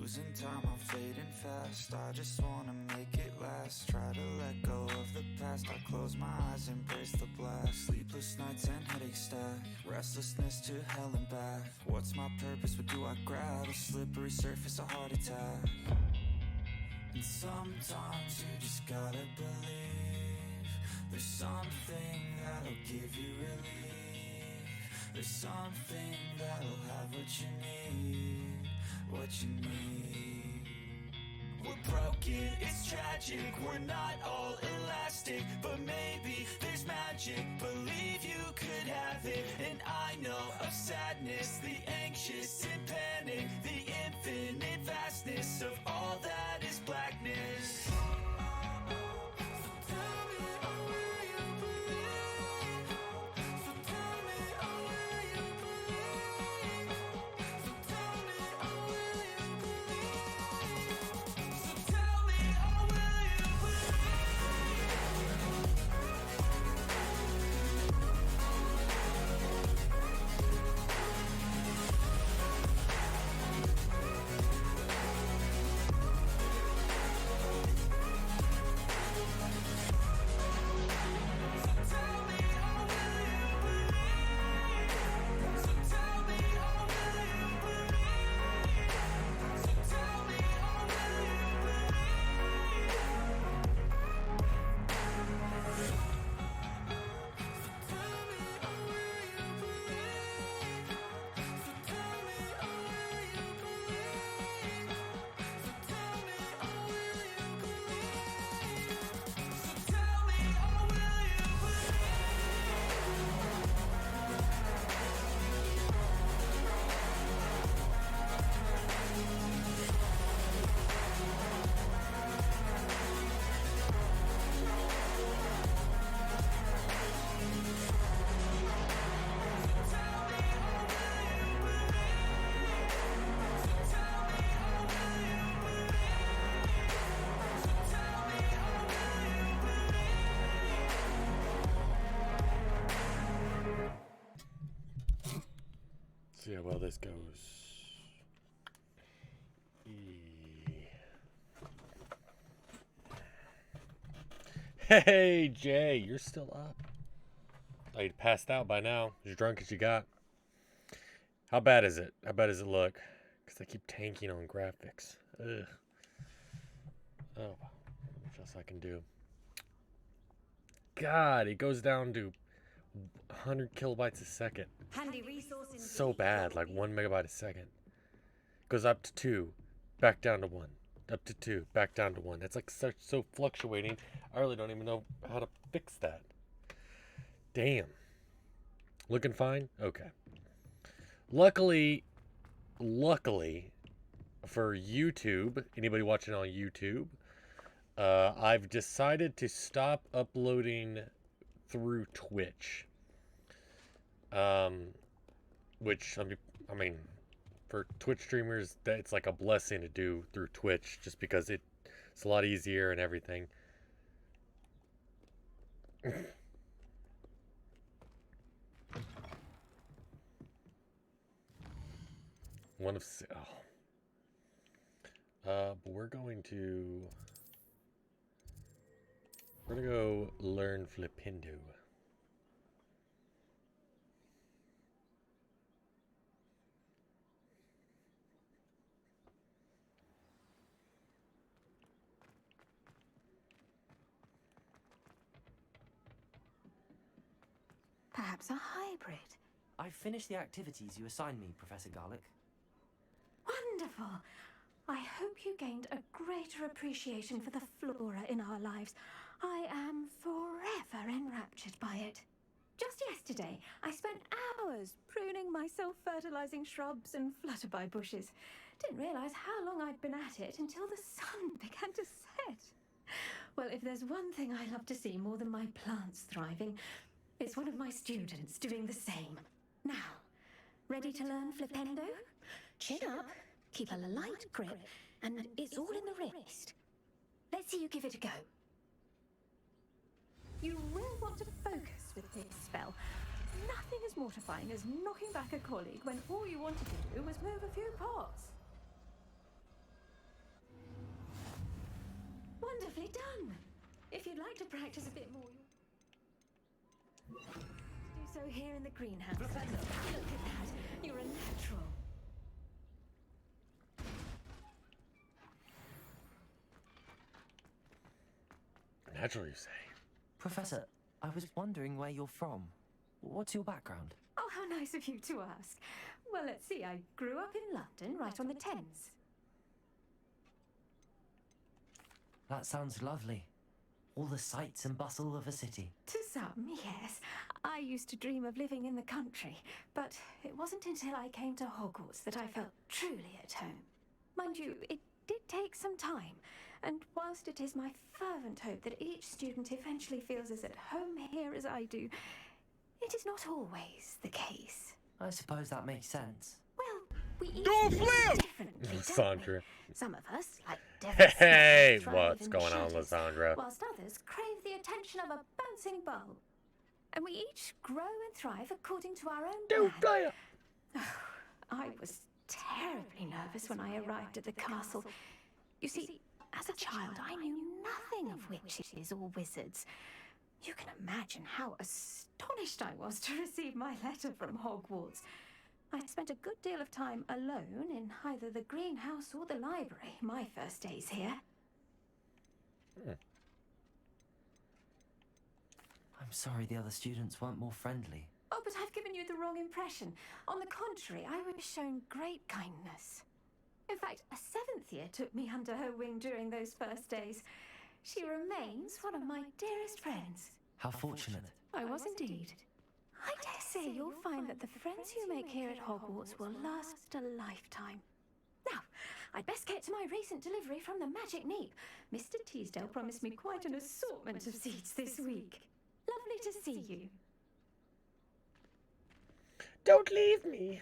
Losing time, I'm fading fast. I just wanna make it last. Try to let go of the past. I close my eyes, embrace the blast. Sleepless nights and headache stack. Restlessness to hell and back. What's my purpose? What do I grab? A slippery surface, a heart attack. And sometimes you just gotta believe there's something that'll give you relief. There's something that'll have what you need, what you need. We're broken, it's tragic, we're not all elastic, but maybe there's magic. Believe you could have it, and I know of sadness, the anxious and panic, the infinite vastness of all that is blackness. See how well this goes. Hey, Jay, you're still up. Oh, you passed out by now. As drunk as you got. How bad is it? How bad does it look? Because I keep tanking on graphics. Ugh. Oh, what else I can do? God, it goes down to 100 kilobytes a second. So bad, like 1 megabyte a second. Goes up to 2, back down to 1. Up to 2, back down to 1. That's like so fluctuating. I really don't even know how to fix that. Damn. Looking fine? Okay. Luckily for YouTube, anybody watching on YouTube, I've decided to stop uploading through Twitch. Which, I mean, for Twitch streamers, it's like a blessing to do through Twitch, just because it's a lot easier and everything. But we're gonna go learn Flipendo. Perhaps a hybrid. I've finished the activities you assigned me, Professor Garlick. Wonderful. I hope you gained a greater appreciation for the flora in our lives. I am forever enraptured by it. Just yesterday, I spent hours pruning my self-fertilizing shrubs and flutterby bushes. Didn't realize how long I'd been at it until the sun began to set. Well, if there's one thing I love to see more than my plants thriving, it's one of my students doing the same. Now, ready to learn Flipendo? Chin up, keep a light grip, and it's all in the wrist. Let's see you give it a go. You will want to focus with this spell. Nothing as mortifying as knocking back a colleague when all you wanted to do was move a few pots. like to practice a bit more? Do so here in the greenhouse. Look at that. You're a natural. Natural, you say? Professor, I was wondering where you're from. What's your background? Oh, how nice of you to ask. Well, let's see. I grew up in London, right on the Thames. That sounds lovely. All the sights and bustle of a city. To some, yes. I used to dream of living in the country, but it wasn't until I came to Hogwarts that I felt truly at home. Mind you, it did take some time, and whilst it is my fervent hope that each student eventually feels as at home here as I do, it is not always the case. I suppose that makes sense. Well, we each Don't live flip! differently, don't Lysandra. we? Some of us, like Hey, thrive what's in going on, shadows, Lysandra? whilst others crave the attention of a bouncing ball. And we each grow and thrive according to our own Don't plan. play. I was terribly nervous when I arrived at the castle. You see, as a child, I knew nothing of witches or wizards. You can imagine how astonished I was to receive my letter from Hogwarts. I spent a good deal of time alone in either the greenhouse or the library my first days here. I'm sorry the other students weren't more friendly. Oh, but I've given you the wrong impression. On the contrary, I was shown great kindness. In fact, a 7th year took me under her wing during those first days. She remains one of my dearest friends. How fortunate. I was indeed. I dare say you'll find that the friends you make here at Hogwarts will last a lifetime. Now, I'd best get to my recent delivery from the Magic Neep. Mr. Teasdale promised me quite an assortment of seeds this week. Lovely to see you. Don't leave me.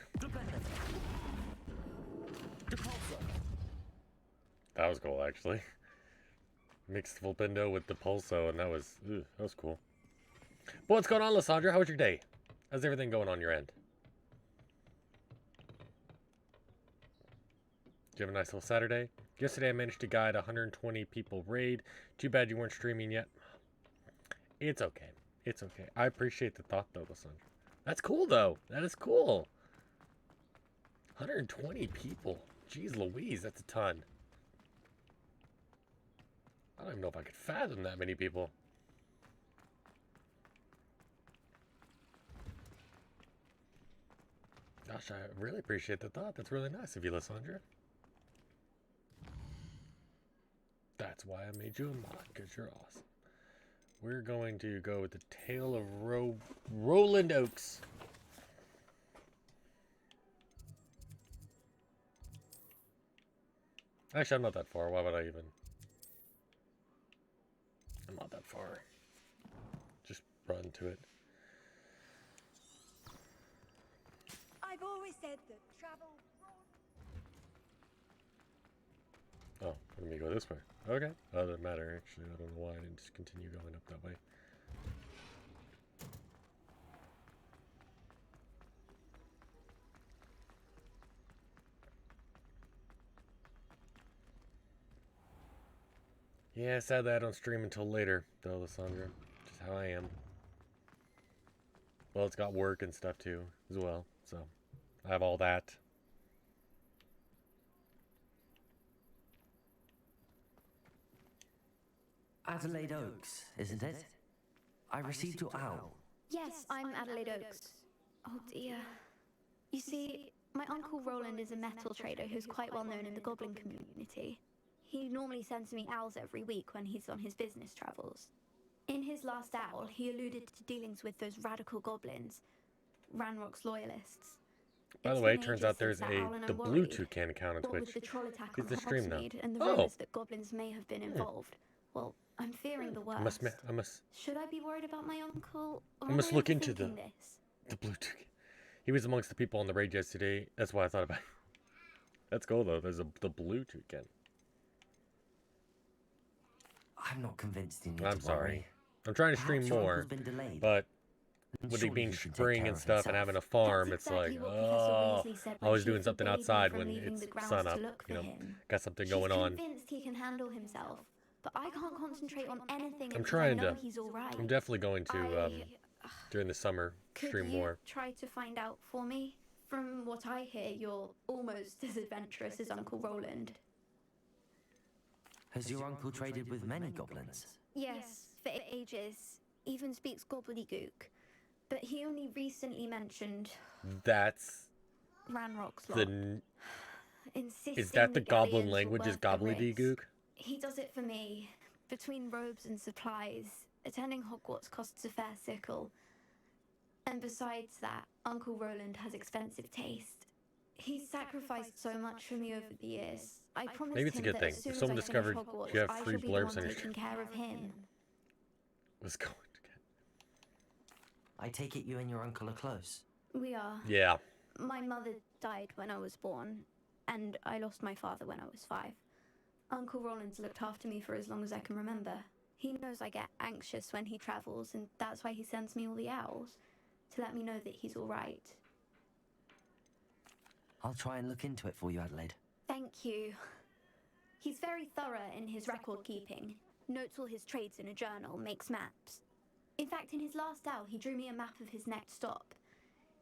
That was cool, actually. Mixed Volpindo with the Pulso, and that was cool. But what's going on, Lysandra? How was your day? How's everything going on your end? Did you have a nice little Saturday? Yesterday I managed to guide 120 people raid. Too bad you weren't streaming yet. It's okay. It's okay. I appreciate the thought, though, Lysandra. That's cool, though. That is cool. 120 people. Jeez Louise, that's a ton. I don't even know if I could fathom that many people. Gosh, I really appreciate the thought. That's really nice of you, Lysandra. That's why I made you a mod, because you're awesome. We're going to go with the Tale of Roland Oaks. Actually, I'm not that far. Why would I even? I'm not that far. Just run to it. I've always said that travel... Oh, let me go this way. Okay. Oh, doesn't matter, actually. I don't know why I didn't just continue going up that way. Yeah, sadly I don't stream until later, though, Lysandra. Just how I am. Well, it's got work and stuff, too, as well. So, I have all that. Adelaide Oaks, isn't it? I received your owl. Yes, I'm Adelaide Oaks. Oh dear. You see, my Uncle Roland is a metal trader who's quite well known in the goblin community. He normally sends me owls every week when he's on his business travels. In his last owl, he alluded to dealings with those radical goblins, Ranrock's loyalists. By the way, it turns out there's the blue toucan account on Twitch. It's the stream now. And the rumors that goblins may have been involved. Well, I'm fearing the worst. I must. Should I be worried about my uncle? Or I must look into the this? blue toucan. He was amongst the people on the raid yesterday. That's why I thought about it. That's cool though. There's the blue toucan. I'm not convinced you need I'm to sorry. worry. I'm trying to stream Perhaps your more, uncle's been delayed. but with it Surely being he can take spring care and of stuff and himself. having a farm, That's it's like, exactly what Professor Weasley said I when was she doing something forbade me outside from when leaving it's the grounds sun to up. look for You know, him. got something She's going on. convinced he can handle himself. but I can't concentrate on anything I'm until trying I know to. he's all right. I'm definitely going to during the summer Could stream you more. try to find out for me? From what I hear, you're almost as adventurous as Uncle Roland. Has your uncle traded with many goblins? Yes, for ages. Even speaks gobbledygook. But he only recently mentioned That's Ranrock's lot. the. Insisting Is that the goblin galleons were language? Is worth the risk. gobbledygook? He does it for me. Between robes and supplies, attending Hogwarts costs a fair sickle. And besides that, Uncle Roland has expensive taste. He's sacrificed so much for me over the years. I promised Maybe it's a him good that thing. as soon If as someone I discovered finish Hogwarts, you have I free shall be the blurbs one on your taking care of him. Was going to get. I take it you and your uncle are close. We are. Yeah. My mother died when I was born, and I lost my father when I was 5. Uncle Roland's looked after me for as long as I can remember. He knows I get anxious when he travels, and that's why he sends me all the owls, to let me know that he's all right. I'll try and look into it for you, Adelaide. Thank you. He's very thorough in his record keeping. Notes all his trades in a journal, makes maps. In fact, in his last owl, he drew me a map of his next stop.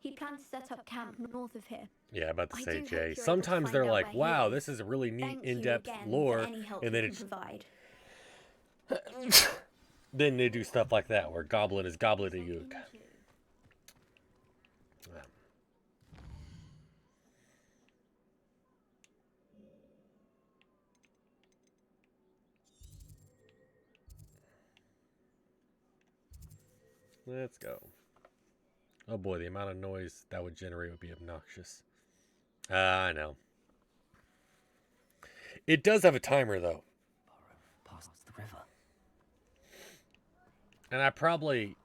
He planned to set up camp north of here. Yeah, about to I say, do hope Jay. you're able to Sometimes find they're out like, where he wow, is. this is a really neat, Thank you in-depth again lore. for any help And you then can provide. then they do stuff like that, where goblin is gobbledygook. Yeah. Let's go. Oh boy, the amount of noise that would generate would be obnoxious. I know. It does have a timer, though. Past the river. And I probably,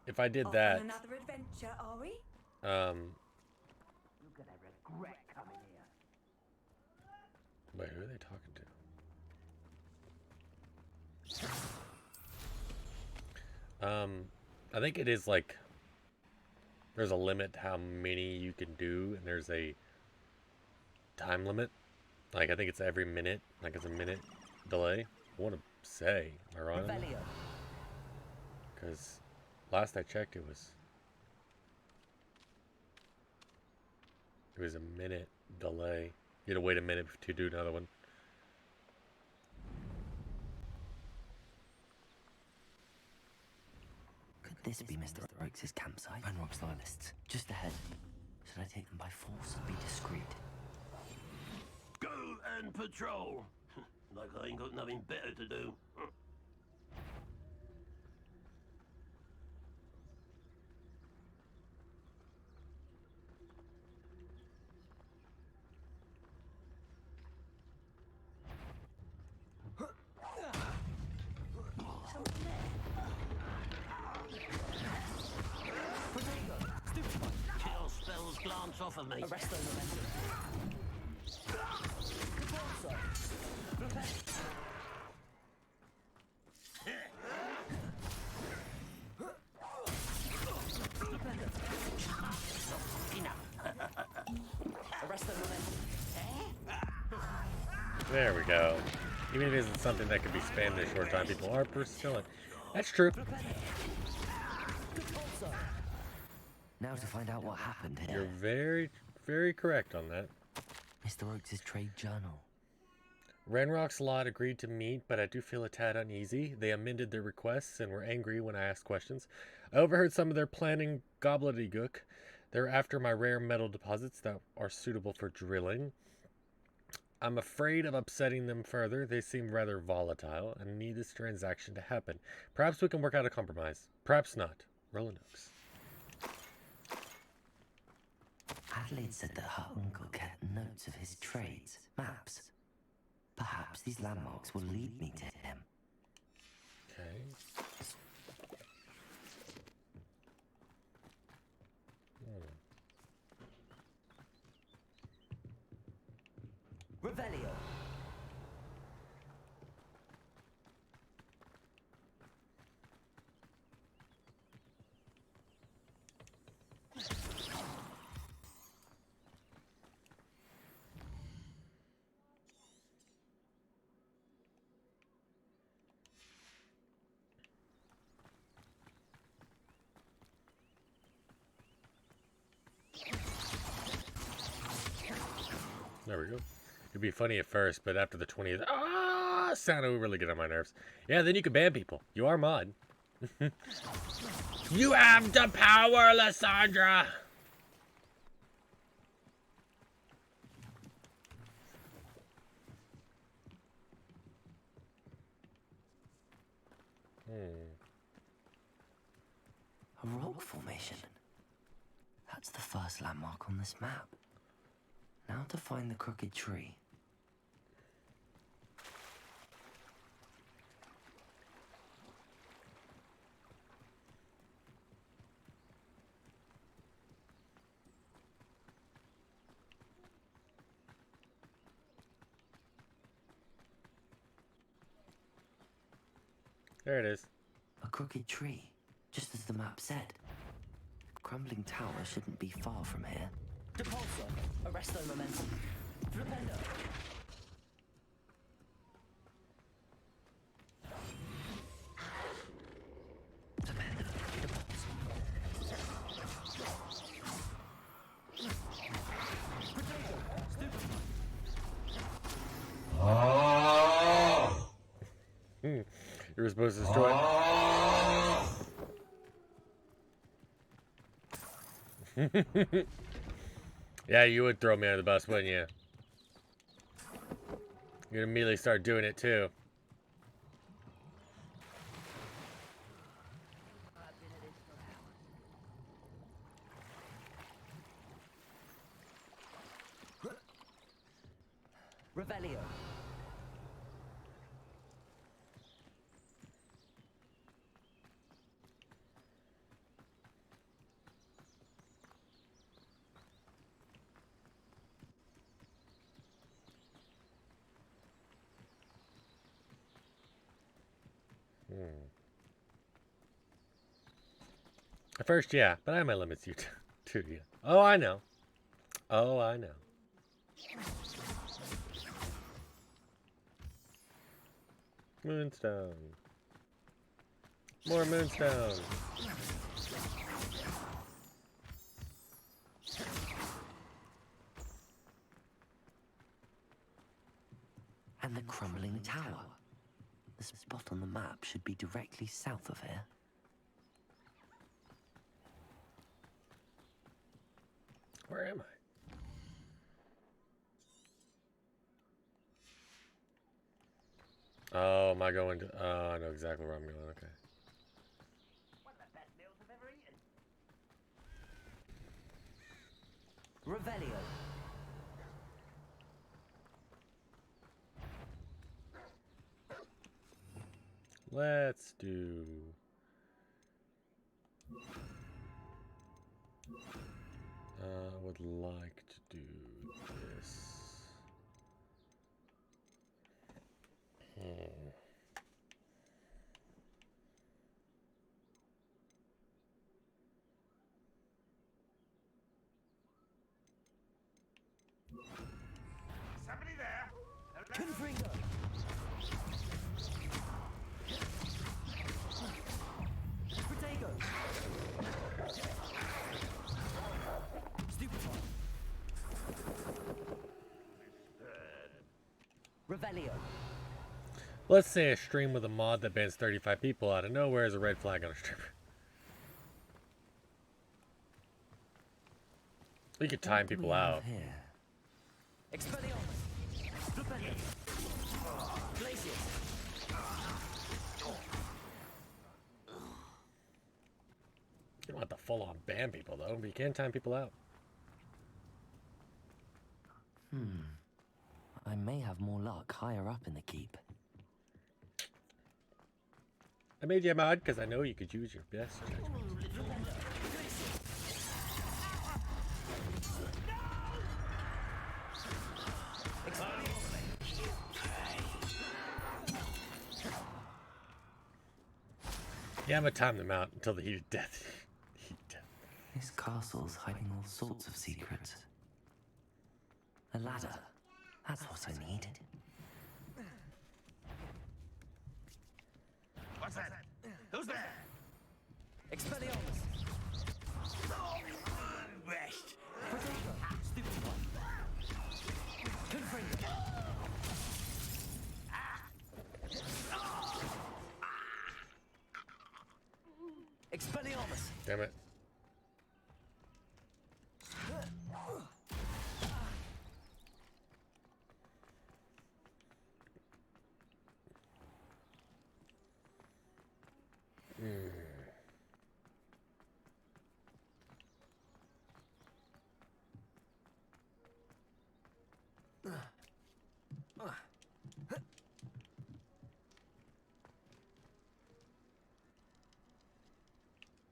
if I did that, Another adventure, are we? You're gonna regret coming here. Wait, who are they talking to? I think it is like, there's a limit to how many you can do, and there's a time limit. Like, I think it's every minute, like it's a minute delay. I want to say, am I wrong? Because last I checked, it was a minute delay. You had to wait a minute to do another one. Could this be Mr. Oakes' campsite? Ranrock's loyalists. Just ahead. Should I take them by force and be discreet? Go and patrol. Like I ain't got nothing better to do. Kill spells glance off of me. There we go. Even if it isn't something that could be spammed in a short time, people are persistent. That's true. Now to find out what happened here. You're very, very correct on that. Mr. Oakes' trade journal. Ranrock's lot agreed to meet, but I do feel a tad uneasy. They amended their requests and were angry when I asked questions. I overheard some of their planning gobbledygook. They're after my rare metal deposits that are suitable for drilling. I'm afraid of upsetting them further. They seem rather volatile and need this transaction to happen. Perhaps we can work out a compromise. Perhaps not. Roland Oaks. Adelaide said that her uncle kept notes of his trades, maps. Perhaps these landmarks will lead me to him. Okay. Revelio. There we go. It'd be funny at first, but after the 20th, sound would really get on my nerves. Yeah, then you can ban people. You are mod. You have the power, Lysandra! A rock formation. That's the first landmark on this map. Now to find the crooked tree. There it is. A crooked tree, just as the map said. Crumbling tower shouldn't be far from here. Depulsor, arresto momentum. Flipendo. You were supposed to destroy it. Yeah, you would throw me under the bus, wouldn't you? You'd immediately start doing it too. Revelio. At first, yeah, but I have my limits, you too. Yeah. Oh, I know. Oh, I know. Moonstone. More moonstone. And the crumbling tower. The spot on the map should be directly south of here. Where am I? Oh, am I going to... Oh, I know exactly where I'm going. Okay. One of the best meals I've ever eaten. Revelio. Let's do... I would like to do this. Somebody there? Confringo. Protego. Stupefy. Revelio. Let's say a stream with a mod that bans 35 people out of nowhere is a red flag on a streamer. We could time people out. Expelliarmus. Flipendo. Glacius. You don't have to full on ban people though, but you can time people out. I may have more luck higher up in the keep. I made you a mod because I know you could use your best judgment. Yeah, I'm gonna time them out until the heat of death. This castle's hiding all sorts of secrets. A ladder. That's what I need. What's that? Who's there? Expelliarmus. Rest. Protego. Stupefy. Expelliarmus. Damn it.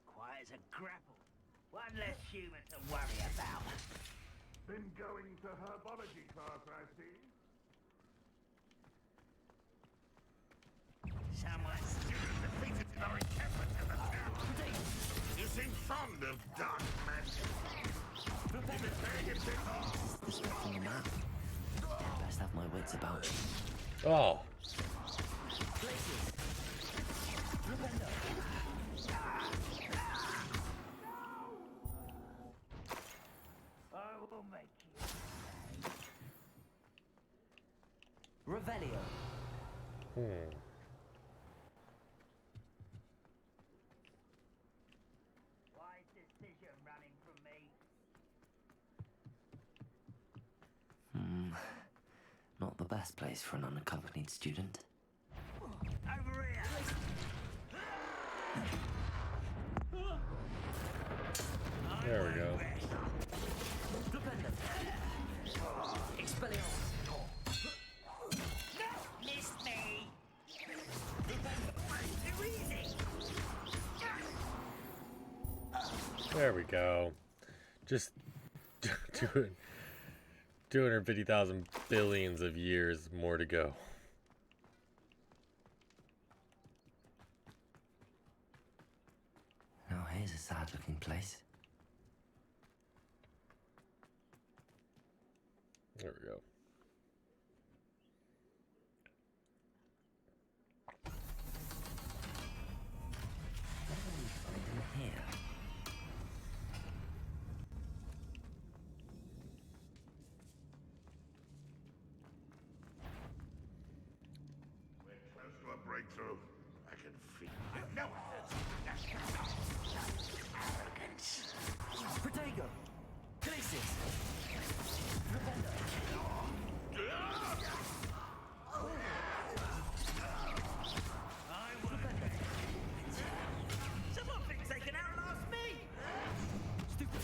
Quiet as a grapple. One less human to worry about. Been going to herbology class, I see. Someone's Defeated in our encampment in the town. You seem fond of dark magic. The stuff on the map. Best have my wits about me. Oh. I will make you. Revelio. Wise decision running from me. Not the best place for an unaccompanied student. Over here. There we go. Expelliarmus. Missed me. Too easy. There we go. Just 250,000 billions of years more to go. Now here's a sad-looking place. There we go. Here. We're close to a breakthrough. I can feel it. No! Arrogance. Protego. Glacius. Someone thinks they can outlast me. Stupid.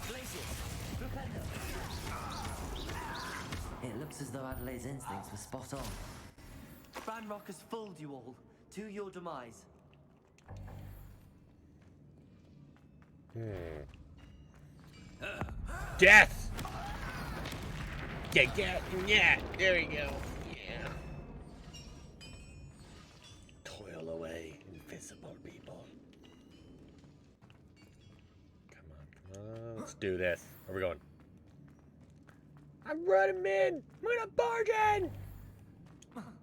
Glacius. It looks as though Adelaide's instincts were spot on. Ranrock has fooled you all to your demise. Death! Yeah, there we go. Yeah. Toil away, invisible people. Come on. Let's do this. Where are we going? I'm running in! I'm gonna barge in!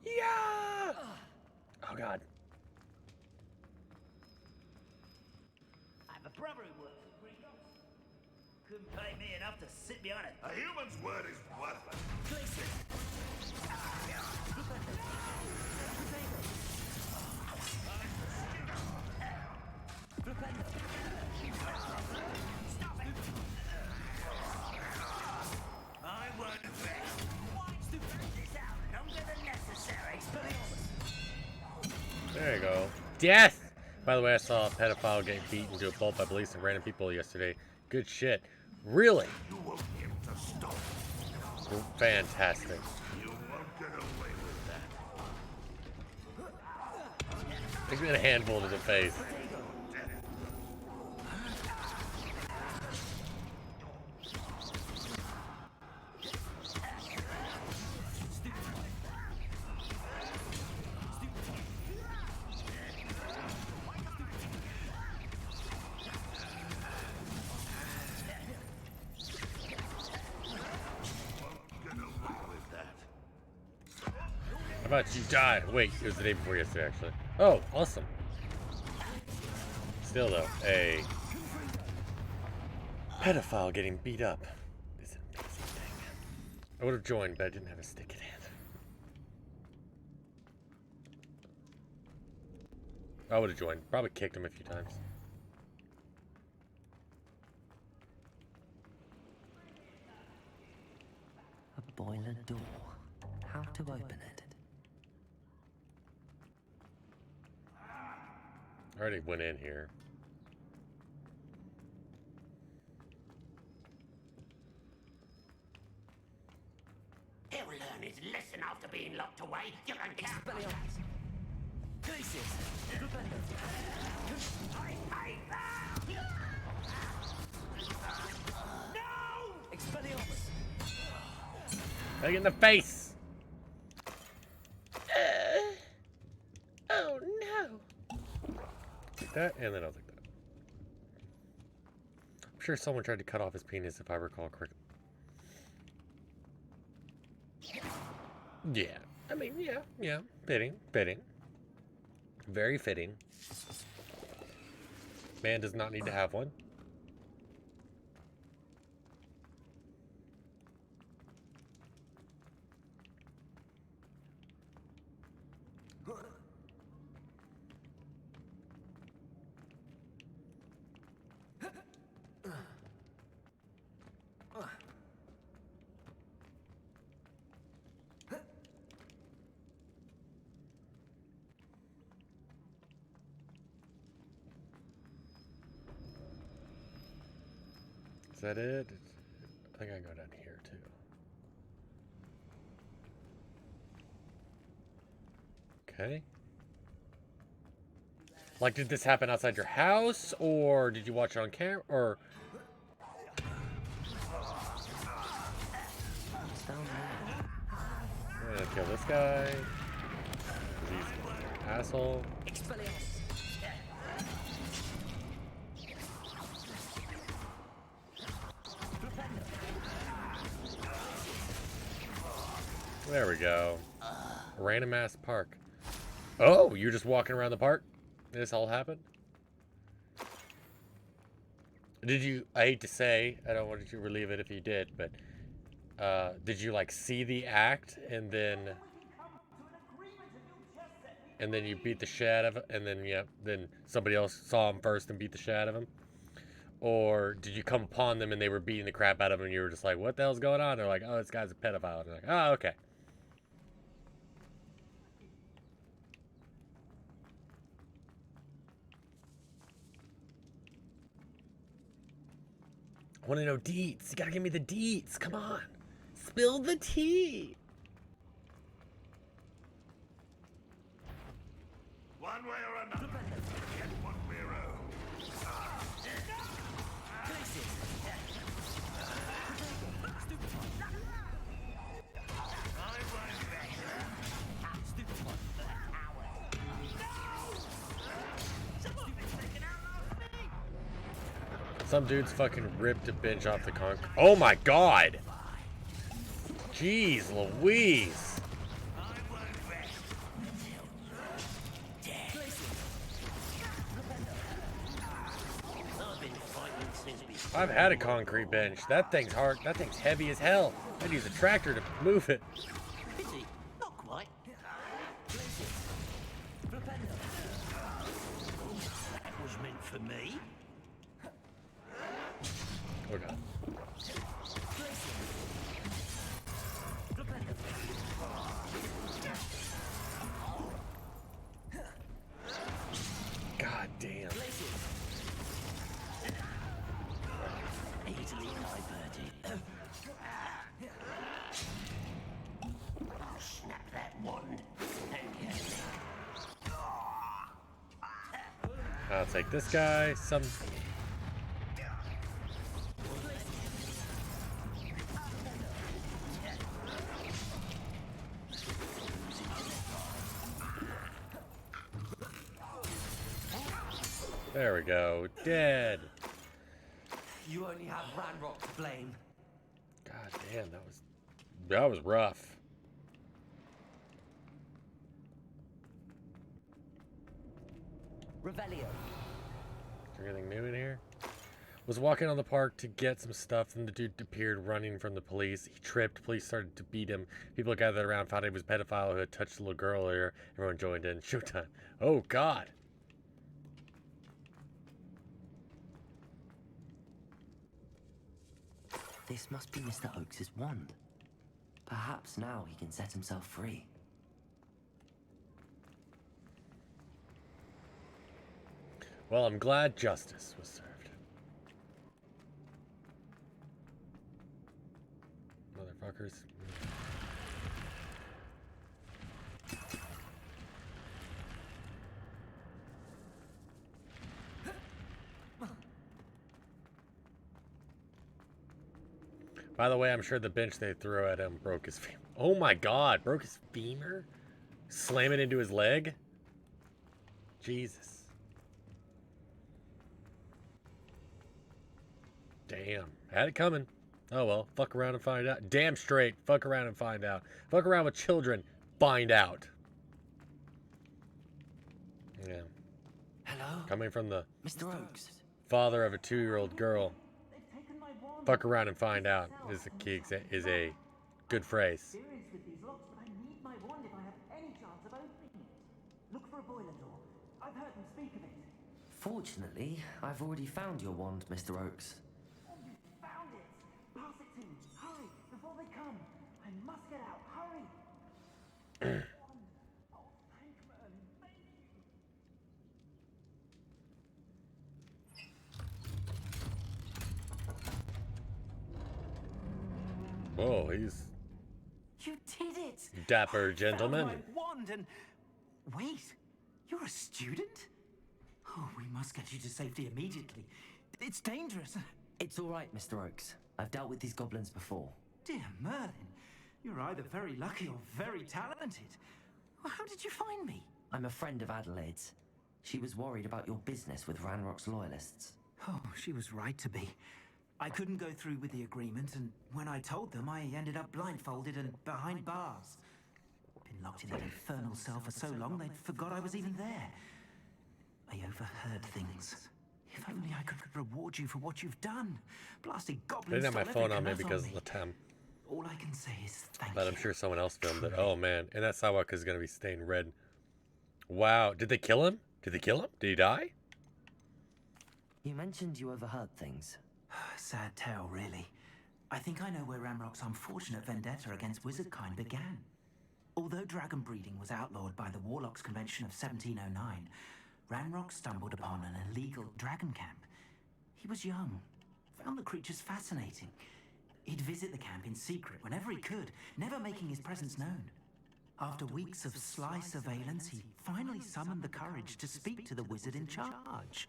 Yeah! Oh god. I have a brother who works for Gringotts. Couldn't pay me enough to sit behind it. A human's word is worthless. Glacius. I won't this out longer than necessary. There you go. Death! By the way, I saw a pedophile get beaten to a pulp by police and random people yesterday. Good shit. Really? You won't be able to stop. Fantastic. You won't get away with that. Gives me a handful to the face. How about you die? Wait, it was the day before yesterday, actually. Oh, awesome. Still, though, a pedophile getting beat up is an amazing thing. I would have joined, but I didn't have a stick in hand. I would have joined. Probably kicked him a few times. A boiler door. How to open it? I already went in here. He'll learn his lesson after being locked away. You can count on that. Like in the face! Oh no! Like that, and then I was like that. I'm sure someone tried to cut off his penis if I recall correctly. Yeah. I mean, yeah. Fitting. Very fitting. Man does not need to have one. Is that it? I think I can go down here too. Okay. Like, did this happen outside your house, or did you watch it on camera, or? I'm gonna kill this guy. He's an asshole. There we go. Random ass park. Oh, you're just walking around the park? This all happened? Did you, I hate to say, I don't want you to relieve it if you did, but did you like see the act and then you beat the shit out of it, and then then somebody else saw him first and beat the shit out of him? Or did you come upon them and they were beating the crap out of him and you were just like, what the hell's going on? They're like, oh, this guy's a pedophile. And they're like, oh, okay. I want to know deets. You gotta give me the deets. Come on. Spill the tea. One way or another. Get what we owe. Some dude's fucking ripped a bench off the concrete. Oh my god! Jeez Louise! I've had a concrete bench. That thing's hard. That thing's heavy as hell. I'd use a tractor to move it. Not quite. That was meant for me. Okay. God damn. Easily diverted. I'll snap that wand and get it. I'll take this guy. There we go. Dead. You only have Ranrock to blame. God damn, that was rough. Revelio. Is there anything new in here? Was walking on the park to get some stuff, and the dude appeared running from the police. He tripped. Police started to beat him. People gathered around, found he was a pedophile who had touched a little girl earlier. Everyone joined in. Showtime. Oh, God. This must be Mr. Oakes's wand. Perhaps now he can set himself free. Well, I'm glad justice was served. Motherfuckers. By the way, I'm sure the bench they threw at him broke his femur. Oh my god, broke his femur? Slam it into his leg? Jesus. Damn. Had it coming. Oh well, fuck around and find out. Damn straight, fuck around and find out. Fuck around with children, find out. Yeah. Hello? Coming from the Mr. Oakes. father of a 2-year-old girl. Fuck around and find out is a good phrase. With these locks, but I need my wand if I have any chance of opening it. Look for a boiler door. I've heard them speak of it. Fortunately, I've already found your wand, Mr. Oakes. Oh, you found it! Pass it to me. Hurry, before they come. I must get out. Hurry! Oh, thank Merlin. Thank you. Whoa, he's You did it! dapper gentleman. Found my wand and... Wait, you're a student? Oh, we must get you to safety immediately. It's dangerous. It's all right, Mr. Oakes. I've dealt with these goblins before. Dear Merlin, you're either very lucky or very talented. Well, how did you find me? I'm a friend of Adelaide's. She was worried about your business with Ranrock's loyalists. Oh, she was right to be. I couldn't go through with the agreement, and when I told them, I ended up blindfolded and behind bars. Been locked in that infernal cell for so long, they'd forgot I was even there. I overheard things. If only I could reward you for what you've done. Blasted I goblins. didn't have my stole phone on every me canut because of the time. All I can say is thank But you. I'm sure someone else filmed it. Oh man, and that sidewalk is gonna be stained red. Wow, did they kill him? Did they kill him? Did he die? You mentioned you overheard things. Sad tale, really. I think I know where Ramrock's unfortunate vendetta against wizardkind began. Although dragon breeding was outlawed by the Warlocks Convention of 1709, Ranrock stumbled upon an illegal dragon camp. He was young, found the creatures fascinating. He'd visit the camp in secret whenever he could, never making his presence known. After weeks of sly surveillance, he finally summoned the courage to speak to the wizard in charge.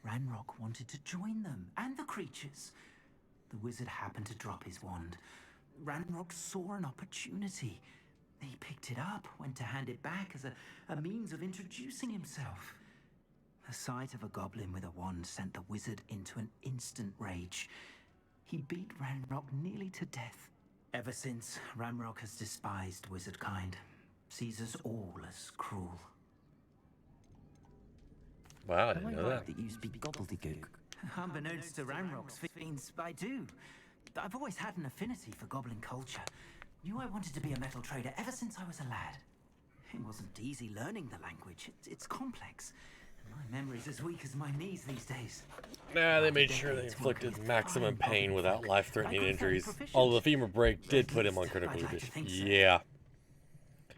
Ranrock wanted to join them, and the creatures. The wizard happened to drop his wand. Ranrock saw an opportunity. He picked it up, went to hand it back as a means of introducing himself. The sight of a goblin with a wand sent the wizard into an instant rage. He beat Ranrock nearly to death. Ever since, Ranrock has despised wizardkind, sees us all as cruel. Wow, I Am didn't I know right that. that you speak gobbledygook? Unbeknownst to Ranrock's fiends, I do. I've always had an affinity for goblin culture. Knew I wanted to be a metal trader ever since I was a lad. It wasn't easy learning the language. It's complex. My memory's as weak as my knees these days. Nah, they made sure they inflicted maximum pain without life-threatening injuries. Although the femur break did put him on critical condition. Yeah.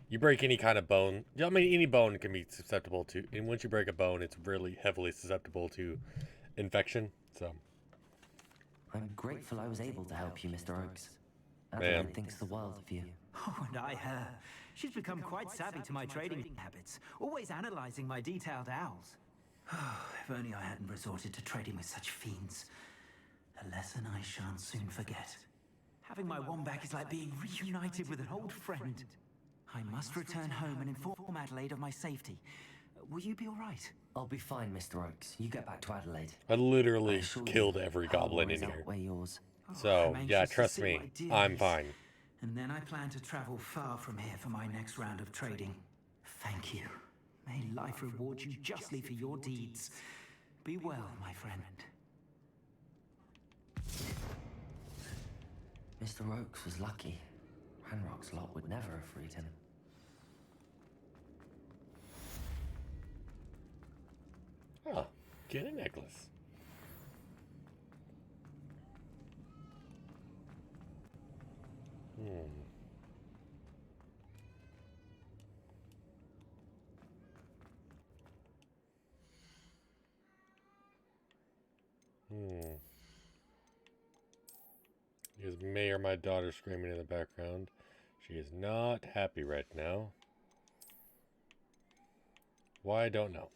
You break any kind of bone. I mean, any bone can be susceptible to. And once you break a bone, it's really heavily susceptible to infection. So. I'm grateful I was able to help you, Mr. Oakes. Man. Adelaide thinks the world of you. Oh, and I her. She's become quite savvy to my trading habits, always analyzing my detailed owls. If only I hadn't resorted to trading with such fiends. A lesson I shan't soon forget. Having my wand back is like being reunited with an old friend. I must return home and inform Adelaide of my safety. Will you be all right? I'll be fine, Mr. Oakes. You get back to Adelaide. I literally I assure you, killed every our goblin in worries here. outweigh yours. So, I'm yeah, anxious to trust see me, my dear I'm niece. fine. And then I plan to travel far from here for my next round of trading. Thank you. May life reward you justly for your deeds. Be well, my friend. Mr. Oakes was lucky. Ranrock's lot would never have freed him. Oh, get a necklace. may hear my daughter screaming in the background. She is not happy right now. Why, I don't know.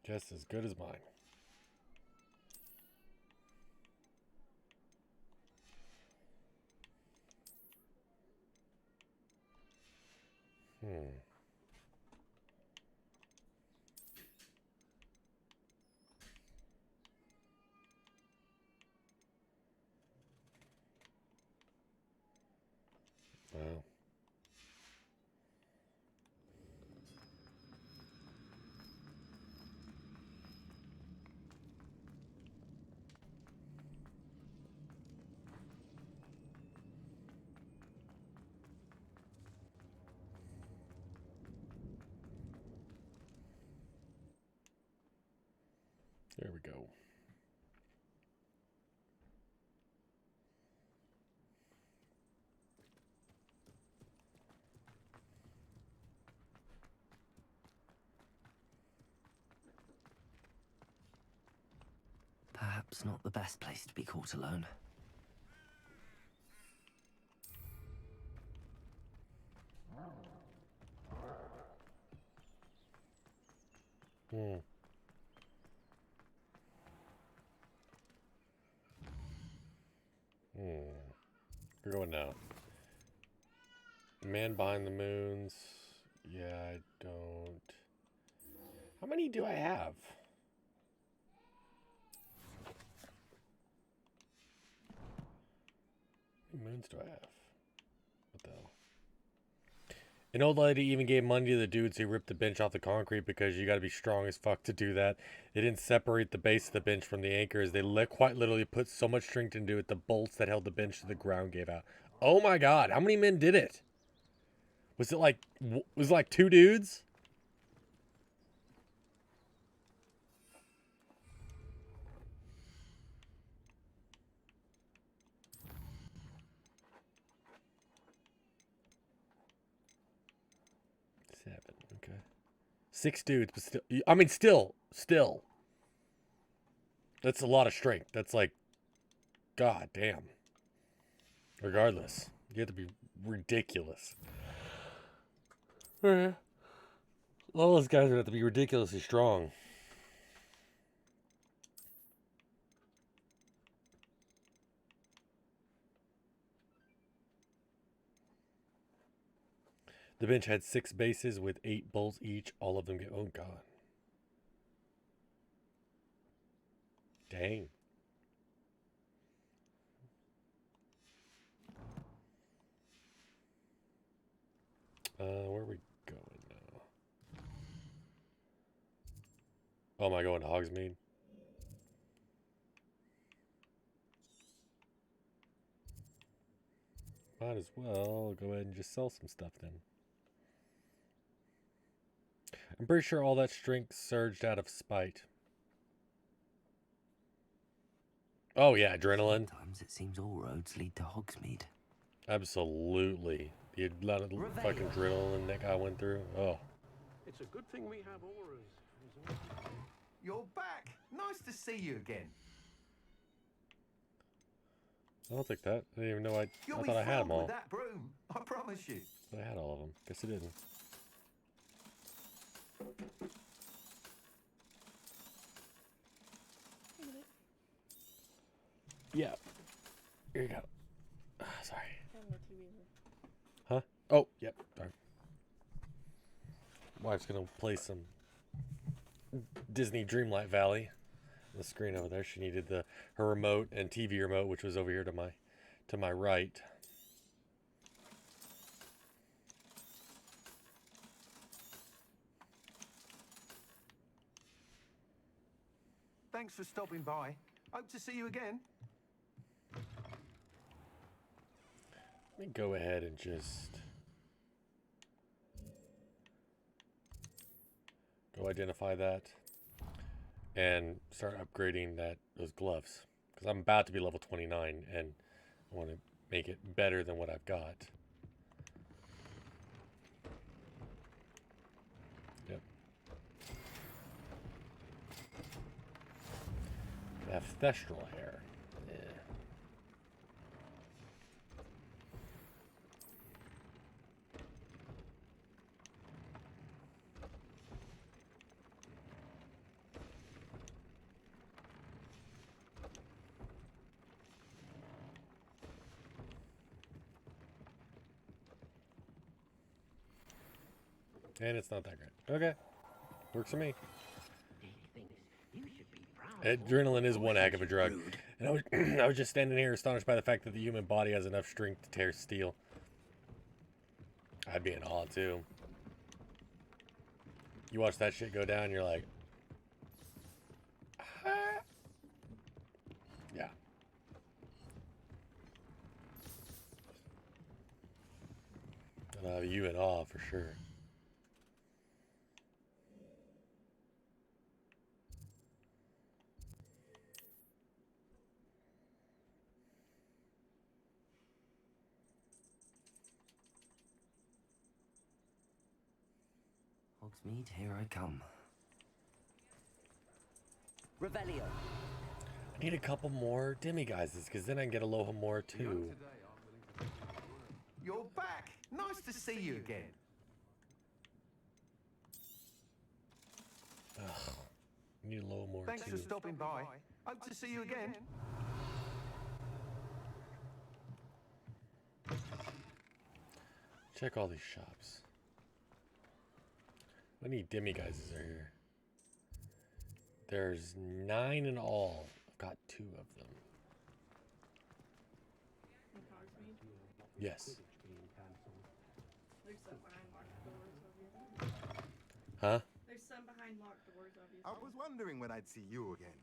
Just as good as mine. Wow. There we go. Perhaps not the best place to be caught alone. We're going now. Man behind the moons. Yeah, I don't. How many do I have? How many moons do I have? What the hell? An old lady even gave money to the dudes who ripped the bench off the concrete because you gotta be strong as fuck to do that. They didn't separate the base of the bench from the anchors. They quite literally put so much strength into it, the bolts that held the bench to the ground gave out. Oh my god, how many men did it? Was it like 2 dudes? Okay. 6 dudes, but still, I mean, still. That's a lot of strength. That's like, god damn. Regardless, you have to be ridiculous. All those guys are going to have to be ridiculously strong. The bench had 6 bases with 8 bolts each. All of them get... Oh, God. Dang. Where are we going now? Oh, am I going to Hogsmeade? Might as well go ahead and just sell some stuff then. I'm pretty sure all that strength surged out of spite. Oh yeah, adrenaline. Sometimes it seems all roads lead to Hogsmeade. Absolutely. The amount of fucking adrenaline that guy went through. Oh. It's a good thing we have auras, isn't it? You're back. Nice to see you again. I'll take that. I didn't even know I thought I had them all. With that broom, I promise you. I had all of them. Guess I didn't. Yeah. Here you go. Sorry. Huh? Oh, yep. Darn. Wife's gonna play some Disney Dreamlight Valley on the screen over there. She needed her remote and TV remote, which was over here to my right. Thanks for stopping by. Hope to see you again. Let me go ahead and just go identify that and start upgrading those gloves, because I'm about to be level 29 and I want to make it better than what I've got. Yep. Ancestral hair. Yeah. And it's not that great. Okay. Works for me. Adrenaline is one heck of a drug. And I was, I was just standing here astonished by the fact that the human body has enough strength to tear steel. I'd be in awe too. You watch that shit go down, you're like, ah. Yeah. I'll have you in awe for sure. Hogsmeade, here I come. Revelio. I need a couple more demiguises, because then I can get Aloha more too. You're back. Nice to see you again. Ugh. I need Aloha more Thanks too. for stopping by. Hope to see you again. Check all these shops. How many demiguises are here? There's 9 in all. I've got 2 of them. Yes. There's some behind locked doors, obviously. Huh? There's some behind locked doors, obviously. I was wondering when I'd see you again.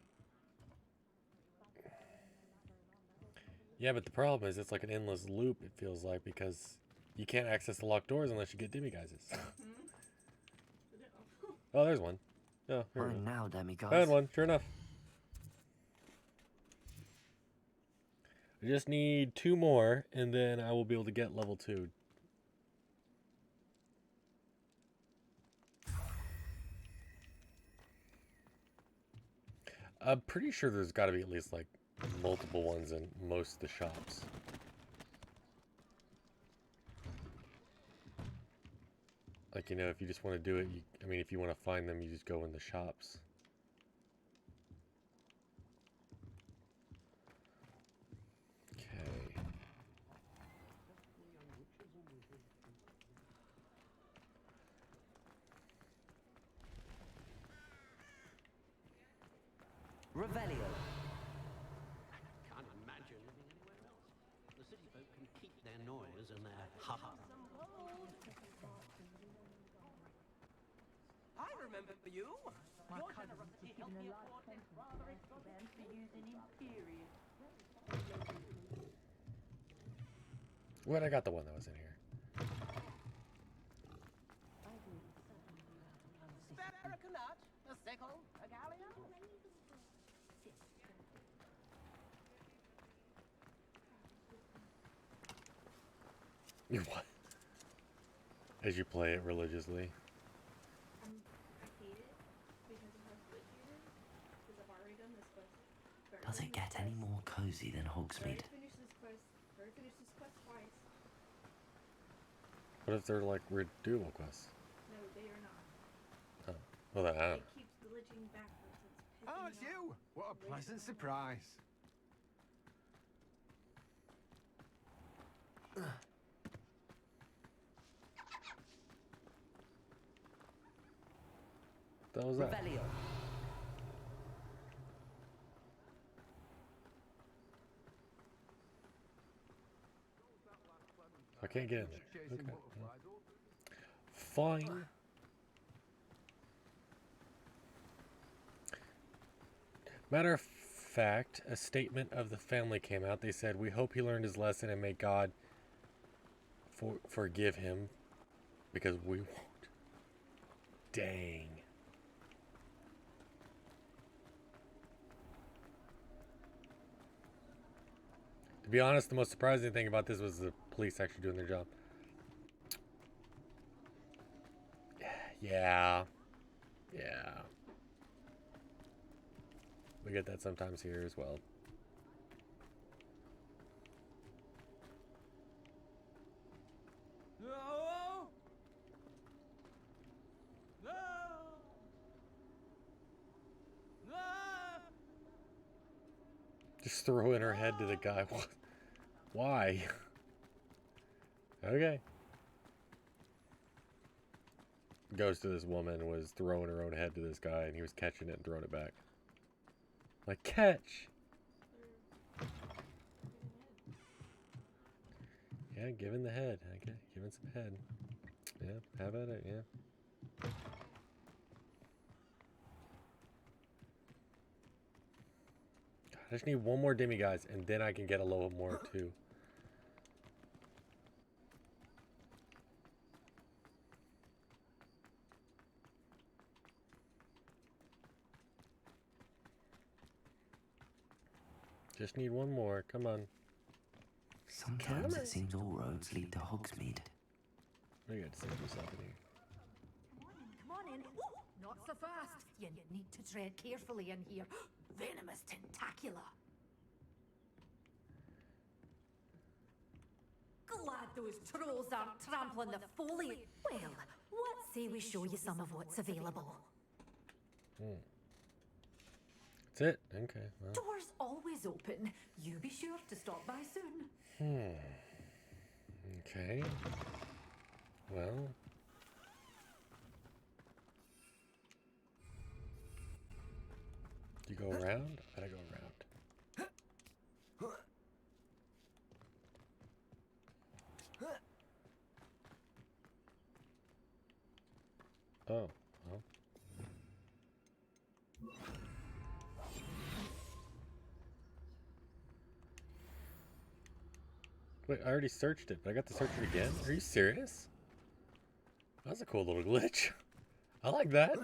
Yeah, but the problem is it's like an endless loop, it feels like, because you can't access the locked doors unless you get demiguises. Oh, there's one. Oh, here we go. Now, demiguise. I had one, sure enough. I just need 2 more, and then I will be able to get level 2. I'm pretty sure there's got to be at least, like, multiple ones in most of the shops. Like, you know, if you just want to do it, I mean, if you want to find them, you just go in the shops. Okay. Revelio. Can't imagine living anywhere else. The city folk can keep their noise and their ha-ha. I remember you. Your generosity helped me afford this rather expensive to use an Imperial. What? I got the one that was in here. Spare a canut, a sickle, a galleon. You what? As you play it religiously. I hate it because it has glitches. Because I've already done this quest. Does it get any more cozy than Hogsmeade? Already finished this quest twice. What if they're like redoable quests? No, they are not. Oh, well then I don't It keeps glitching backwards. It's pissing Oh, me it's off. you. What a pleasant surprise. That was that. Revelio. I can't get in there. Okay. Fine. Matter of fact, a statement of the family came out. They said, "We hope he learned his lesson and may God forgive him, because we won't." Dang. To be honest, the most surprising thing about this was the police actually doing their job. Yeah. Yeah. We get that sometimes here as well. No! No! No! Just throw in her head to the guy. What? Why? Okay. ghost of this woman was throwing her own head to this guy, and he was catching it and throwing it back. Like, catch! Yeah, give him the head. Okay, give him some head. Yeah, have at it, yeah. God, I just need one more demiguise, and then I can get a little more too. Just need one more. Come on. Sometimes it seems all roads lead to Hogsmeade. What do you got to say for yourself in here? Come on in. Not so fast. You need to tread carefully in here. Venomous tentacula. Glad those trolls aren't trampling the foliage. Well, what say we show you some of what's available? That's it? Okay. Well. Doors always open. You be sure to stop by soon. Okay. Well. You go around? I gotta go around. Oh, well. Wait, I already searched it, but I got to search it again? Are you serious? That was a cool little glitch. I like that.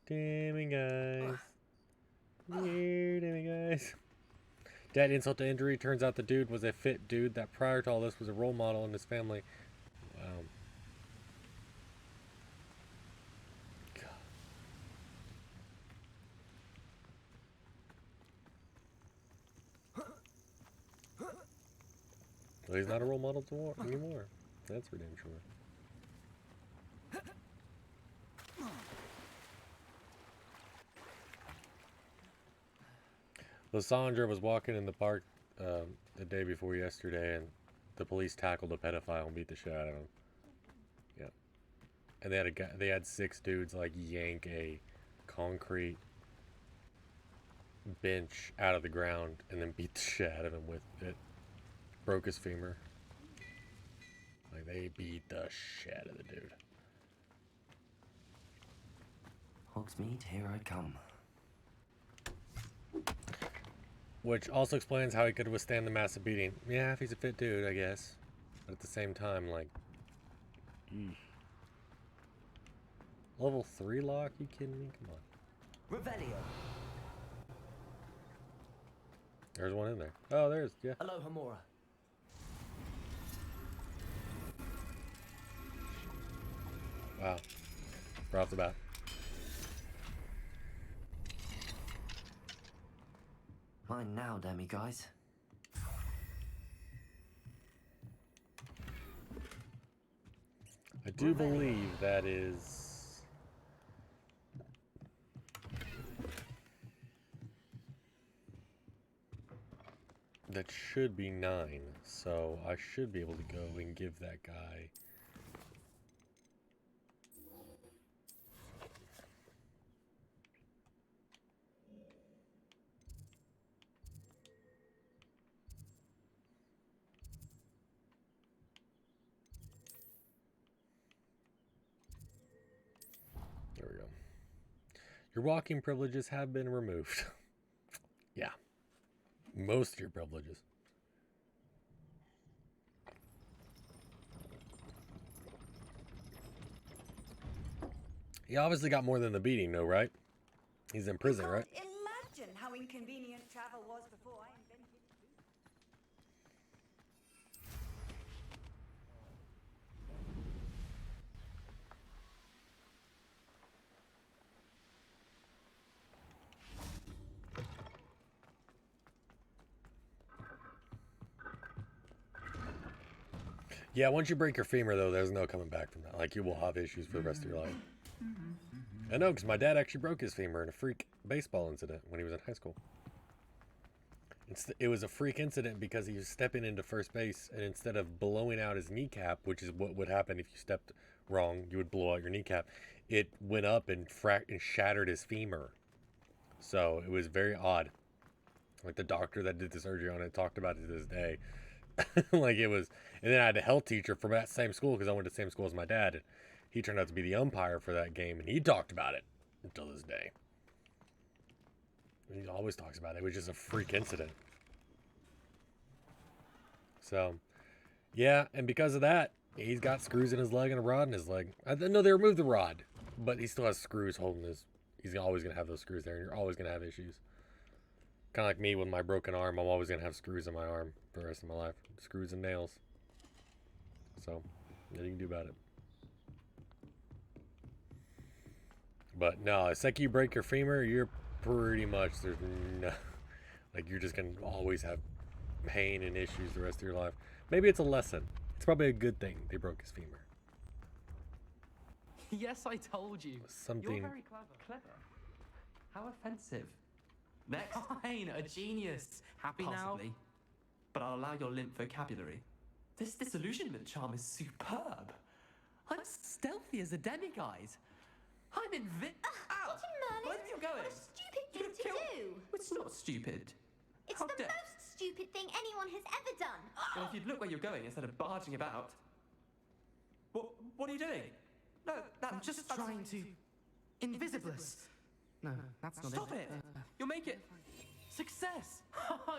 Demiguise. Here, demiguise. Dad, insult to injury. Turns out the dude was a fit dude that prior to all this was a role model in his family. Wow. Well, he's not a role model anymore. That's for damn sure. Lysandra was walking in the park the day before yesterday, and the police tackled a pedophile and beat the shit out of him. Yeah, and they had 6 dudes like yank a concrete bench out of the ground and then beat the shit out of him with it. Broke his femur. Like, they beat the shit out of the dude. Hogsmeade, here I come. Which also explains how he could withstand the massive beating. Yeah, if he's a fit dude, I guess. But at the same time, like... Level 3 lock? You kidding me? Come on. Revelio. There's one in there. Oh, there's... yeah. Hello, Hamora. Wow. Right off the bat. Mine now, demiguise. I do believe that is... that should be 9. So I should be able to go and give that guy... There we go. Your walking privileges have been removed. Yeah. Most of your privileges. He obviously got more than the beating, though, right? He's in prison, right? Imagine how inconvenient travel was before I invented food. Yeah, once you break your femur, though, there's no coming back from that. Like, you will have issues for the rest of your life. I know, because my dad actually broke his femur in a freak baseball incident when he was in high school. It was a freak incident because he was stepping into first base, and instead of blowing out his kneecap, which is what would happen if you stepped wrong, you would blow out your kneecap, it went up and shattered his femur. So it was very odd. Like the doctor that did the surgery on it talked about it to this day. Like it was, and then I had a health teacher from that same school because I went to the same school as my dad. And he turned out to be the umpire for that game, and he talked about it until this day. He always talks about it. It was just a freak incident. So, yeah, and because of that, he's got screws in his leg and a rod in his leg. I didn't know they removed the rod, but he still has screws holding his. He's always going to have those screws there, and you're always going to have issues. Kind of like me with my broken arm. I'm always going to have screws in my arm for the rest of my life. Screws and nails. So, nothing you can do about it. But no, the second you break your femur, you're pretty much, there's no, like you're just going to always have pain and issues the rest of your life. Maybe it's a lesson. It's probably a good thing they broke his femur. Yes, I told you. Something. You're very clever. Clever? How offensive. Next. Fine, a genius. Happy Possibly. now? But I'll allow your limp vocabulary. This disillusionment charm is superb. I'm stealthy as a demiguise. I'm Ow! Where are you going? What a stupid thing to do! It's not stupid. It's How the dare- most stupid thing anyone has ever done. Well, if you'd look where you're going instead of barging about. What are you doing? No, I'm just trying to... Invisibless. No, that's not Stop it! You'll make it. Success!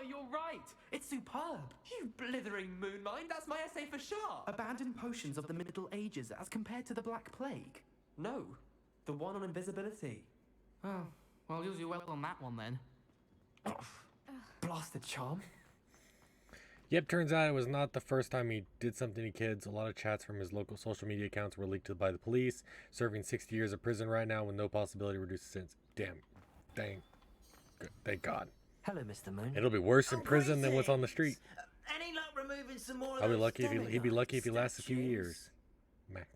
You're right! It's superb! You blithering moon mind, that's my essay for sure! Abandoned potions of the Middle Ages as compared to the Black Plague. No, the one on invisibility. Oh, well, you'll do well on that one then. Blasted charm. Yep, turns out it was not the first time he did something to kids. A lot of chats from his local social media accounts were leaked by the police. Serving 60 years of prison right now with no possibility to reduce the sentence. Damn. Dang. Good. Thank God. Hello, Mr. Moon. It'll be worse in prison than what's on the street. Any luck removing some more of I'll be those lucky if he'd be lucky if he lasts a few statues? years. Max.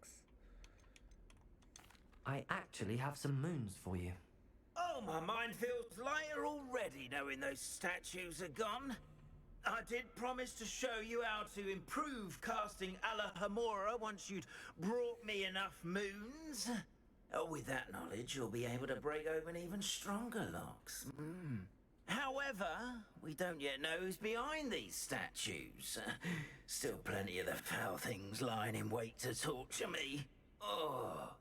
I actually have some moons for you. Oh, my mind feels lighter already knowing those statues are gone. I did promise to show you how to improve casting Alahomora once you'd brought me enough moons. Oh, with that knowledge, you'll be able to break open even stronger locks. However, we don't yet know who's behind these statues. Still plenty of the foul things lying in wait to torture me. Oh.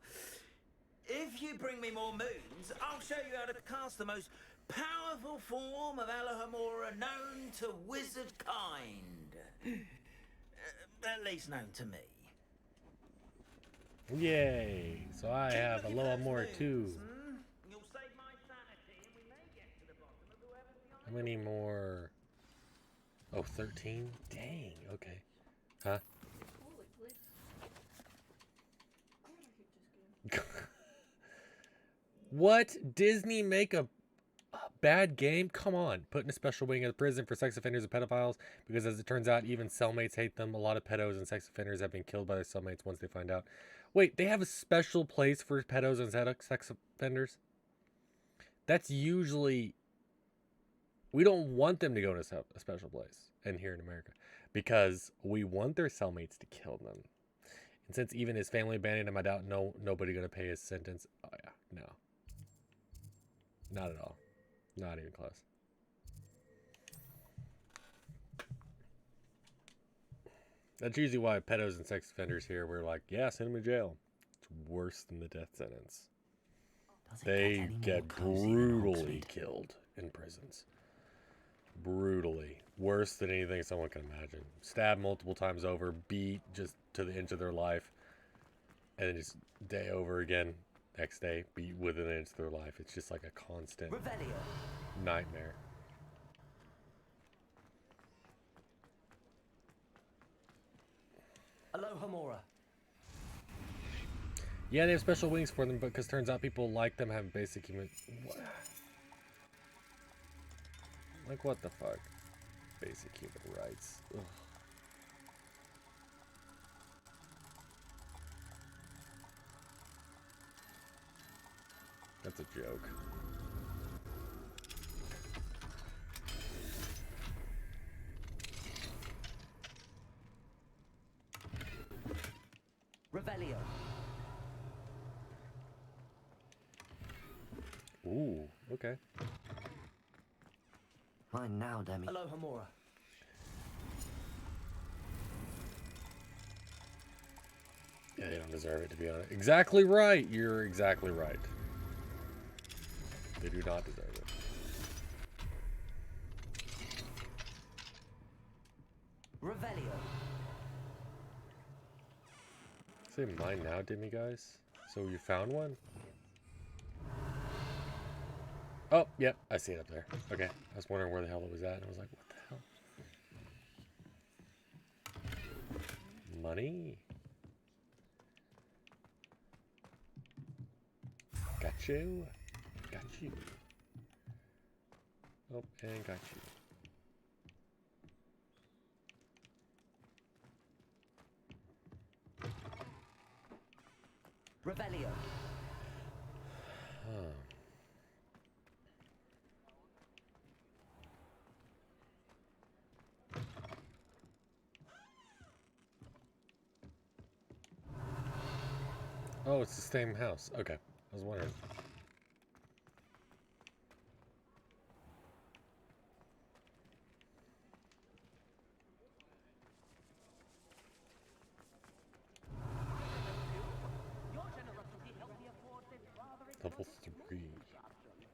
If you bring me more moons, I'll show you how to cast the most powerful form of Alahomora known to wizard kind. At least known to me. Yay! So I have a lower more too. You'll save my sanity and we may get to the bottom of whoever's behind. How many more? Oh, 13? Dang, okay. Huh? What? Disney make a bad game? Come on. Put in a special wing of the prison for sex offenders and pedophiles, because as it turns out, even cellmates hate them. A lot of pedos and sex offenders have been killed by their cellmates once they find out. Wait, they have a special place for pedos and sex offenders? That's usually... We don't want them to go to a special place and here in America, because we want their cellmates to kill them. And since even his family abandoned him, I doubt nobody going to pay his sentence. Oh yeah, no. Not at all. Not even close. That's usually why pedos and sex offenders here, we're like, yeah, send them to jail. It's worse than the death sentence. They get brutally killed in prisons. Brutally. Worse than anything someone can imagine. Stabbed multiple times over, beat just to the inch of their life, and then just day over again. Next day, beat within an inch of their life. It's just like a constant nightmare. Alahomora. Yeah, they have special wings for them, because turns out people like them have basic human... What? Like, what the fuck? Basic human rights. Ugh. That's a joke. Revelio. Ooh, okay. Mine now, Demi. Hello, Hamura. Yeah, they don't deserve it, to be honest. Exactly right. You're exactly right. They do not deserve it. Revelio. Say mine now, Demi, guys. So you found one? Oh, yep, I see it up there. Okay, I was wondering where the hell it was at, and I was like, what the hell? Money? Got you. Got you. Oh, and got you. Revelio. Huh. Oh, it's the same house. Okay, I was wondering. Level 3.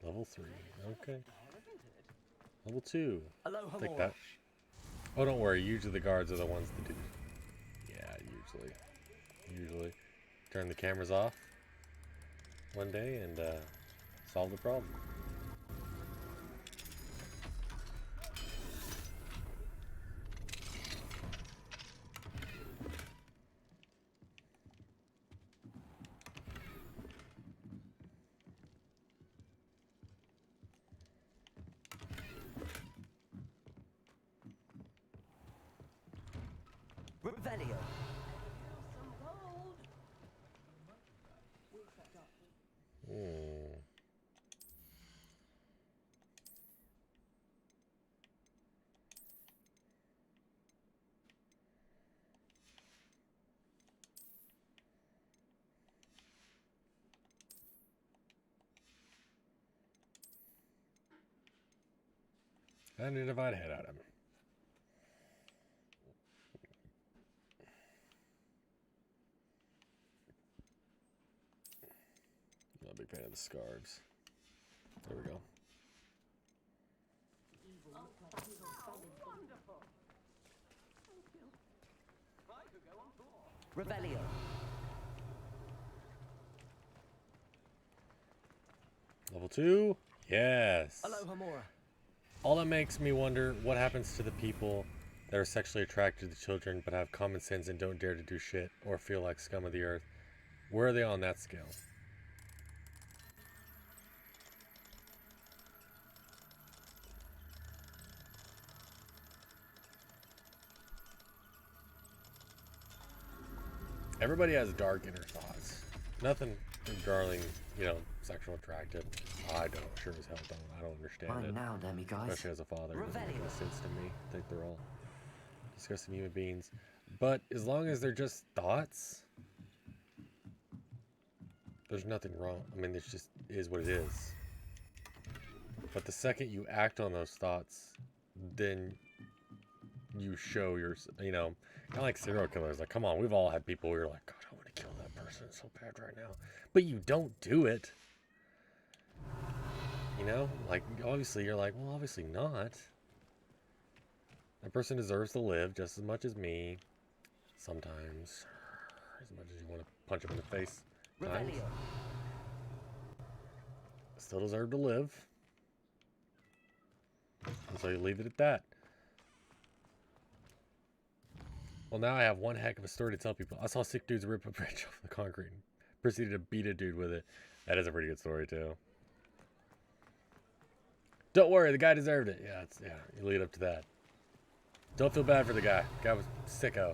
Level 3. Okay. Level 2. Hello, Take Hamura. that. Oh, don't worry. Usually the guards are the ones that do. Yeah, usually. Turn the cameras off one day and solve the problem. Revelio. And a divide head at him. Not a big fan of the scarves. There we go. Revelio. Level 2? Yes. Hello, Hamura. All that makes me wonder what happens to the people that are sexually attracted to children but have common sense and don't dare to do shit or feel like scum of the earth. Where are they on that scale? Everybody has dark inner thoughts. Nothing darling, sexual attractive. I don't. Sure as hell don't. I don't understand Mine it. now, Demi, guys. Especially as a father. It doesn't make Revelio. any sense to me. I think they're all disgusting human beings. But as long as they're just thoughts, there's nothing wrong. I mean, it just is what it is. But the second you act on those thoughts, then you show your, kind of like serial killers. Like, come on, we've all had people where you're like, God, I want to kill that person so bad right now. But you don't do it. Like, obviously, you're like, well, obviously not. That person deserves to live just as much as me. Sometimes. As much as you want to punch him in the face. Times. Still deserve to live. And so you leave it at that. Well, now I have one heck of a story to tell people. I saw sick dudes rip a bridge off the concrete and proceeded to beat a dude with it. That is a pretty good story, too. Don't worry, the guy deserved it. Yeah, you lead up to that. Don't feel bad for the guy. The guy was sicko.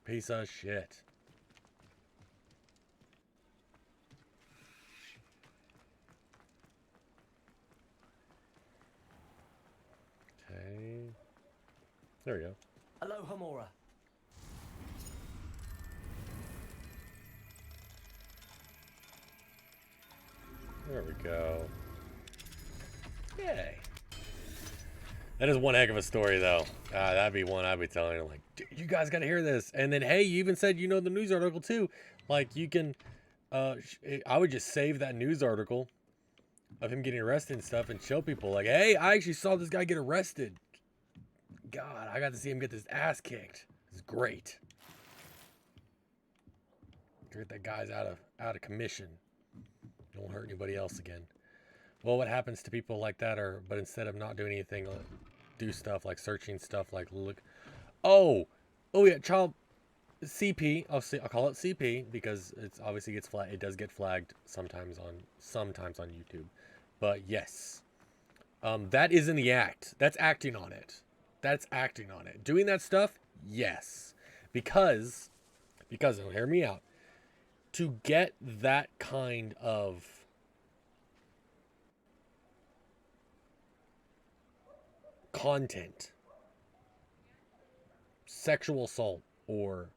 Piece of shit. There we go. Hello, Hamora. There we go. Yay. That is one heck of a story, though. That'd be one I'd be telling her, like, dude, you guys gotta hear this. And then, hey, you even said you know the news article, too. Like, you can, I would just save that news article of him getting arrested and stuff and show people, like, hey, I actually saw this guy get arrested. God, I got to see him get his ass kicked. It's great. Get that guy's out of commission. Don't hurt anybody else again. Well, what happens to people like that are, but instead of not doing anything, do stuff like searching stuff like look. Oh yeah, child CP. I'll call it CP because it's obviously gets flagged. It does get flagged sometimes on YouTube. But yes, that is in the act. That's acting on it. That's acting on it. Doing that stuff, yes, because hear me out. To get that kind of content, sexual assault or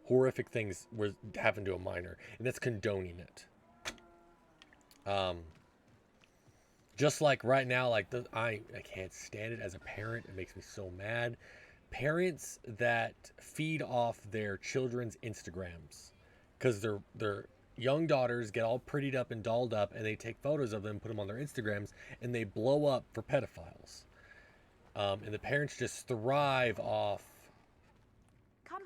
horrific things were happened to a minor, and that's condoning it. Just like right now, like I can't stand it as a parent. It makes me so mad. Parents that feed off their children's Instagrams because their young daughters get all prettied up and dolled up, and they take photos of them, put them on their Instagrams, and they blow up for pedophiles. And the parents just thrive off Come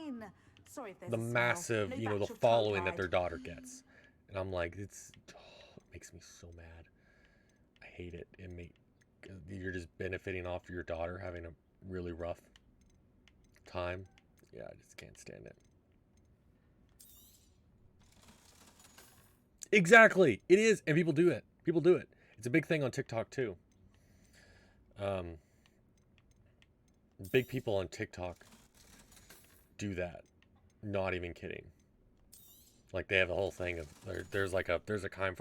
in. Sorry if there's the a smell. massive, No you know, the batch of following tongue that their tied. daughter gets. And I'm like, it makes me so mad. I hate it. You're just benefiting off your daughter having a really rough time. Yeah, I just can't stand it. Exactly. It is. And people do it. People do it. It's a big thing on TikTok too. Big people on TikTok do that. Not even kidding. Like they have a whole thing of there's a crime.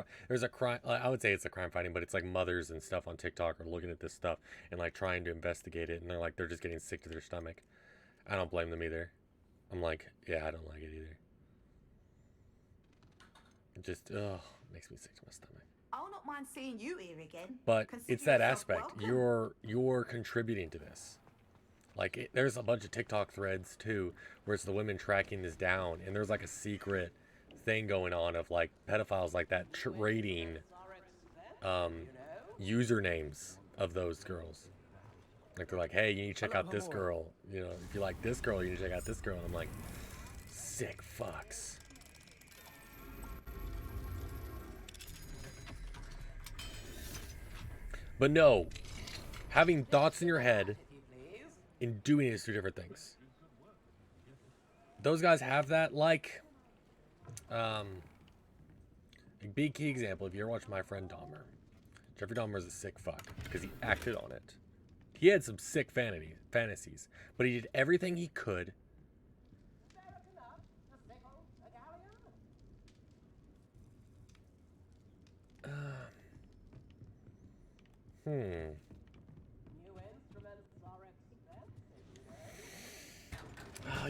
I would say it's a crime fighting, but it's like mothers and stuff on TikTok are looking at this stuff and like trying to investigate it, and they're just getting sick to their stomach. I don't blame them either. I'm like, yeah, I don't like it either. It just makes me sick to my stomach. I'll not mind seeing you here again. But Consider it's that yourself aspect. welcome. You're contributing to this. Like there's a bunch of TikTok threads too, where it's the women tracking this down, and there's like a secret thing going on of like pedophiles like that trading usernames of those girls. Like they're like, hey, you need to check out this girl. You know, if you like this girl, you need to check out this girl. And I'm like, sick fucks. But no, having thoughts in your head and doing it is two different things. Those guys have that, like, a big key example. If you ever watch My Friend Dahmer, Jeffrey Dahmer is a sick fuck because he acted on it. He had some sick fantasies, but he did everything he could.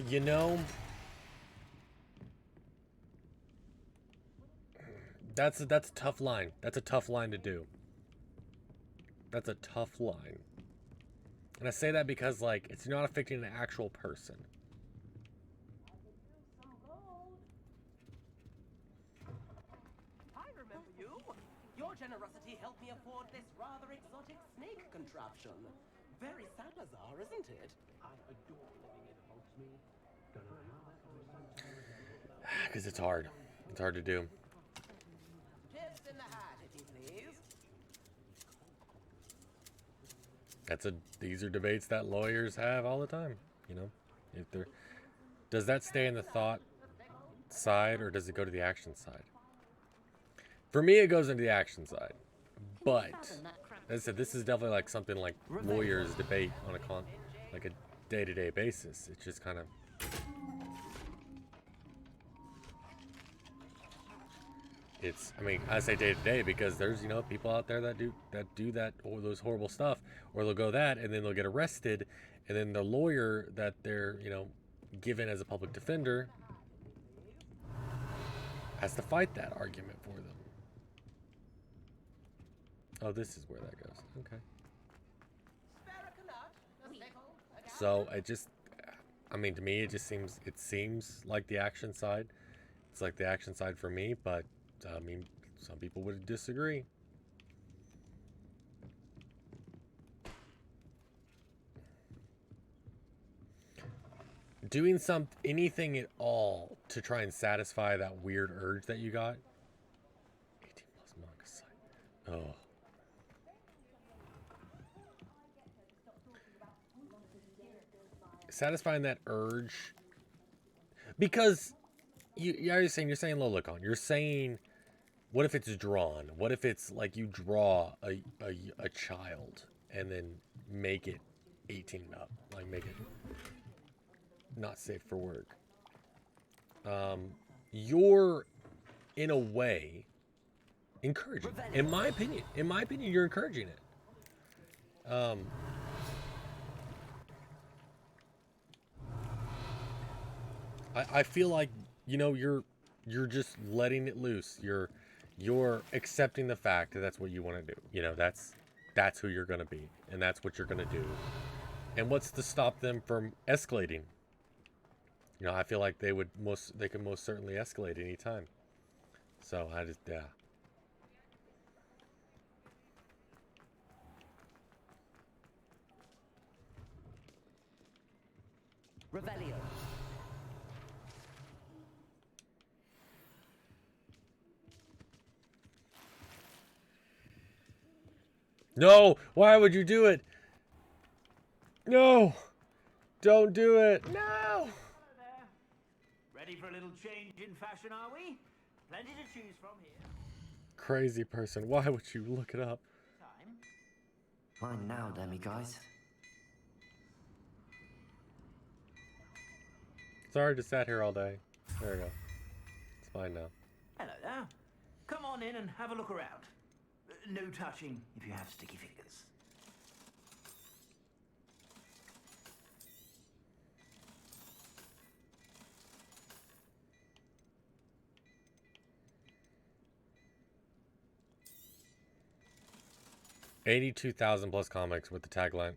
You know, that's a tough line. That's a tough line to do. That's a tough line. And I say that because, like, it's not affecting an actual person. I remember you. Your generosity helped me afford this rather exotic snake contraption. Very Salazar, isn't it? I adore living in Hogsmeade. Don't know how that. Because it's hard. It's hard to do. Tips in the hat, if you please. These are debates that lawyers have all the time. You know, if they're, does that stay in the thought side or does it go to the action side? For me, it goes into the action side. But as I said, this is definitely like something like lawyers debate on like a day-to-day basis. It's just kind of, it's, I mean, I say day to day because there's, you know, people out there that do that or those horrible stuff, or they'll go that and then they'll get arrested, and then the lawyer that they're, you know, given as a public defender has to fight that argument for them. Oh, this is where that goes. Okay. So it just, I mean, to me, it seems like the action side. It's like the action side for me, but I mean, some people would disagree. Doing anything at all to try and satisfy that weird urge that you got. 18 plus manga site. Oh. Satisfying that urge, because you're saying Lolicon. You're saying, what if it's drawn? What if it's like you draw a child and then make it 18 and up, like make it not safe for work? You're in a way encouraging. In my opinion, you're encouraging it. I feel like, you know, you're just letting it loose. You're accepting the fact that that's what you want to do. You know, that's who you're going to be, and that's what you're going to do. And what's to stop them from escalating? You know, I feel like they can most certainly escalate any time. So yeah. Revelio. No! Why would you do it? No! Don't do it! No! Ready for a little change in fashion, are we? Plenty to choose from here. Crazy person. Why would you look it up? Mine now, guys. Sorry, just sat here all day. There we go. It's fine now. Hello there. Come on in and have a look around. No touching if you have sticky fingers. $82,000 plus comics with the tagline.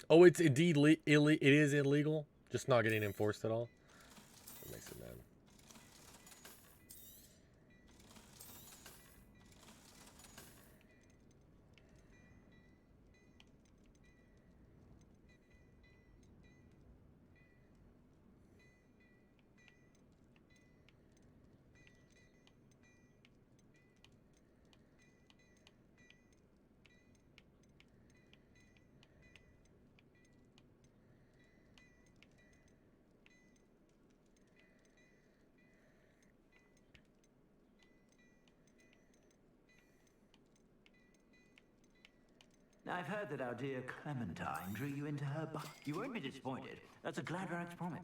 Oh, it's indeed it is illegal, just not getting enforced at all. That makes it mad. Now, I've heard that our dear Clementine drew you into her book. You won't be disappointed. That's a glad rags promise.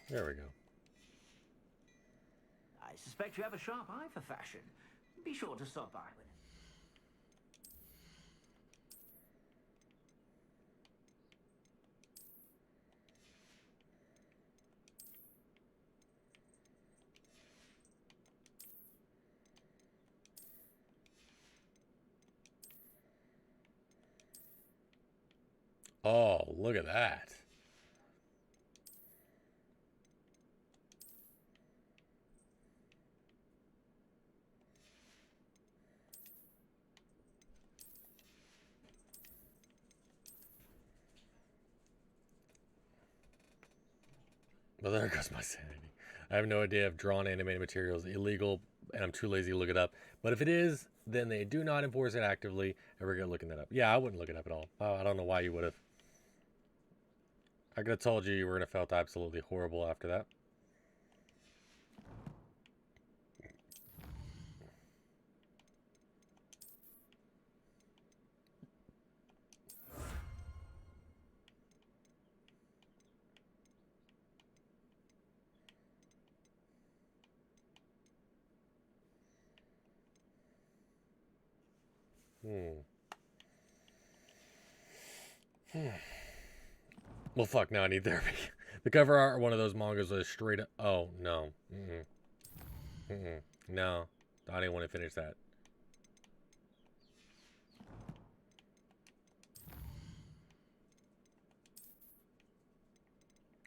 There we go. I suspect you have a sharp eye for fashion. Be sure to stop by. Oh, look at that. Well, there goes my sanity. I have no idea if drawn animated material is illegal, and I'm too lazy to look it up. But if it is, then they do not enforce it actively, and we're looking that up. Yeah, I wouldn't look it up at all. I don't know why you would have. I could have told you were going to felt absolutely horrible after that. Well, fuck, now I need therapy. The cover art, one of those mangas was straight up. Oh, no. No. I didn't want to finish that.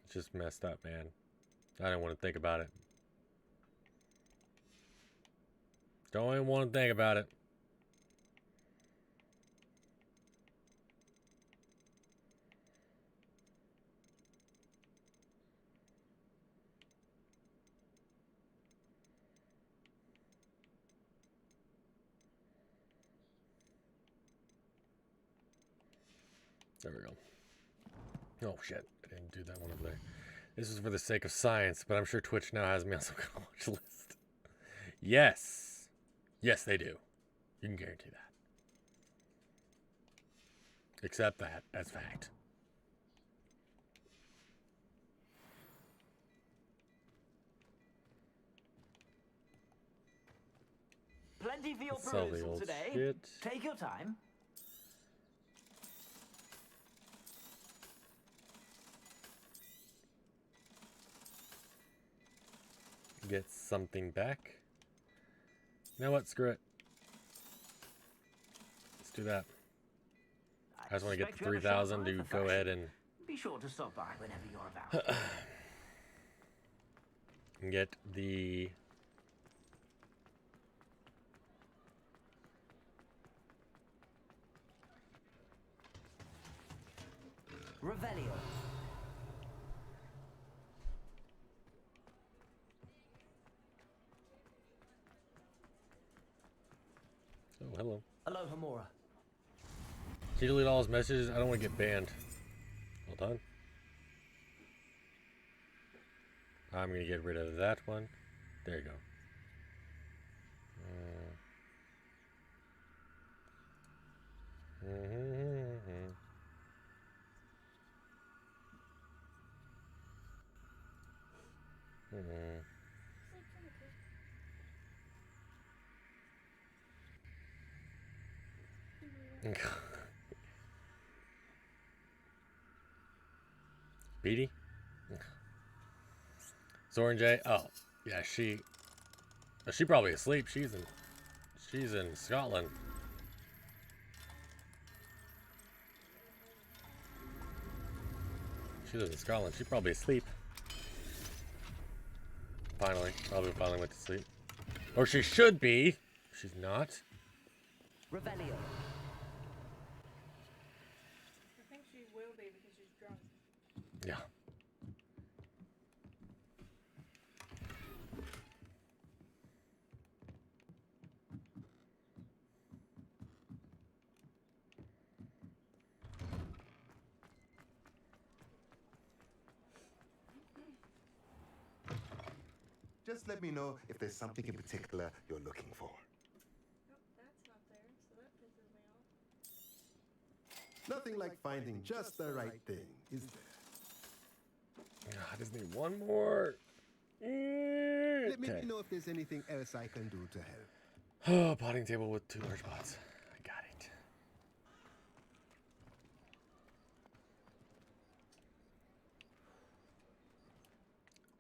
It's just messed up, man. I didn't want to think about it. Don't even want to think about it. There we go. Oh shit, I didn't do that one over there. This is for the sake of science, but I'm sure Twitch now has me on some kind of watch list. Yes. Yes, they do. You can guarantee that. Accept that as fact. Plenty for your Let's sell the perusal old today. shit. Take your time. Get something back. You know what? Screw it. Let's do that. I just want to get the 3,000 to go ahead and Be sure to stop by whenever you're about. get the Revelio. Oh, hello. Hello, Hamura. Can you delete all his messages? I don't want to get banned. Hold on. I'm going to get rid of that one. There you go. Beatty? Zoran J. Oh, yeah, she probably asleep. She's in Scotland. She lives in Scotland. She's probably asleep. Finally went to sleep. Or she should be. She's not. Revelio. I think she will be because she's drunk. Yeah. Just let me know if there's something in particular you're looking for. That's not there, so that pisses me off. Nothing like finding just the right thing, is there? I just need one more. Let me Okay. know if there's anything else I can do to help. Oh, potting table with 2 large pots. I got it.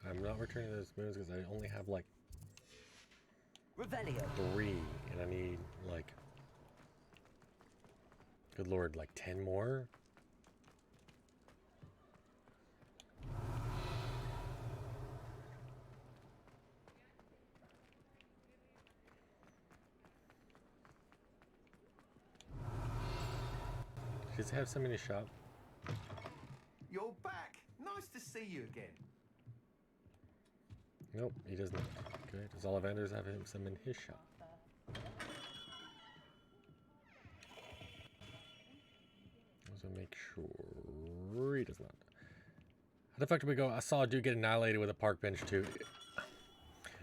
I'm not returning those spoons because I only have like Revelio. 3, and I need like, good lord, like 10 more. Does it have some in his shop? You're back. Nice to see you again. Nope, he does not. Okay, does Ollivanders have him some in his shop? So make sure he does not. How the fuck do we go? I saw a dude get annihilated with a park bench too.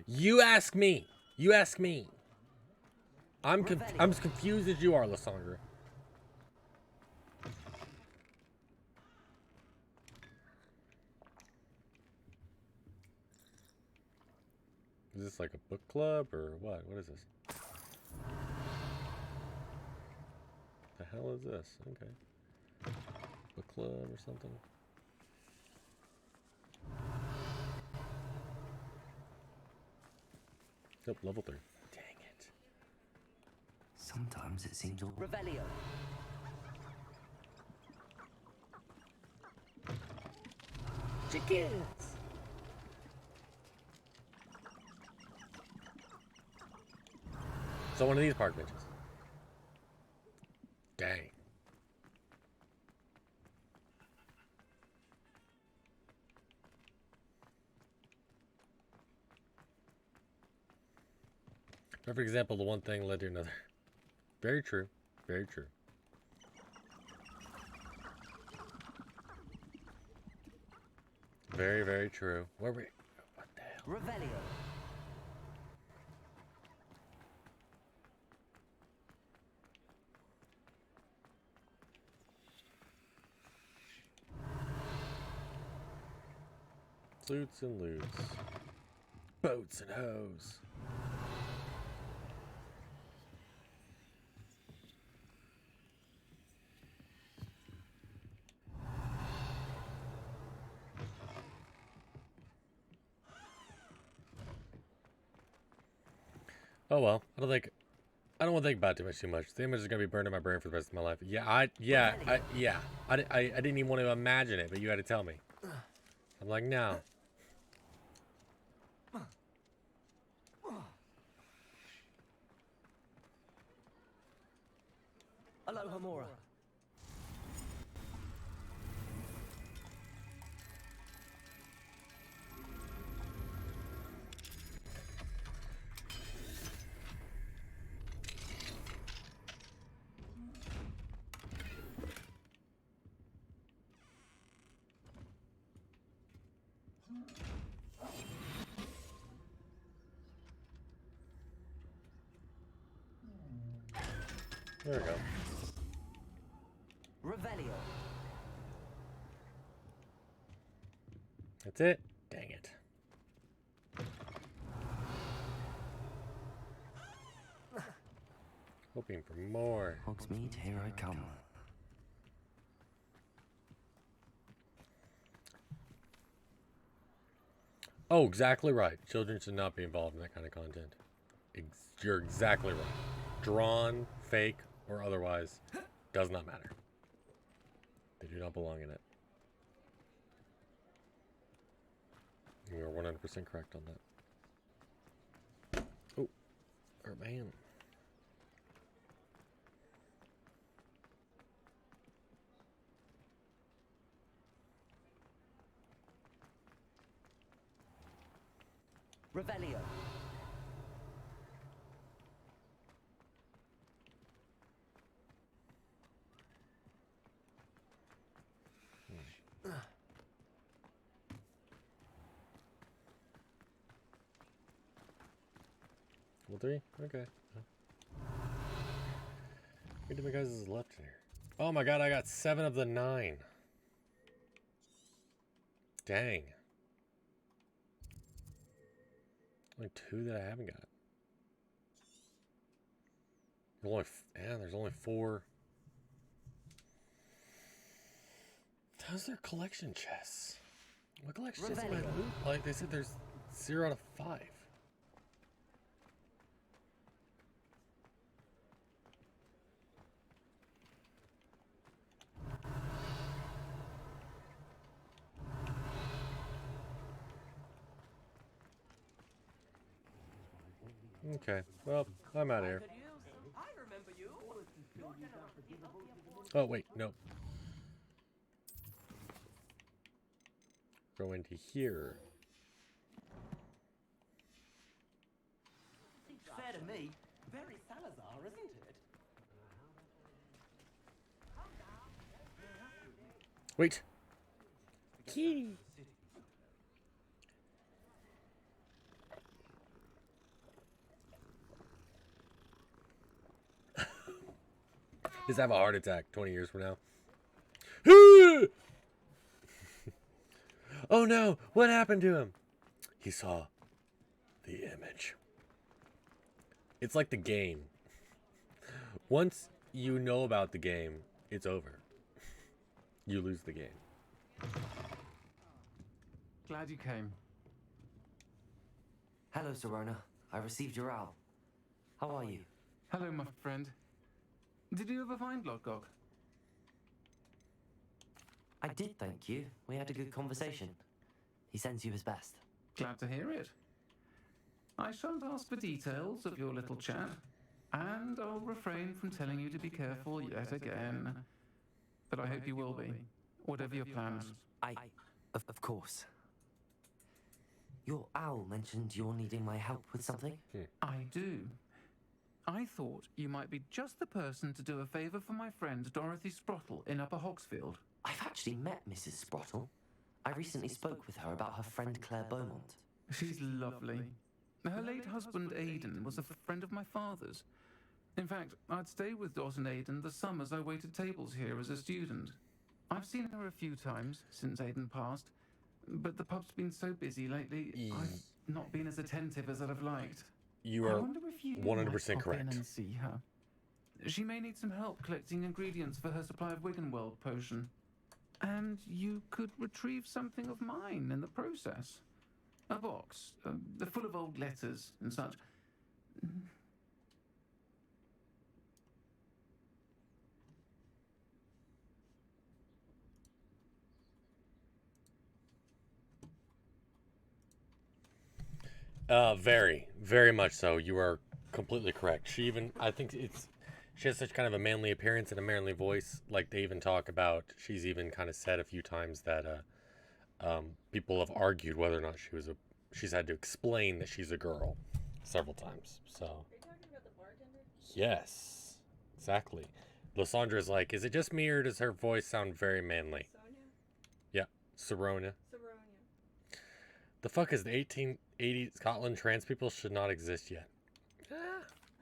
You ask me. You ask me. I'm as confused as you are, Lysandra. Is this like a book club or what? What is this? hell is this? Okay. Book club or something? Nope, level 3. Dang it. Sometimes it seems all... Revelio. Chickens! So one of these park benches. Dang. For example, the one thing led to another. Very true. Very true. Very, very true. Where we? What the hell? Revelio. Flutes and loots. Boats and hoes. Oh well, I don't want to think about it too much. The image is gonna be burned in my brain for the rest of my life. I didn't even want to imagine it, but you had to tell me. I'm like, no. Alohomora. There we go. Revelio. That's it? Dang it. Hoping for more. Hogsmeade, here I come. Oh, exactly right. Children should not be involved in that kind of content. You're exactly right. Drawn, fake, or otherwise, does not matter. They do not belong in it. You are 100% correct on that. Oh, our man. Revelio. Well, 3? Okay. How many guys is left here? Oh my god, I got 7 of the 9. Dang. Only 2 that I haven't got. There's only 4. How's their collection chests? What collection chests am I loot? Like they said there's 0 out of 5. Okay, well, I'm out of here. Oh, wait, no. Go into here. Fair to me. Very Salazar, isn't it? Wait. Key. Just have a heart attack 20 years from now. Oh no, what happened to him? He saw the image. It's like the game. Once you know about the game, it's over. You lose the game. Glad you came. Hello, Serona. I received your owl. How are you? Hello, my friend. Did you ever find Lodgok? I did, thank you. We had a good conversation. He sends you his best. Glad to hear it. I shan't ask for details of your little chat, and I'll refrain from telling you to be careful yet again. But I hope you will be, whatever your plans. Of course. Your owl mentioned you're needing my help with something? I do. I thought you might be just the person to do a favour for my friend Dorothy Sprottle in Upper Hogsfield. I've actually met Mrs. Sprottle. I recently spoke with her about her friend Claire Beaumont. She's lovely. Her late husband Aidan was a friend of my father's. In fact, I'd stayed with Dot and Aidan the summers I waited tables here as a student. I've seen her a few times since Aidan passed, but the pub's been so busy lately, I've not been as attentive as I'd have liked. You are 100% correct. In and see her. She may need some help collecting ingredients for her supply of Wiggenweld potion. And you could retrieve something of mine in the process. A box, full of old letters and such. Very, very much so. You are completely correct. She even, I think she has such kind of a manly appearance and a manly voice. Like they even talk about, she's even kind of said a few times that people have argued whether or not she's had to explain that she's a girl several times. So. Are you talking about the bartender? Yes, exactly. Lysandra's like, is it just me or does her voice sound very manly? Sonia? Yeah, Serona. The fuck is the 1880 Scotland trans people should not exist yet?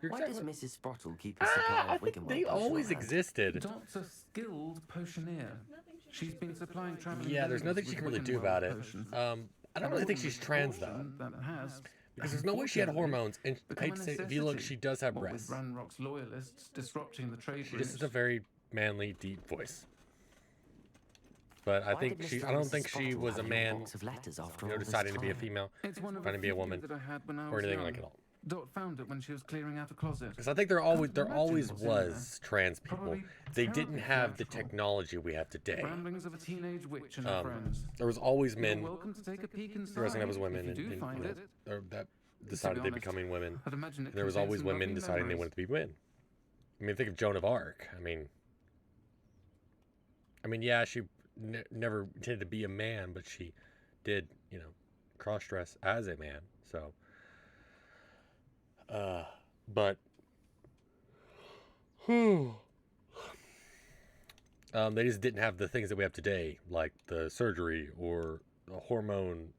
Why does Mrs. Sprottle keep a supply of Wiggenweld? They always existed. Dot's a skilled potioneer. She's been supplying traveling. Yeah, there's nothing she can really do about it. I don't really think she's trans though, because there's no way she had hormones. And I hate to say, if you look, she does have breasts. With Ranrock's loyalists disrupting the trade She just has a very manly, deep voice. But I think I don't think she was a man, deciding to be a female, trying to be a woman, or anything like it all. Dot found it when she was clearing out a closet. Because I think there always was trans people. They didn't have the technology we have today. Ramblings of a teenage witch and her friends. There was always men welcome to take a peek inside dressing up as women that decided they're becoming women. And there was always women deciding they wanted to be men. I mean, think of Joan of Arc. I mean, yeah, she never intended to be a man, but she did, cross-dress as a man. So, but they just didn't have the things that we have today, like the surgery or the hormones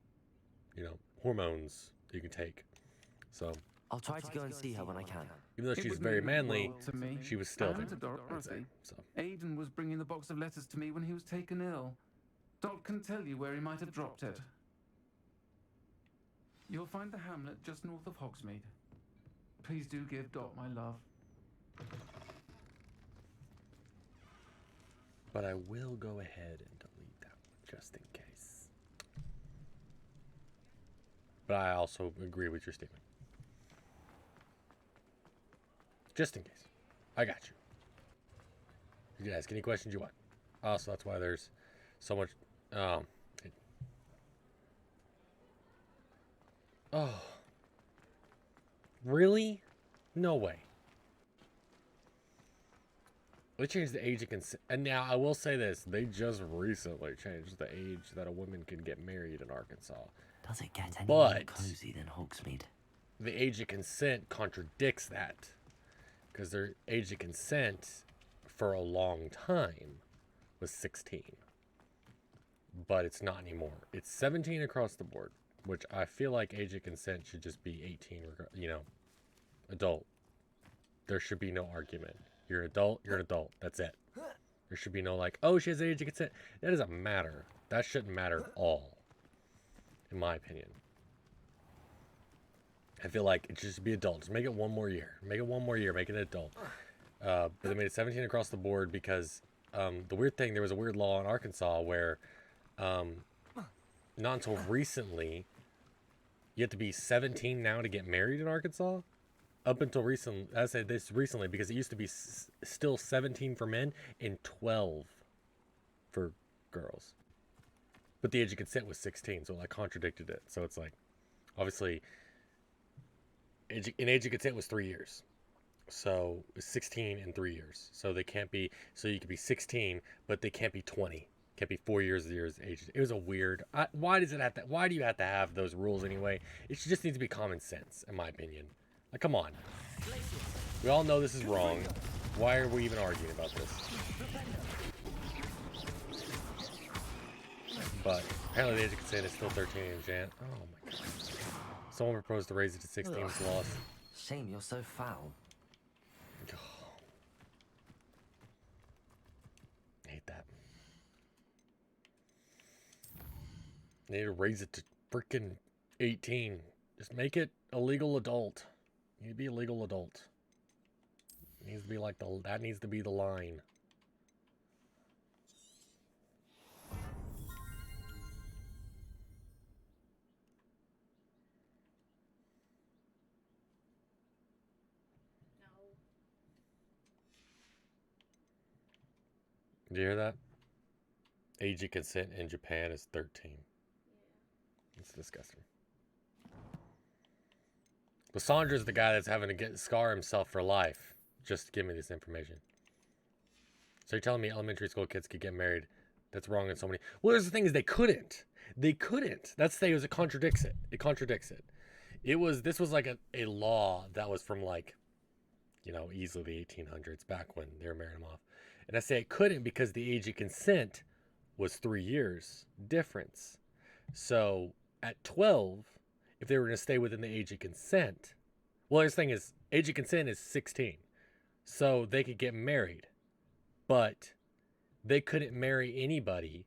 you can take. So I'll try to go and see her when I can. Even though she's very manly, she was still there. So. Aidan was bringing the box of letters to me when he was taken ill. Dot can tell you where he might have dropped it. You'll find the hamlet just north of Hogsmeade. Please do give Dot my love. But I will go ahead and delete that one just in case. But I also agree with your statement. Just in case. I got you. You can ask any questions you want. Also, that's why there's so much... Oh. Really? No way. They changed the age of consent. And now, I will say this. They just recently changed the age that a woman can get married in Arkansas. Does it get any more cozy than Hogsmeade? The age of consent contradicts that. Because their age of consent for a long time was 16. But it's not anymore. It's 17 across the board. Which I feel like age of consent should just be 18, adult. There should be no argument. You're an adult, you're an adult. That's it. There should be no like, oh, she has age of consent. That doesn't matter. That shouldn't matter at all. In my opinion. I feel like it should just be adult. Just make it one more year. Make it one more year. Make it an adult. But they made it 17 across the board because the weird thing, there was a weird law in Arkansas where not until recently, you have to be 17 now to get married in Arkansas. Up until recently, I say this recently because it used to be still 17 for men and 12 for girls. But the age of consent was 16, so it like contradicted it. So it's like, obviously, age of consent was 3 years. So 16 in 3 years. So they can't be, so you could be 16, but they can't be 20. Can't be 4 years age. It was a weird, why does it have to, why do you have to have those rules anyway? It just needs to be common sense, in my opinion. Like, come on. We all know this is wrong. Why are we even arguing about this? But apparently the age of consent is still 13 in Jan. Oh my god. Someone proposed to raise it to 16. It's lost. Shame you're so foul. I hate that. They need to raise it to freaking 18. Just make it a legal adult. You need to be a legal adult. It needs to be like that needs to be the line. Did you hear that? Age of consent in Japan is 13. It's disgusting. Lissandra's the guy that's having to scar himself for life just to give me this information. So you're telling me elementary school kids could get married? That's wrong in so many. Well, there's the thing is they couldn't. They couldn't. That's the thing is it contradicts it. It contradicts it. This was like a law that was from like, you know, easily the 1800s back when they were marrying them off. And I say it couldn't because the age of consent was 3 years difference. So at 12, if they were going to stay within the age of consent, well, this thing is age of consent is 16. So they could get married, but they couldn't marry anybody.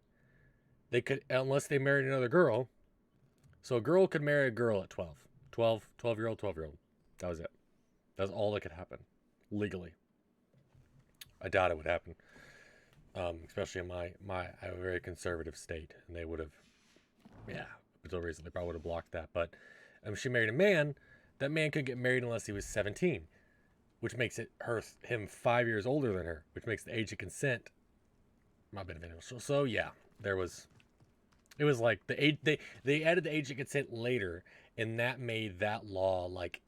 They could, unless they married another girl. So a girl could marry a girl at 12. 12-year-old. That was it. That's all that could happen legally. I doubt it would happen. Especially in I have a very conservative state, and they would have, yeah, until recently probably would have blocked that. But she married a man. That man could get married unless he was 17, which makes him 5 years older than her, which makes the age of consent my beneficial. So yeah, it was like the age they added the age of consent later, and that made that law like,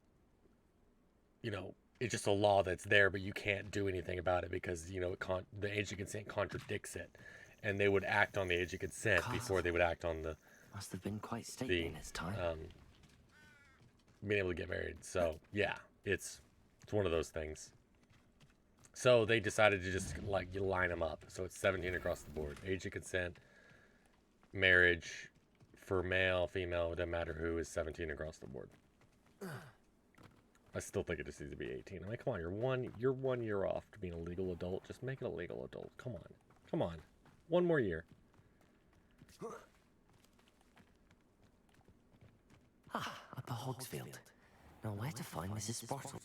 you know, it's just a law that's there, but you can't do anything about it because, you know, the age of consent contradicts it, and they would act on the age of consent before they would act on the. Must have been quite stately in his time. Being able to get married. So yeah, it's one of those things. So they decided to just like you line them up. So it's 17 across the board. Age of consent, marriage for male, female, it doesn't matter who, is 17 across the board. I still think it just needs to be 18. I'm like, come on, you're 1 year off to being a legal adult. Just make it a legal adult. Come on. 1 more year. Upper Hogsfield. Now where to find Mrs. Sprottle?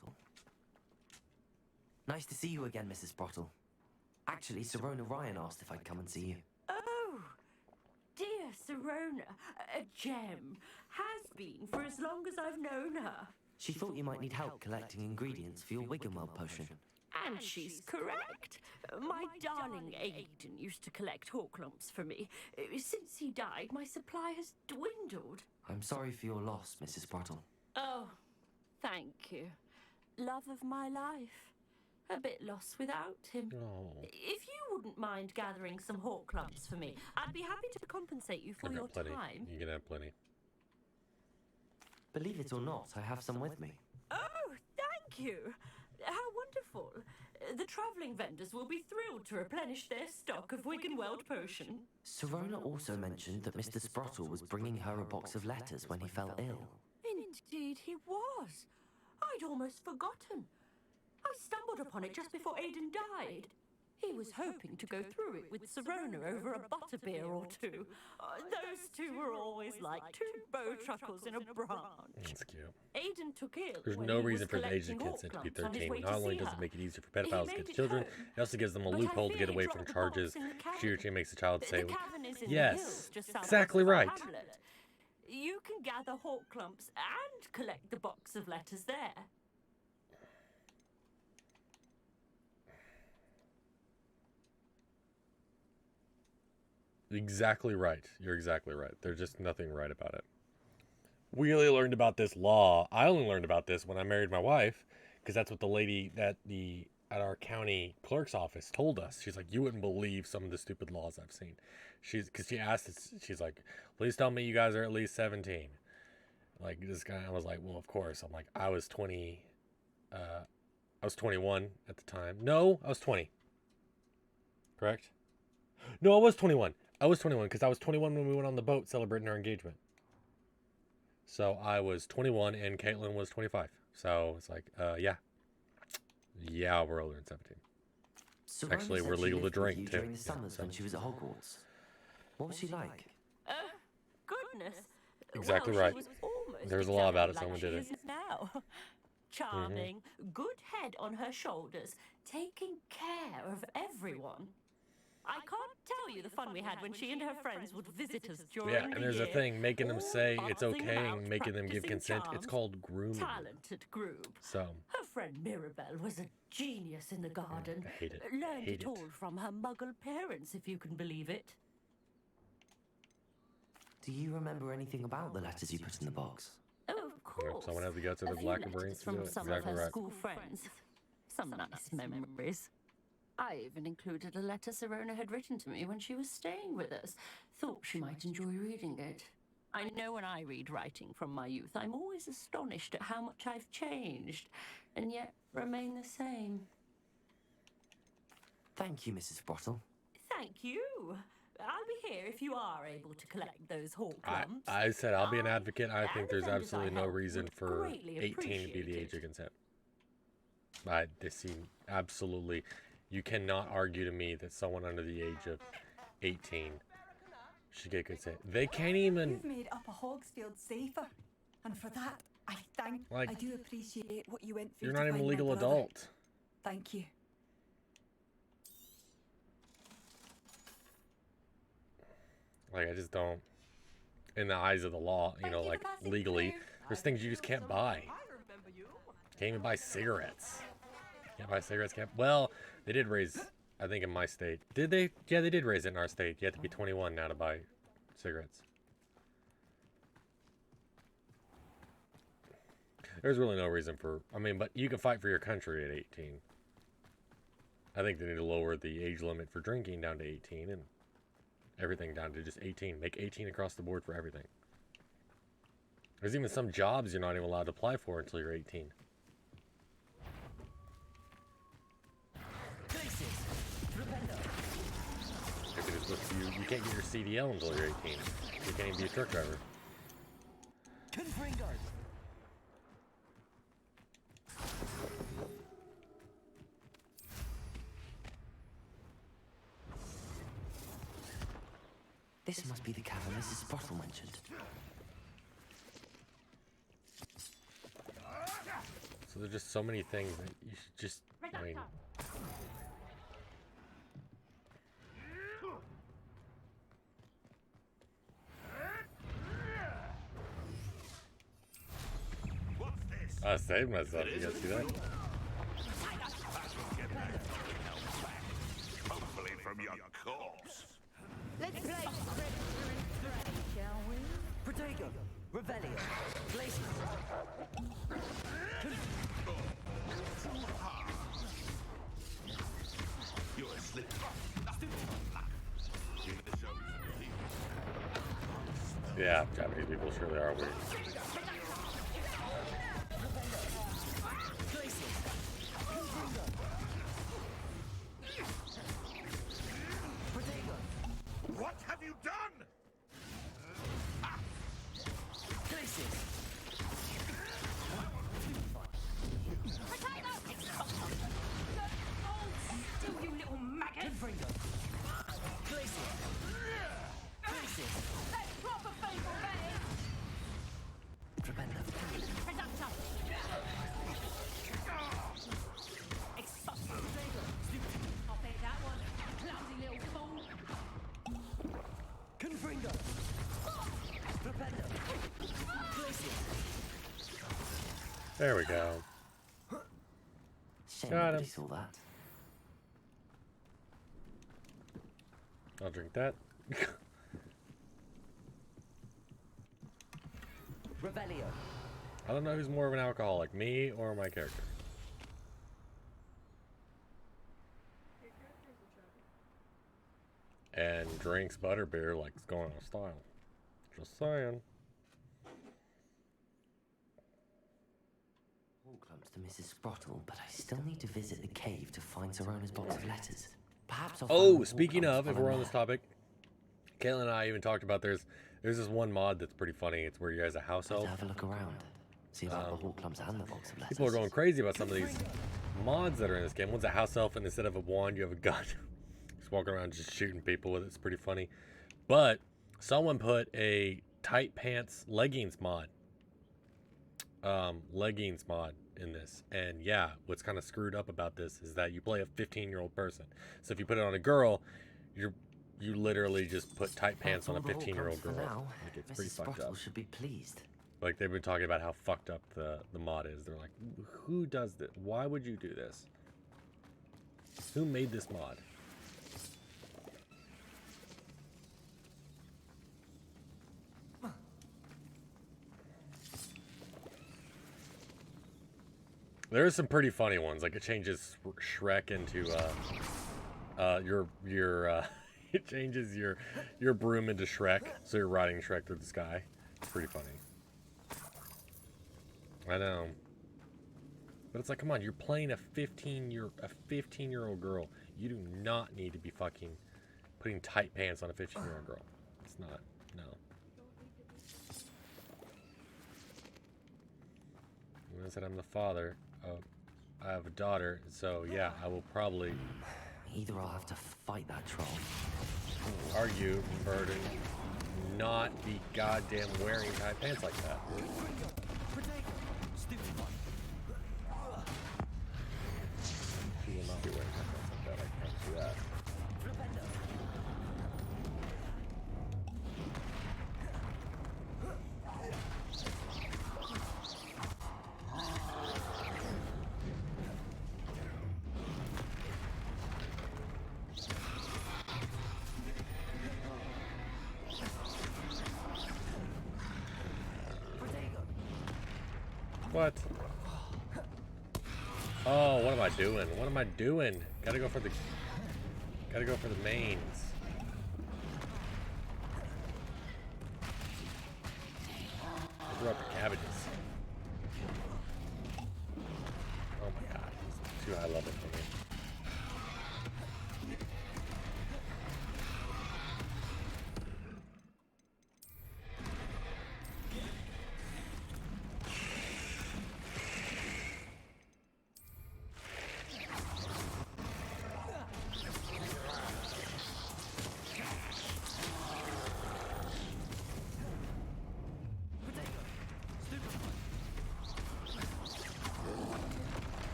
Nice to see you again, Mrs. Sprottle. Actually, Sirona Ryan asked if I'd come and see you. Oh, dear Sirona, a gem. Has been for as long as I've known her. She thought you might need help collecting ingredients for your Wiggenweld potion. And she's correct. My darling Aiden used to collect Horklumps for me. Since he died, my supply has dwindled. I'm sorry for your loss, Mrs. Sprottle. Oh, thank you. Love of my life. A bit lost without him. Oh. If you wouldn't mind gathering some Horklumps for me, I'd be happy to compensate you for your time. You can have plenty. Believe it or not, I have some with me. Oh, thank you. How wonderful. The travelling vendors will be thrilled to replenish their stock of Wiggenweld potion. Sirona also mentioned that Mr. Sprottle was bringing her a box of letters when he fell ill. Indeed he was. I'd almost forgotten. I stumbled upon it just before Aiden died. He was hoping to go through it with Serona over a butterbeer or two. Those two were always like two bowtruckles in a branch. That's cute. Aidan took ill. There's when no he reason was for the age of collecting consent to be Hawklands on his 13. way to Not only see does it her. make it easier for He pedophiles made against it children, home. it also gives them a But I loophole to fear get he away dropped from the charges. box in the She or she makes the child say, The cavern is in the yes, hills just southwest exactly of our right. hamlet. You can gather hawk clumps and collect the box of letters there. Exactly right. You're exactly right. There's just nothing right about it. We only learned about this law. I only learned about this when I married my wife, because that's what the lady at our county clerk's office told us. She's like, you wouldn't believe some of the stupid laws I've seen. Because she asked us, she's like, please tell me you guys are at least 17. Like, this guy, I was like, well, of course. I'm like, I was 21 at the time. No, I was 20. Correct? No, I was 21. I was 21 because I was 21 when we went on the boat celebrating our engagement. So I was 21 and Caitlin was 25. So it's like, yeah. Yeah, we're older than 17. So Actually, Rose we're said she legal to lived with drink, you too. during the summers when she was at Hogwarts. What was she like? Goodness. Exactly Well, right. she was almost There's a law about it. exactly Someone like did it. she is now. Charming, good head on her shoulders, taking care of everyone. I can't tell you the fun we had when she and her friends would visit us during Yeah, the and there's a year. thing, making them All say it's buzzing okay about and making them give practicing consent. It's charms. called grooming. Talented group. So, Her friend Mirabelle was a genius in the garden. I hate it. Learned Hate it all from her muggle parents, if you can believe it. Do you remember anything about the letters you put in the box? Oh, of course. someone has the guts or the A few black and brains letters to from do it. some Exactly of her right. school friends. Some nice memories. I even included a letter Serona had written to me when she was staying with us. Thought she might enjoy reading it. I know when I read writing from my youth, I'm always astonished at how much I've changed, and yet remain the same. Thank you, Mrs. Bottle. Thank you. I'll be here if you are able to collect those hawk clumps. I said I'll be an advocate. I think there's vendors I absolutely no help reason would for greatly 18 to be appreciate the it. age of consent. This seems absolutely. You cannot argue to me that someone under the age of 18 should get consent. They can't even. You've made Upper Hogsfield safer, and for that, I do appreciate what you went through. You're to not even a find my legal brother. adult. Thank you. Like, I just don't. In the eyes of the law, you know, like legally, there's things you just can't buy. Can't even buy cigarettes. Can't buy cigarettes. Well, they did raise, I think in my state. Did they? Yeah, they did raise it in our state. You have to be 21 now to buy cigarettes. There's really no reason for, I mean, but you can fight for your country at 18. I think they need to lower the age limit for drinking down to 18 and everything down to just 18. Make 18 across the board for everything. There's even some jobs you're not even allowed to apply for until you're 18. If it is with you can't get your CDL until you're 18. You can't even be a truck driver. This must be the cavern Mrs. Bottle mentioned. So there's just so many things that you should just, I mean... I saved myself, you guys see that? Hopefully from your corpse. Let's play shall we? Protego, Revelio, Glacier. You're asleep. Yeah, Japanese people surely are weird. What have you done? You little maggot! There we go. Got him. Saw that. I'll drink that. Revelio. I don't know who's more of an alcoholic, me or my character. And drinks butterbeer like it's going out of style. Just saying. All clumps to Mrs. Sprottle, but I still need to visit the cave to find Serona's box of letters. Perhaps I'll Oh, find speaking of, if while we're I'm on this topic, Caitlin and I even talked about there's this one mod that's pretty funny. It's where you guys a house elf. have a look around. See about the Hawk clumps and the box of letters. People are going crazy about some of these mods that are in this game. One's a house elf, and instead of a wand, you have a gun. Just walking around just shooting people with it. It's pretty funny. But someone put a tight pants leggings mod. Leggings mod in this. And yeah, what's kind of screwed up about this is that you play a 15-year-old person. So if you put it on a girl, you literally just put tight pants on a 15-year-old girl. Like, it's pretty fucked up. Should be pleased. Like, they've been talking about how fucked up the mod is. They're like, who does this? Why would you do this? Who made this mod? There are some pretty funny ones. Like, it changes Shrek into it changes your broom into Shrek, so you're riding Shrek through the sky. It's pretty funny. I know. But it's like, come on, you're playing a 15-year-old girl. You do not need to be fucking putting tight pants on a 15-year-old girl. It's not. No. When I said I'm the father, I have a daughter, so yeah, I will probably either I'll have to fight that troll, argue for her to not be goddamn wearing tight pants like that. She will not be wearing tight pants like that. I can't do that. What? Oh, what am I doing? What am I doing? Gotta go for the mains. Throw up the cabbages. Oh my god, he's too high level for me.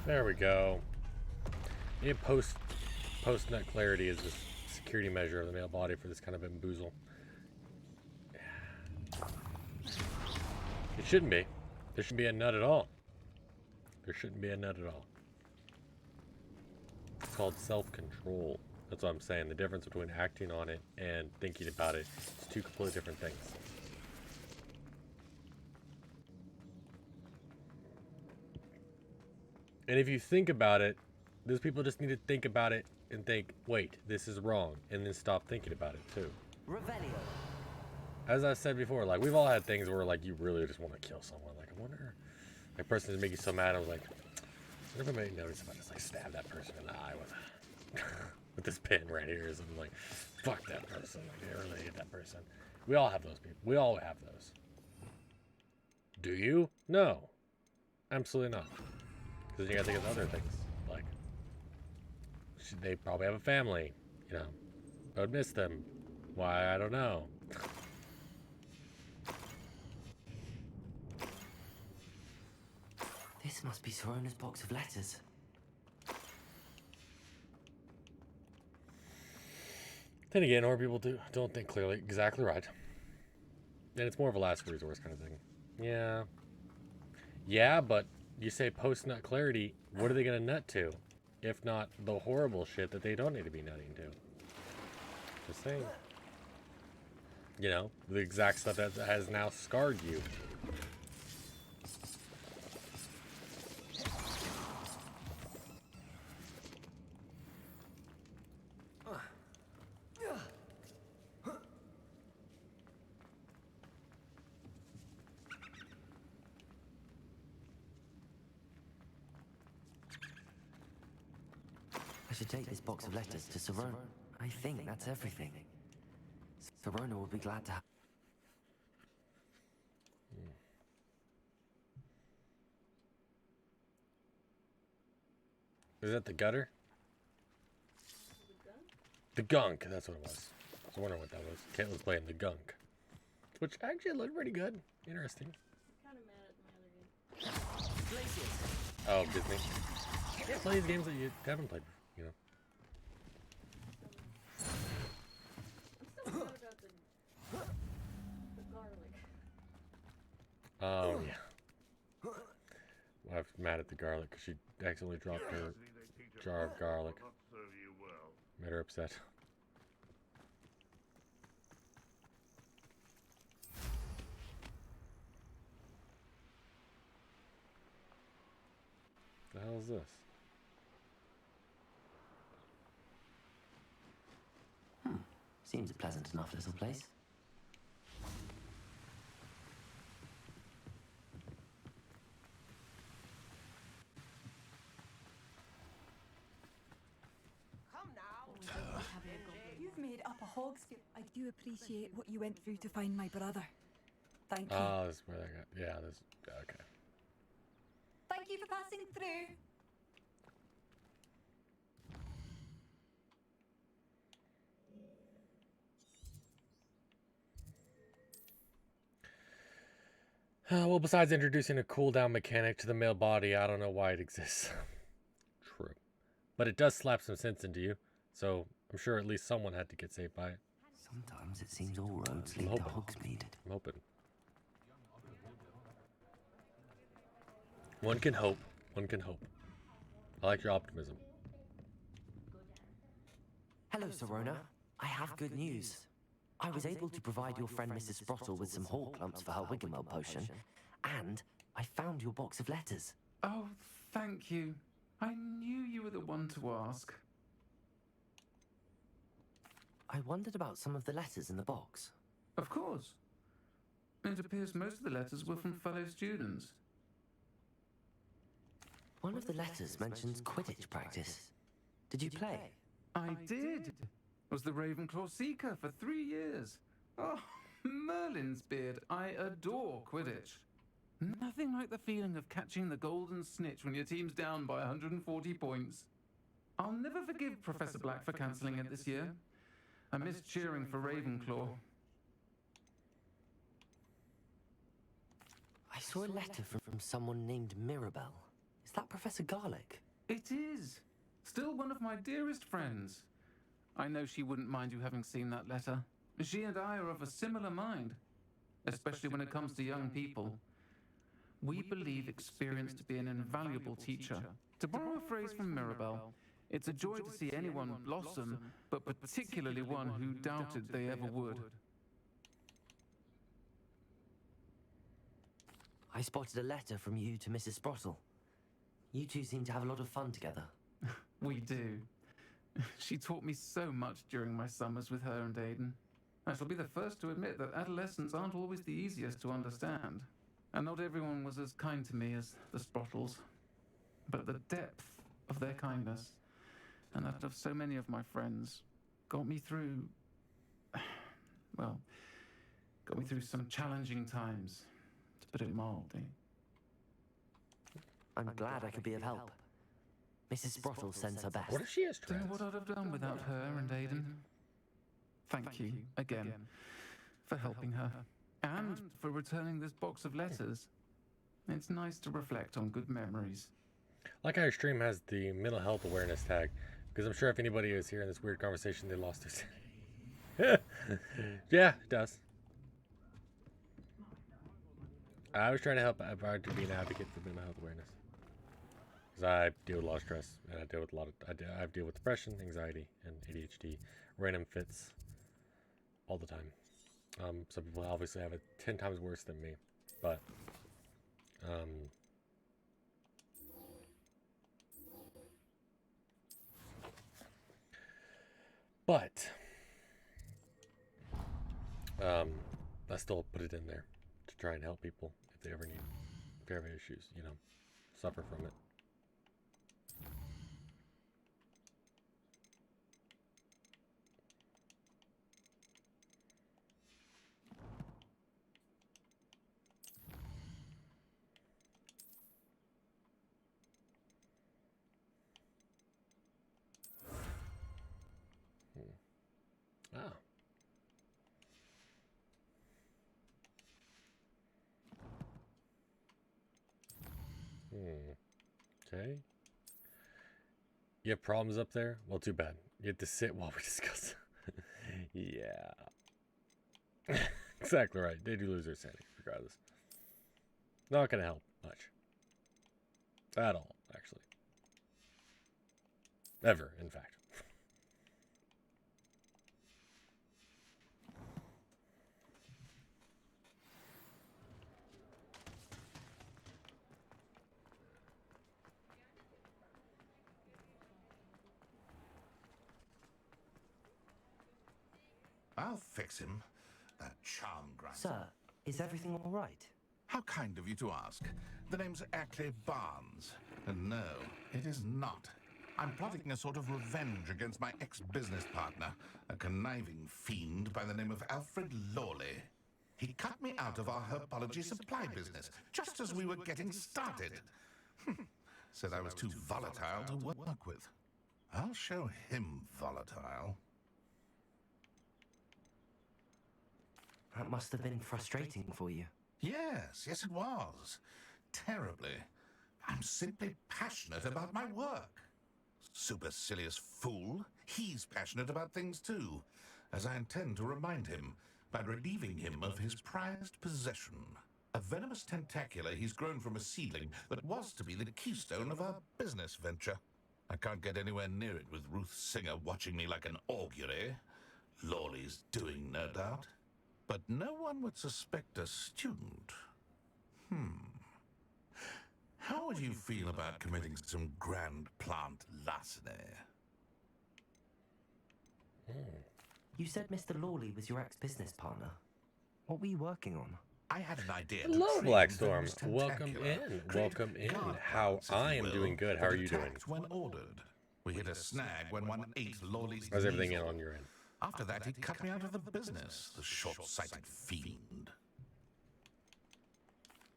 There we go. Yeah, post-nut clarity is the security measure of the male body for this kind of bamboozle. It shouldn't be. There shouldn't be a nut at all. There shouldn't be a nut at all. It's called self-control. That's what I'm saying. The difference between acting on it and thinking about it is two completely different things. And if you think about it, those people just need to think about it and think, wait, this is wrong, and then stop thinking about it too. Revelio. As I said before, like, we've all had things where, like, you really just want to kill someone. Like, I wonder, like, person to make you so mad. I was like, never made notice if I just, like, stab that person in the eye with this pin right here or something. Like, fuck that person. Like, I really hate that person. We all have those people. We all have those. Do you? No. Absolutely not. Because you gotta think of other things, like they probably have a family, you know. I would miss them. Why, I don't know. This must be Sorona's box of letters. Then again, more people don't think clearly. Exactly right. And it's more of a last resource kind of thing. Yeah. Yeah, but you say post-nut clarity, what are they going to nut to? If not the horrible shit that they don't need to be nutting to. Just saying. You know, the exact stuff that has now scarred you. I should take this box of letters to Sorona. I think that's everything. Sorona will be glad to have... Is that the gutter? The gunk, that's what it was. I was wondering what that was. Kent was playing the gunk. Which actually looked pretty good. Interesting. I'm kind of mad at my other game. Oh, Disney. You can't play these games that you haven't played, you know. I'm still mad about the garlic. Oh, yeah. I'm mad at the garlic because she accidentally dropped her jar of garlic. Made her upset. The hell is this? Seems a pleasant enough little place. You've made up a hog's. I do appreciate what you went through to find my brother. Thank you. Oh, this is where I got. Yeah, this. Okay. Thank you for passing through. Well, besides introducing a cooldown mechanic to the male body, I don't know why it exists. True. But it does slap some sense into you, so I'm sure at least someone had to get saved by it. Sometimes it seems all roads lead to Hogsmeade. I'm hoping. One can hope. One can hope. I like your optimism. Hello, Sorona. I have good news. I was able to provide your friend Mrs. Sprottle with some hall clumps for her Wiggamel potion, and I found your box of letters. Oh, thank you. I knew you were the one to ask. I wondered about some of the letters in the box. Of course. It appears most of the letters were from fellow students. One of the letters mentions Quidditch practice. Did you play? I did. Was the Ravenclaw Seeker for 3 years. Oh, Merlin's beard. I adore Quidditch. Nothing like the feeling of catching the golden snitch when your team's down by 140 points. I'll never forgive Professor Black for cancelling it this year. I missed cheering for Ravenclaw. I saw a letter from someone named Mirabelle. Is that Professor Garlick? It is. Still one of my dearest friends. I know she wouldn't mind you having seen that letter. She and I are of a similar mind, especially when it comes to young people. We believe experience to be an invaluable teacher. To borrow a phrase from Mirabelle, it's a joy to see anyone blossom, but particularly one who doubted they ever would. I spotted a letter from you to Mrs. Sprottle. You two seem to have a lot of fun together. We do. She taught me so much during my summers with her and Aidan. I shall be the first to admit that adolescents aren't always the easiest to understand. And not everyone was as kind to me as the Sprottles. But the depth of their kindness, and that of so many of my friends, got me through... well, got me through some challenging times, to put it mildly. I'm glad I could be of help. Mrs. Sprottle sends her best. What if she is Don't know what I'd have done without her and Aiden. Thank you, again, for helping her. And for returning this box of letters. It's nice to reflect on good memories. Like how your stream has the mental health awareness tag, because I'm sure if anybody is hearing this weird conversation, they lost their sanity. Yeah, it does. I was trying to help to be an advocate for mental health awareness. Because I deal with a lot of stress, and I deal with a lot of I deal with depression, anxiety, and ADHD, random fits, all the time. Some people obviously have it 10 times worse than me, but I still put it in there to try and help people if they ever need, if they have issues, you know, suffer from it. Ah. Okay. You have problems up there? Well, too bad. You have to sit while we discuss. Yeah. Exactly right. They do lose their sanity, regardless. Not gonna help much. At all, actually. Ever, in fact. I'll fix him. That charm grinder. Sir, is everything all right? How kind of you to ask. The name's Ackley Barnes. And no, it is not. I'm plotting a sort of revenge against my ex-business partner, a conniving fiend by the name of Alfred Lawley. He cut me out of our herbology supply business, just as we were getting started. Said I was too volatile to work with. I'll show him volatile. That must have been frustrating for you. Yes, it was. Terribly. I'm simply passionate about my work. Supercilious fool. He's passionate about things too, as I intend to remind him by relieving him of his prized possession. A venomous tentacula he's grown from a seedling that was to be the keystone of our business venture. I can't get anywhere near it with Ruth Singer watching me like an augury. Lawley's doing, no doubt. But no one would suspect a student. How would you feel about committing some grand plant larceny? You said Mr. Lawley was your ex-business partner. What were you working on? I had an idea. Hello, Blackstorm. Welcome in. Welcome in. How I am doing good. How are you doing? When ordered, we hit a snag when one ate Lawley's. How's everything in on your end? After that, he cut me out of the business, the short-sighted fiend.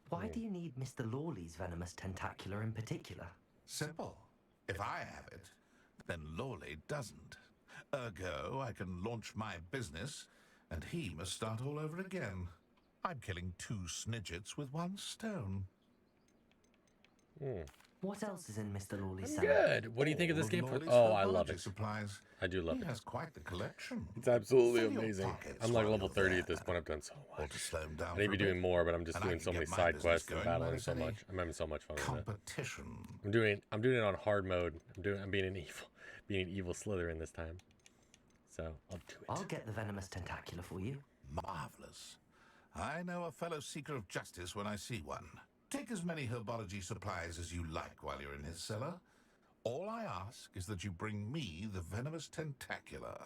Why do you need Mr. Lawley's venomous tentacula in particular? Simple. If I have it, then Lawley doesn't. Ergo, I can launch my business, and he must start all over again. I'm killing 2 snidgets with 1 stone. What else is in Mr. Lawley's cellar? Good. What do you think of this game? Oh, I love it. Supplies. I do love it. He has quite the collection. It's absolutely amazing. I'm like level 30 at this point. I've done so much. I need to be doing more, but I'm just doing so many side quests and battling so much. I'm having so much fun with it. Competition. I'm doing it on hard mode. I'm being an evil Slytherin this time. So I'll do it. I'll get the venomous tentacula for you. Marvelous. I know a fellow seeker of justice when I see one. Take as many herbology supplies as you like while you're in his cellar. All I ask is that you bring me the venomous tentacula.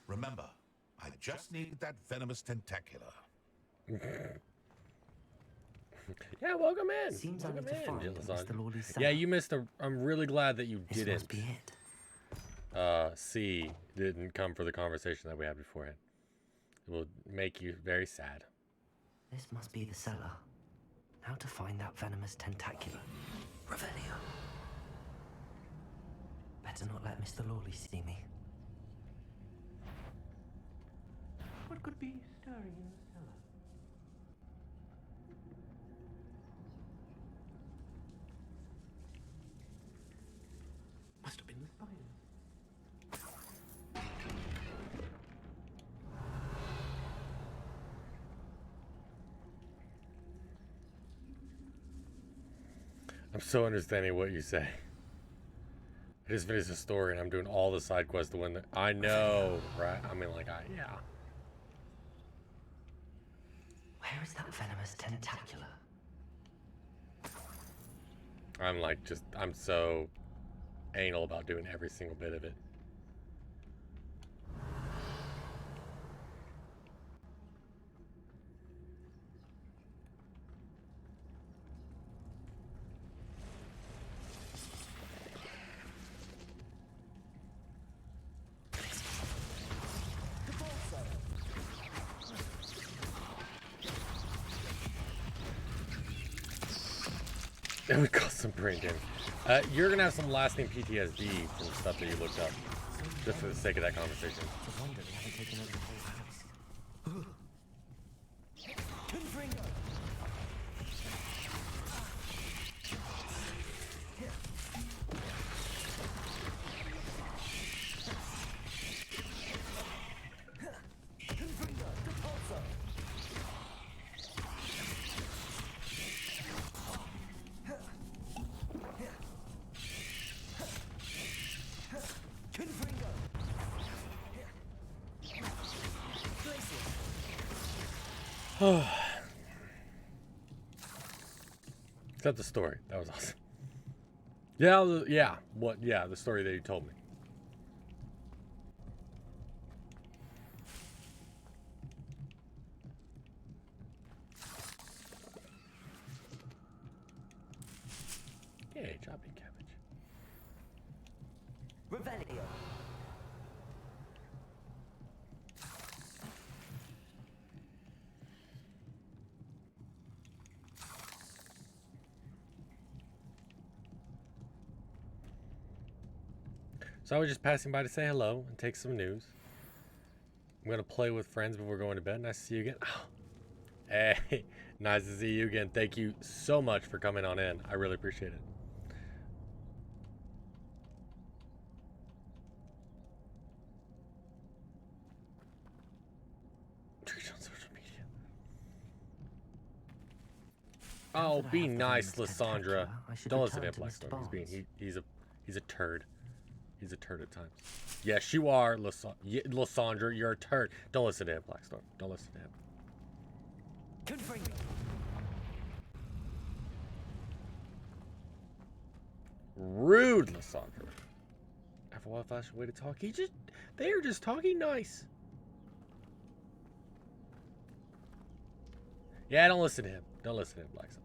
Remember, I just need that venomous tentacula. Yeah, welcome in. Seems welcome I need to find Mr. Lawley's cellar. Yeah, you missed a. I'm really glad that you This didn't. must be it. C didn't come for the conversation that we had beforehand. It will make you very sad. This must be the cellar. How to find that venomous tentacula. Revelio. Better not let Mr. Lawley see me. What could be stirring in the cellar? Must have been the spiders. I'm so understanding what you say. I just finished the story and I'm doing all the side quests to win the... I know, right? I mean, like, yeah. Where is that venomous tentacula? I'm like, I'm so anal about doing every single bit of it. It would cause some brain damage. You're gonna have some lasting PTSD from stuff that you looked up, just for the sake of that conversation. I wonder they haven't taken over the whole house. Except the story. That was awesome. Yeah, yeah. What? Yeah, the story that you told me. Hey, chopping cabbage. Revelio. So I was just passing by to say hello and take some news. I'm gonna play with friends before going to bed. Nice to see you again. Oh. Hey, nice to see you again. Thank you so much for coming on in. I really appreciate it. Twitch on social media. Oh, be nice, Lysandra. Don't listen to him, Blackstone. He's a turd. He's a turd at times. Yes, you are, Lysandra. You're a turd. Don't listen to him, Blackstone. Don't listen to him. Rude, Lysandra. After a while, fashion way to talk. They are just talking nice. Yeah, don't listen to him. Don't listen to him, Blackstone.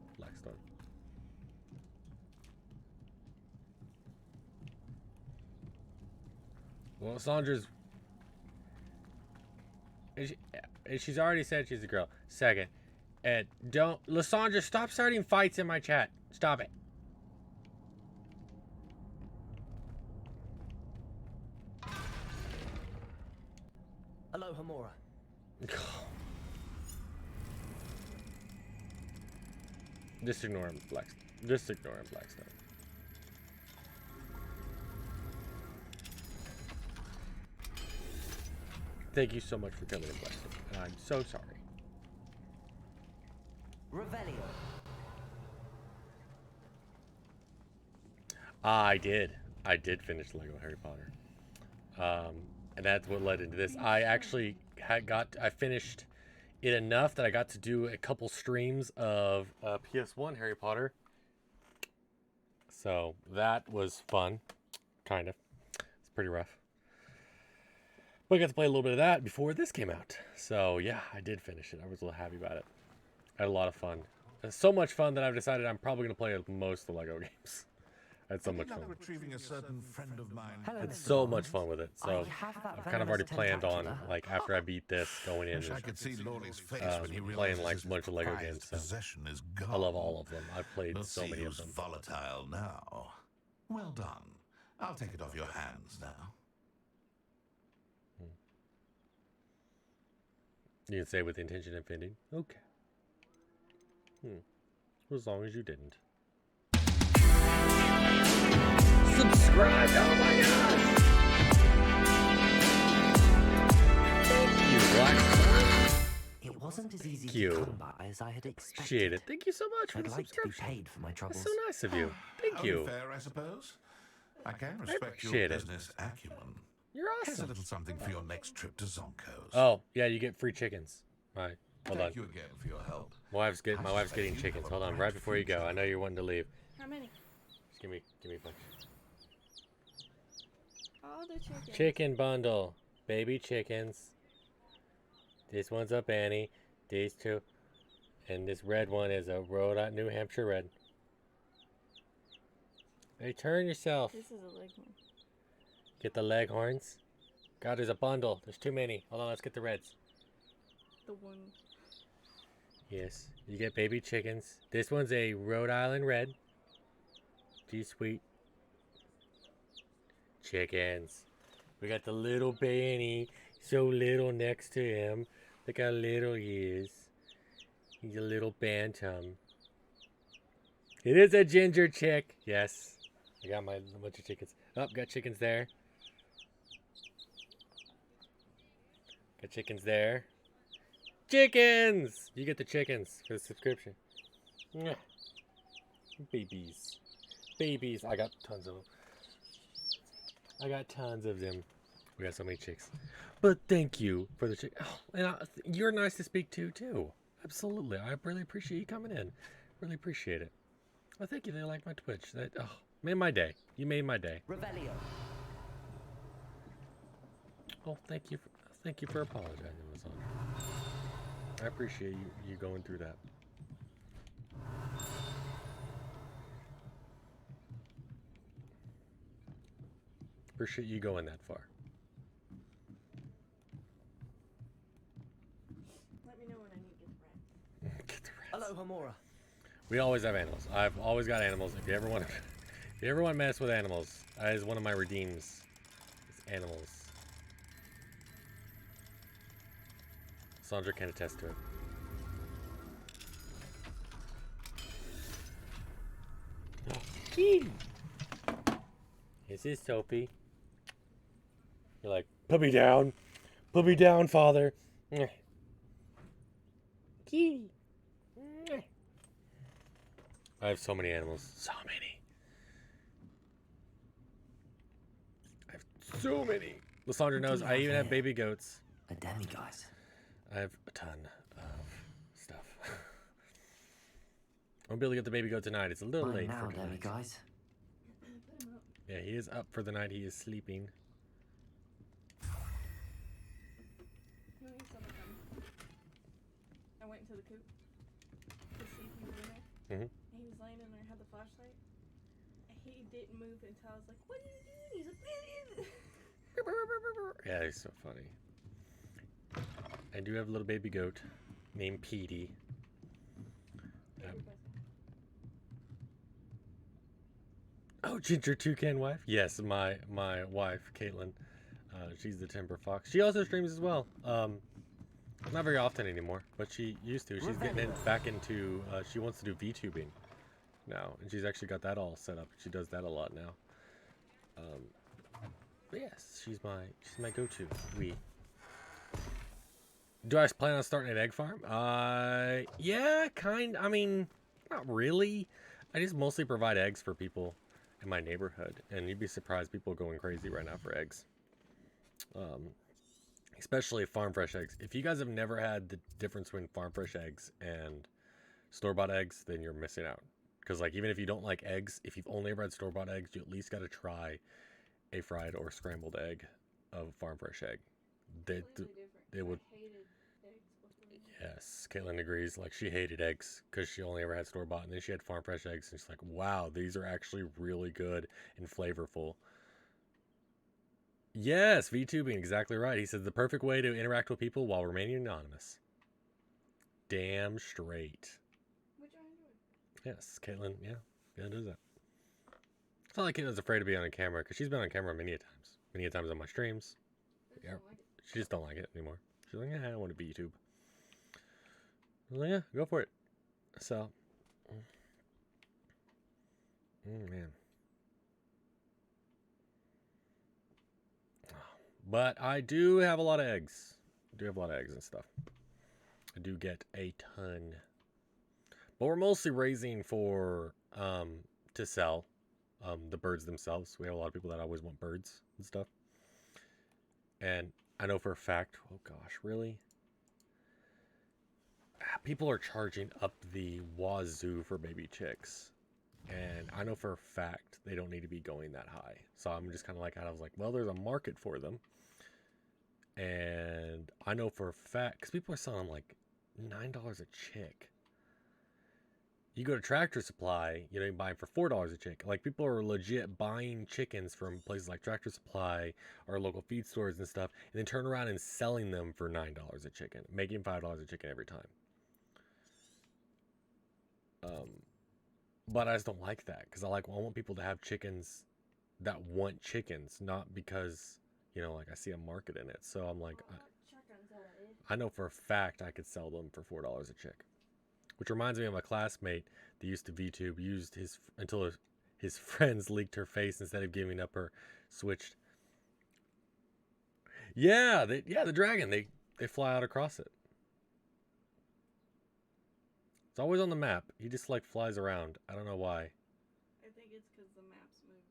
Well, Sandra's... She's already said she's a girl. Second. And don't... Lysandra, stop starting fights in my chat. Stop it. Aloha Mora. Just ignore him, Blackstone. Just ignore him, Blackstone. Thank you so much for coming in, Blackstone. And I'm so sorry. Revelio. I did finish Lego Harry Potter. And that's what led into this. I actually I finished it enough that I got to do a couple streams of PS1 Harry Potter. So that was fun, kind of. It's pretty rough. But I got to play a little bit of that before this came out. So yeah, I did finish it. I was a little happy about it. I had a lot of fun. So much fun that I've decided I'm probably going to play most of the Lego games. I had so much fun. Retrieving a certain friend of mine. I had so much fun with it. So I've kind of already planned on, like, after I beat this, going in I could see Lawley's face when he playing like a bunch of Lego games. So possession is gone. I love all of them. I've played Let's so see many of who's them. volatile now. Well done. I'll take it off your hands now. You can say with the intention of offending. Okay. As long as you didn't. Subscribe! Oh my god! Thank you, Black. It wasn't as easy Thank you. to come by as I had expected. Appreciate it. Thank you so much for I'd the like to be subscription. paid for my troubles. That's so nice of you. Thank Only you. fair, I suppose. I can respect your appreciate it. business acumen. You're Here's a awesome. little something for your next trip to Zonko's. Oh, yeah, you get free chickens. All right, hold on. Thank you again for your help. My wife's getting chickens. Hold on, right before you go. I know you're wanting to leave. How many? Just give me a bunch. All the chickens. Chicken bundle, baby chickens. This one's a Annie. These two, and this red one is a New Hampshire red. Hey, turn yourself. This is a leghorn. Get the leghorns. God, there's a bundle. There's too many. Hold on, let's get the reds. The one. Yes, you get baby chickens. This one's a Rhode Island red. Gee, sweet. Chickens. We got the little Benny, so little next to him. Look how little he is. He's a little bantam. It is a ginger chick. Yes. I got my bunch of chickens. Oh, got chickens there. Got chickens there. Chickens! You get the chickens for the subscription. Mwah. Babies. Babies. I got tons of them. I got tons of them. We got so many chicks. But thank you for the chick. Oh, and you're nice to speak to, too. Absolutely. I really appreciate you coming in. Really appreciate it. Well, thank you. They like my Twitch. That made my day. You made my day. Revelio. Well, thank you for apologizing, Amazon. I appreciate you going through that. Appreciate you going that far. Let me know when I need to get the rats. Get the rats. Hello, Hamura. We always have animals. I've always got animals. If you ever want to mess with animals, that is one of my redeems. It's animals. Sandra can attest to it. This is Sophie. You're like, put me down, father. Kitty. I have so many animals. So many. I have so many. Lysandra knows I even have baby goats. A demiguise. I have a ton of stuff. I won't be able to get the baby goat tonight. It's a little late for tonight. Demiguise. Yeah, he is up for the night. He is sleeping. You need some of them. I went into the coop to see if he was in there. Mm-hmm. And he was laying in there, had the flashlight. And he didn't move until I was like, what are you doing? He's like, Yeah, he's so funny. I do have a little baby goat named Petey. Oh, Ginger Toucan wife? Yes, my wife, Caitlin. She's the Timber Fox. She also streams as well. Not very often anymore, but she used to. She's getting back into, she wants to do VTubing now, and she's actually got that all set up. She does that a lot now. But yes, she's my go-to. Do I plan on starting an egg farm? Yeah, I mean, not really. I just mostly provide eggs for people in my neighborhood, and you'd be surprised people are going crazy right now for eggs. Especially farm fresh eggs. If you guys have never had the difference between farm fresh eggs and store-bought eggs, then you're missing out. Because like even if you don't like eggs, if you've only ever had store-bought eggs, you at least got to try a fried or scrambled egg of farm fresh egg. They would. Yes, Caitlin agrees. Like she hated eggs because she only ever had store-bought, and then she had farm fresh eggs, and she's like, "Wow, these are actually really good and flavorful." Yes, VTubing, exactly right. He says the perfect way to interact with people while remaining anonymous. Damn straight. Which I enjoy. Yes, Caitlin. Yeah, it is that. It's not like Kayla's afraid to be on camera, because she's been on camera many a times on my streams. Yeah, she just don't like it anymore. She's like, yeah, I want to be YouTube. I'm like, yeah, go for it. So, man. But I do have a lot of eggs. I do have a lot of eggs and stuff. I do get a ton. But we're mostly raising for to sell the birds themselves. We have a lot of people that always want birds and stuff. And I know for a fact, oh gosh, really? People are charging up the wazoo for baby chicks. And I know for a fact they don't need to be going that high. So I'm just kind of like, I was like, well, there's a market for them. And I know for a fact, because people are selling like $9 a chick. You go to Tractor Supply, you know, you buy them for $4 a chick. Like, people are legit buying chickens from places like Tractor Supply or local feed stores and stuff, and then turn around and selling them for $9 a chicken, making $5 a chicken every time. But I just don't like that, because I want people to have chickens that want chickens, not because, you know, like, I see a market in it. So I'm like, I know for a fact I could sell them for $4 a chick. Which reminds me of my classmate that used to VTube, used until his friends leaked her face instead of giving up her switched. Yeah, the dragon, they fly out across it. It's always on the map. He just like flies around. I don't know why. I think it's because the maps move.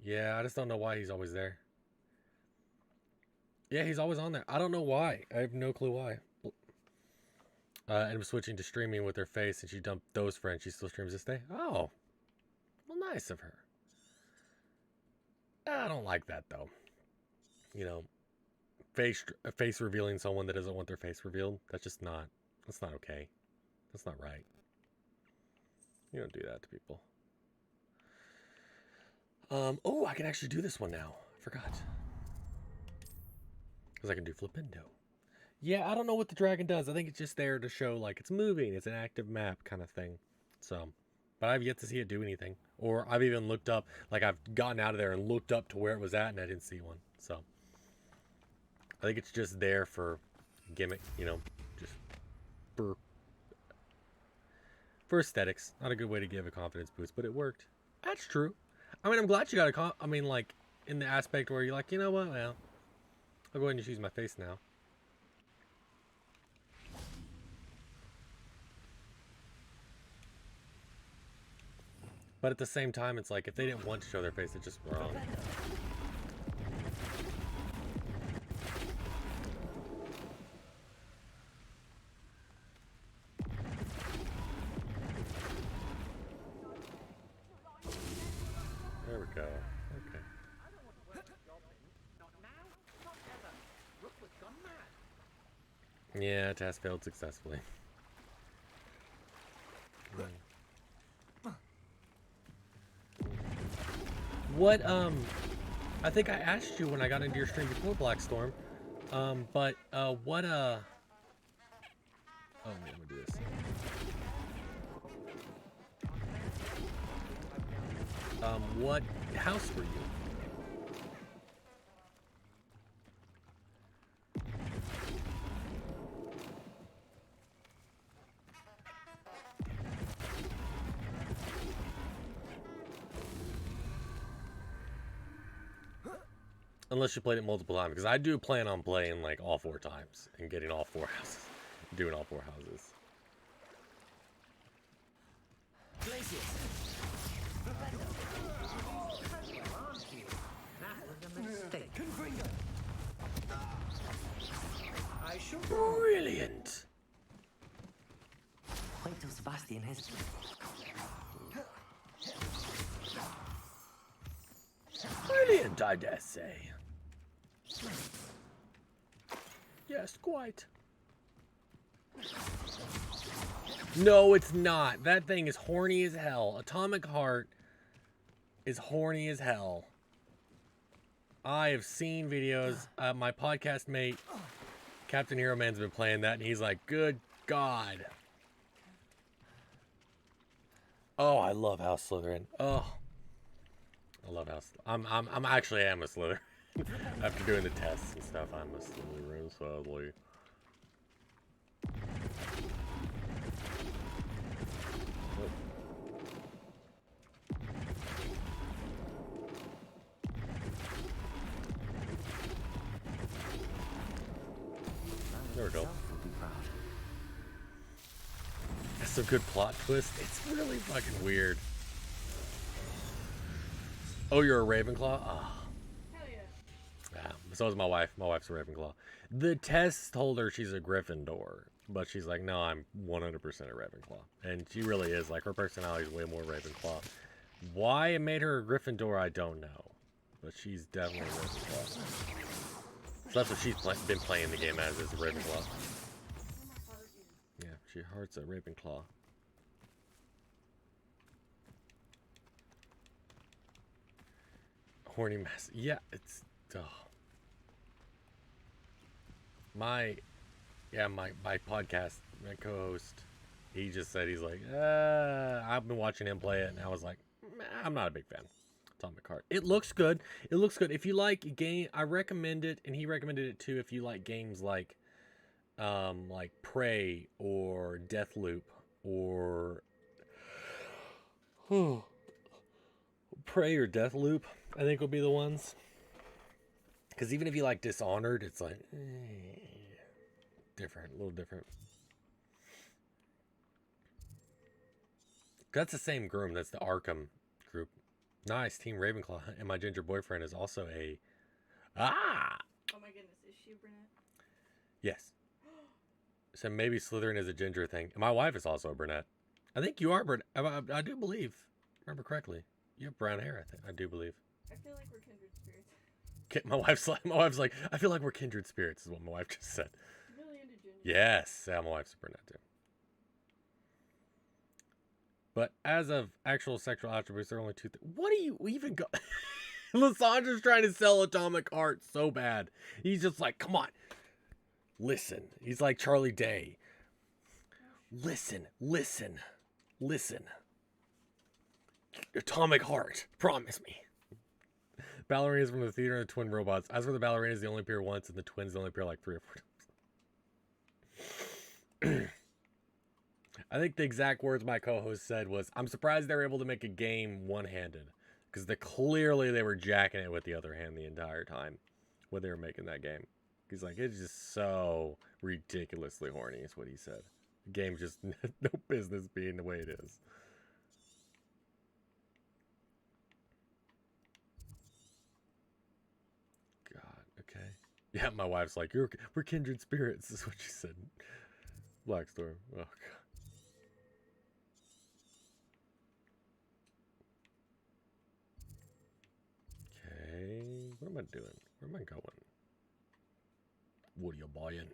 Yeah, I just don't know why he's always there. Yeah, he's always on there. I don't know why. I have no clue why. And was switching to streaming with her face, and she dumped those friends. She still streams this day. Oh, well, nice of her. I don't like that though. You know, face revealing someone that doesn't want their face revealed. That's not okay. That's not right. You don't do that to people. Oh, I can actually do this one now. I forgot. Because I can do Flippendo. Yeah, I don't know what the dragon does. I think it's just there to show, like, it's moving. It's an active map kind of thing. So, but I've yet to see it do anything. Or I've even looked up, like, I've gotten out of there and looked up to where it was at, and I didn't see one. So, I think it's just there for gimmick, you know, just for aesthetics. Not a good way to give a confidence boost, but it worked. That's true. I mean, I'm glad you got I mean, like, in the aspect where you're like, you know what, well, I'll go ahead and just use my face now. But at the same time, it's like, if they didn't want to show their face, it's just wrong. There we go. Okay. Yeah, test failed successfully. What, I think I asked you when I got into your stream before Black Storm, oh, wait, I'm gonna do this. What house were you? Unless you played it multiple times, because I do plan on playing like all 4 times and getting all 4 houses, doing all 4 houses. Brilliant. Wait till Sebastian has. Brilliant, I dare say. Yes, quite. No, it's not. That thing is horny as hell. Atomic Heart is horny as hell. I have seen videos. My podcast mate, Captain Hero Man's been playing that, and he's like, good God. Oh, I love House Slytherin. Oh, I love House. I'm actually am a Slytherin. After doing the tests and stuff, I'm a Slytherin, sadly. There we go. That's a good plot twist. It's really fucking weird. Oh, you're a Ravenclaw? Ah. Hell yeah. Yeah, so is my wife. My wife's a Ravenclaw. The test told her she's a Gryffindor, but she's like, no, I'm 100% a Ravenclaw. And she really is. Like, her personality is way more Ravenclaw. Why it made her a Gryffindor, I don't know. But she's definitely a Ravenclaw. So that's what she's been playing the game as, is a Ravenclaw. Yeah, she heart's a Ravenclaw. Horny mess. Yeah, it's... Oh. My podcast, my co-host, he just said, he's like, I've been watching him play it, and I was like, I'm not a big fan. Atomic Heart. It looks good. It looks good. If you like game, I recommend it, and he recommended it too. If you like games like Prey or Deathloop or Prey or Deathloop, I think will be the ones. Because even if you like Dishonored, it's like different, a little different. That's the same group. That's the Arkham group. Nice, Team Ravenclaw. And my ginger boyfriend is also a... Ah! Oh my goodness, is she a brunette? Yes. So maybe Slytherin is a ginger thing. And my wife is also a brunette. I think you are brunette. I do believe. Remember correctly. You have brown hair, I think. I do believe. I feel like we're kindred spirits. My wife's like, I feel like we're kindred spirits, is what my wife just said. Really into ginger. Yes. Yeah, my wife's a brunette too. But as of actual sexual attributes, there are only two. What do you even go? Lissandra's trying to sell Atomic Heart so bad. He's just like, come on, listen. He's like Charlie Day. Listen. Atomic Heart, promise me. Ballerinas from the theater and the twin robots. As for the ballerinas, they only appear once, and the twins only appear like 3 or 4 times. I think the exact words my co-host said was, I'm surprised they were able to make a game one-handed. Because clearly they were jacking it with the other hand the entire time when they were making that game. He's like, it's just so ridiculously horny, is what he said. The game's just no business being the way it is. God, okay. Yeah, my wife's like, we're kindred spirits, is what she said. Blackstorm. Oh, God. What am I doing? Where am I going? What are you buying?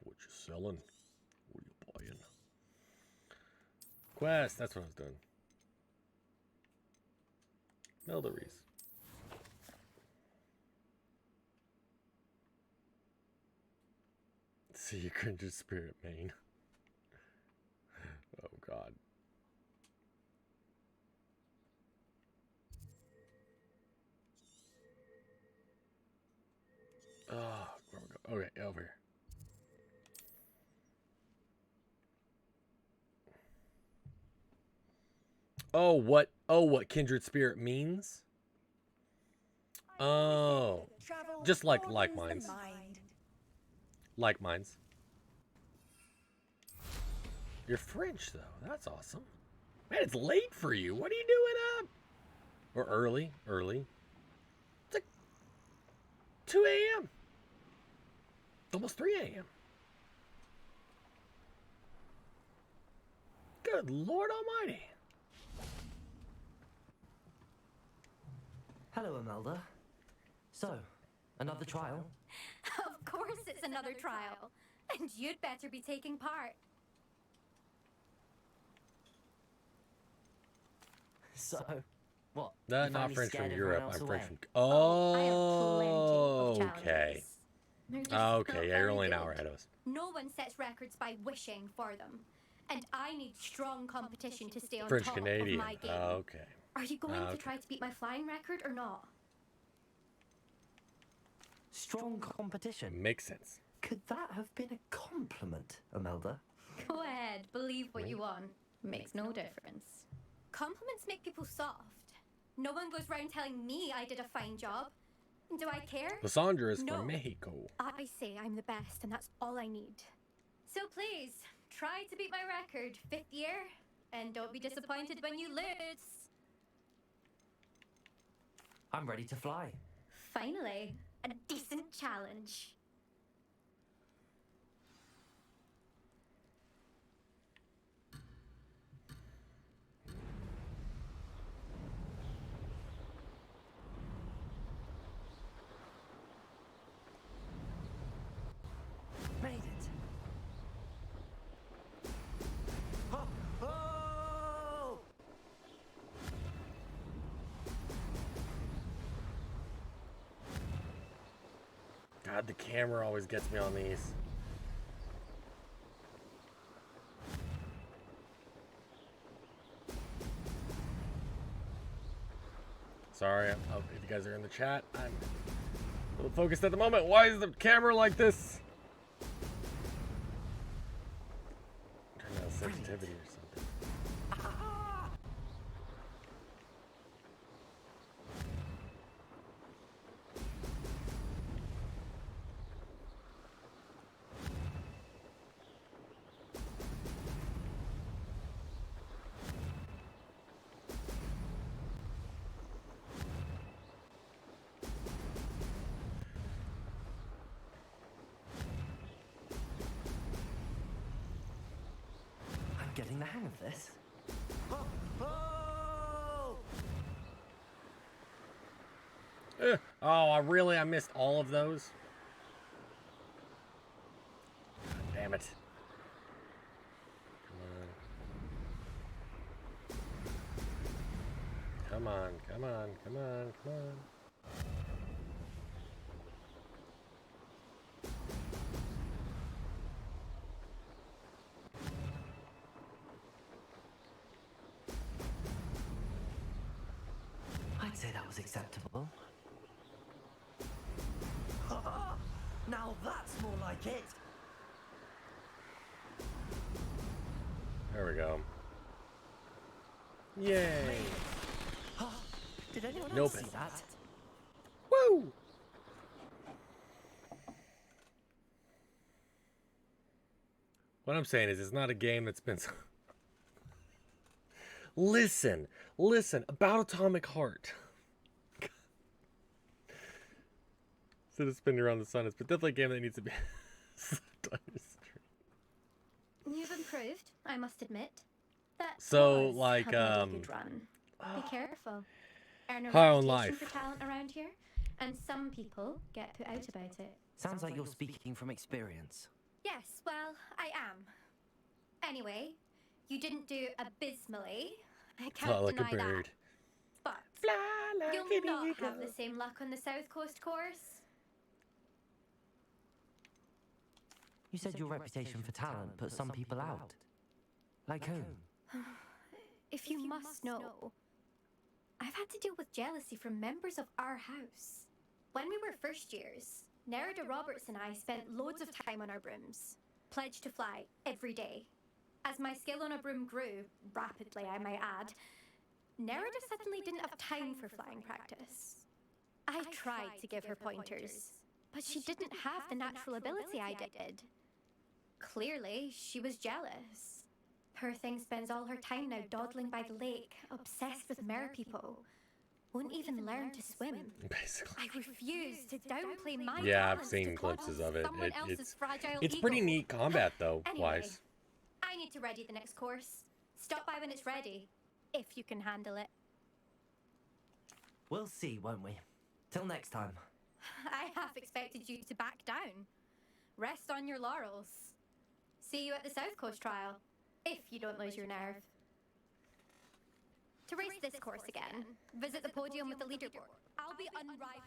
What you selling? What are you buying? Quest, that's what I was doing. Meldories. See your kindred spirit, main. Oh, God. Oh, where we go? Okay, over here. What kindred spirit means? Oh, just like minds. Like minds. You're French though. That's awesome. Man, it's late for you. What are you doing up? Or early? It's like 2 a.m. Almost 3 a.m. Good Lord Almighty. Hello, Imelda. So, another trial? Of course it's another trial. And you'd better be taking part. So, what? No, you not finally French from scared Europe. everyone else I'm French away? from... Oh, okay. They're just Okay, not yeah, you're very only an good. hour ahead of us. No one sets records by wishing for them. and I need strong competition to stay on French top Canadian. of my game. Okay. Are you going Okay. to try to beat my flying record or not? Strong competition. Makes sense. Could that have been a compliment, Imelda? Go ahead, believe what you want. Makes no difference. Compliments make people soft. No one goes round telling me I did a fine job. Do I care? Lysandra is No. from Mexico. I say I'm the best, and that's all I need. So please, try to beat my record, 5th year, and don't be disappointed when you lose. I'm ready to fly. Finally, a decent challenge. Made it. Oh, oh! God, the camera always gets me on these. Sorry, if you guys are in the chat, I'm a little focused at the moment. Why is the camera like this? Turn down sensitivity or something. I'm getting the hang of this. Oh, I missed all of those. God damn it. Come on, come on, come on, come on. I'd say that was acceptable. Now that's more like it. There we go. Yay! Did anyone Nope. else see that? Woo! What I'm saying is, it's not a game that's been. Listen, about Atomic Heart. Instead of spinning around the sun, it's definitely a game that needs to be. You've improved, I must admit. That So, was like, a bloody good run. Be careful. Earn a High on reputation life. for talent around here, and some people get put out about it. Sounds like you're speaking from experience. Yes, well, I am. Anyway, you didn't do abysmally. I can't Fly like a deny that. bird. But like you'll an not eagle. have the same luck on the South Coast course. You said your reputation for talent put some people out. Like whom? If you must know, I've had to deal with jealousy from members of our house. When we were first years, Nerida Roberts and I spent loads of time on our brooms, pledged to fly every day. As my skill on a broom grew, rapidly I might add, Nerida suddenly didn't have time for flying practice. I tried to give her pointers, but she didn't have the natural ability I did. Clearly, she was jealous. Poor thing spends all her time now dawdling by the lake, obsessed with mer people. Won't even learn to swim. Basically. I refuse to downplay my Yeah, I've talents seen to glimpses of it. someone else's fragile It's pretty ego. neat combat though, Anyway, wise. I need to ready the next course. Stop by when it's ready, if you can handle it. We'll see, won't we? Till next time. I half expected you to back down. Rest on your laurels. See you at the South Coast trial, if you don't lose your nerve. To race this course again, visit the podium with the leaderboard. I'll be unrivaled.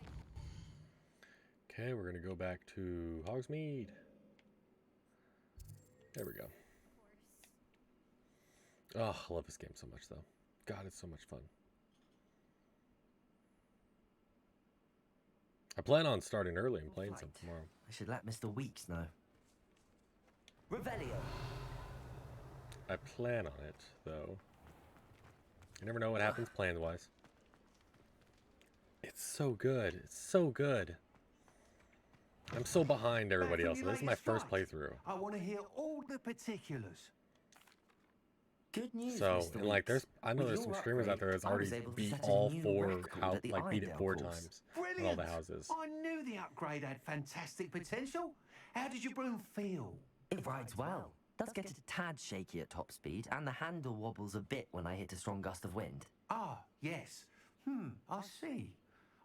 Okay, we're gonna go back to Hogsmeade. There we go. Oh, I love this game so much, though. God, it's so much fun. I plan on starting early and playing some tomorrow. I should let Mr. Weeks know. Revelio. I plan on it, though. You never know what happens plans-wise. It's so good. It's so good. I'm so behind everybody else. This is my first playthrough. I want to hear all the particulars. Good news, So, Mr. and like, Weeks. I know With there's your some streamers out there that's upgrade, I was already able to beat set a all new 4 record at the like beat it Idale 4 course. times Brilliant. on all the houses. I knew the upgrade had fantastic potential. How did your broom feel? It rides well. Does get a tad shaky at top speed, and the handle wobbles a bit when I hit a strong gust of wind. Ah, yes. I see.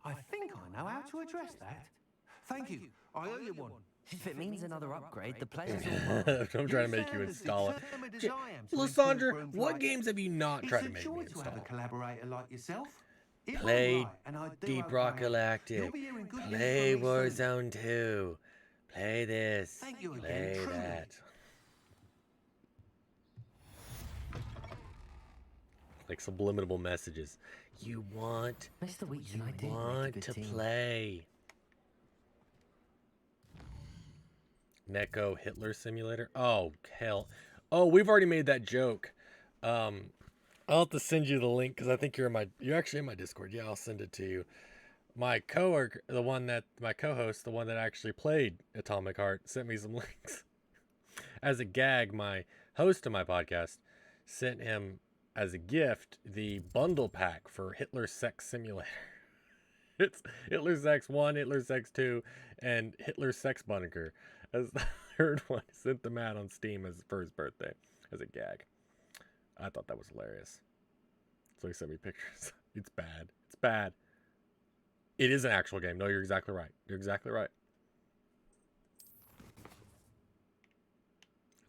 I think I know how to address that. Thank you. I owe you one. If it means another upgrade, the pleasure's all mine. I'm trying to make you install it. Lysandra, what games have you not tried to make me install? To have a collaborator like yourself. Play Deep Rock Galactic. Play Warzone 2. Play this. Play that. Like subliminal messages. You want Mr. Weeks and I do want make a to good team. play. Neko Hitler Simulator. Oh, hell. Oh, we've already made that joke. I'll have to send you the link because I think you're actually in my Discord. Yeah, I'll send it to you. My coworker, my co-host, the one that actually played Atomic Heart, sent me some links. As a gag, my host of my podcast sent him as a gift the bundle pack for Hitler Sex Simulator. It's Hitler Sex 1, Hitler Sex 2, and Hitler Sex Bunker as the third one. He sent them out on Steam for his birthday as a gag. I thought that was hilarious. So he sent me pictures. It's bad. It's bad. It is an actual game. No, you're exactly right. You're exactly right.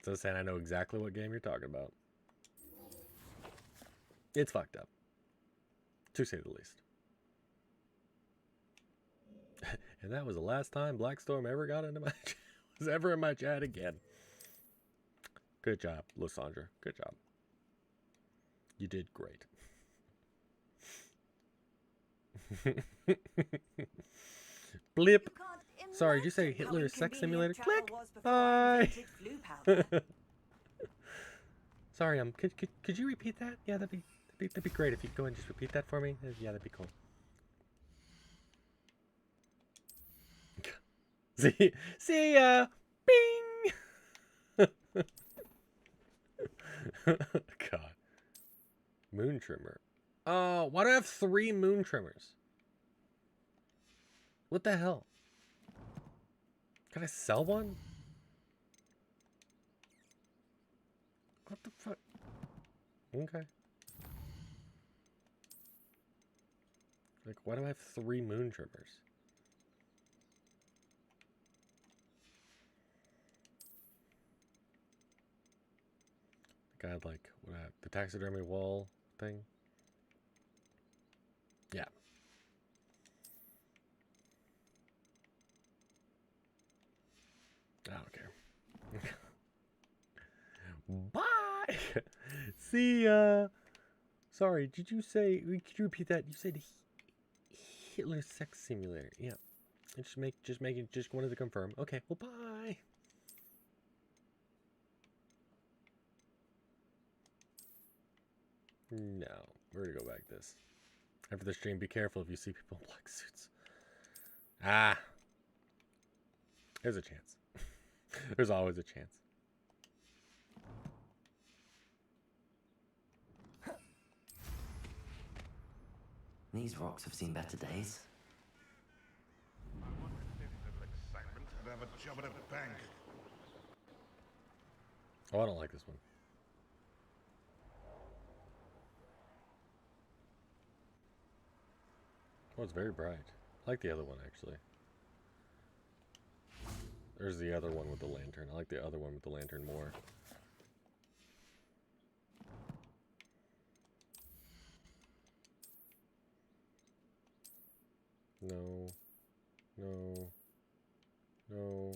So saying I know exactly what game you're talking about. It's fucked up, to say the least. And that was the last time Blackstorm ever got into my was ever in my chat again. Good job, Lysandra. Good job. You did great. Blip. Sorry, did you say Hitler Sex Simulator? Click. Bye. Sorry, could you repeat that? Yeah, that'd be great if you could go and just repeat that for me. Yeah, that'd be cool. See ya. Bing. God. Moon trimmer. Why do I have 3 moon trimmers? What the hell? Can I sell one? What the fuck? Okay. Like, why do I have 3 moon trimmers? God, like, what the taxidermy wall thing? Yeah. I don't care. Bye! See ya! Sorry, did you say, could you repeat that? You said Hitler Sex Simulator. Yeah. Just wanted to confirm. Okay, well, bye! No, we're gonna go back this. After the stream, be careful if you see people in black suits. Ah! There's a chance. There's always a chance. These rocks have seen better days. I want a little excitement and have a job at a bank. Oh, I don't like this one. Oh, it's very bright. I like the other one, actually. There's the other one with the lantern. I like the other one with the lantern more. No. No. No.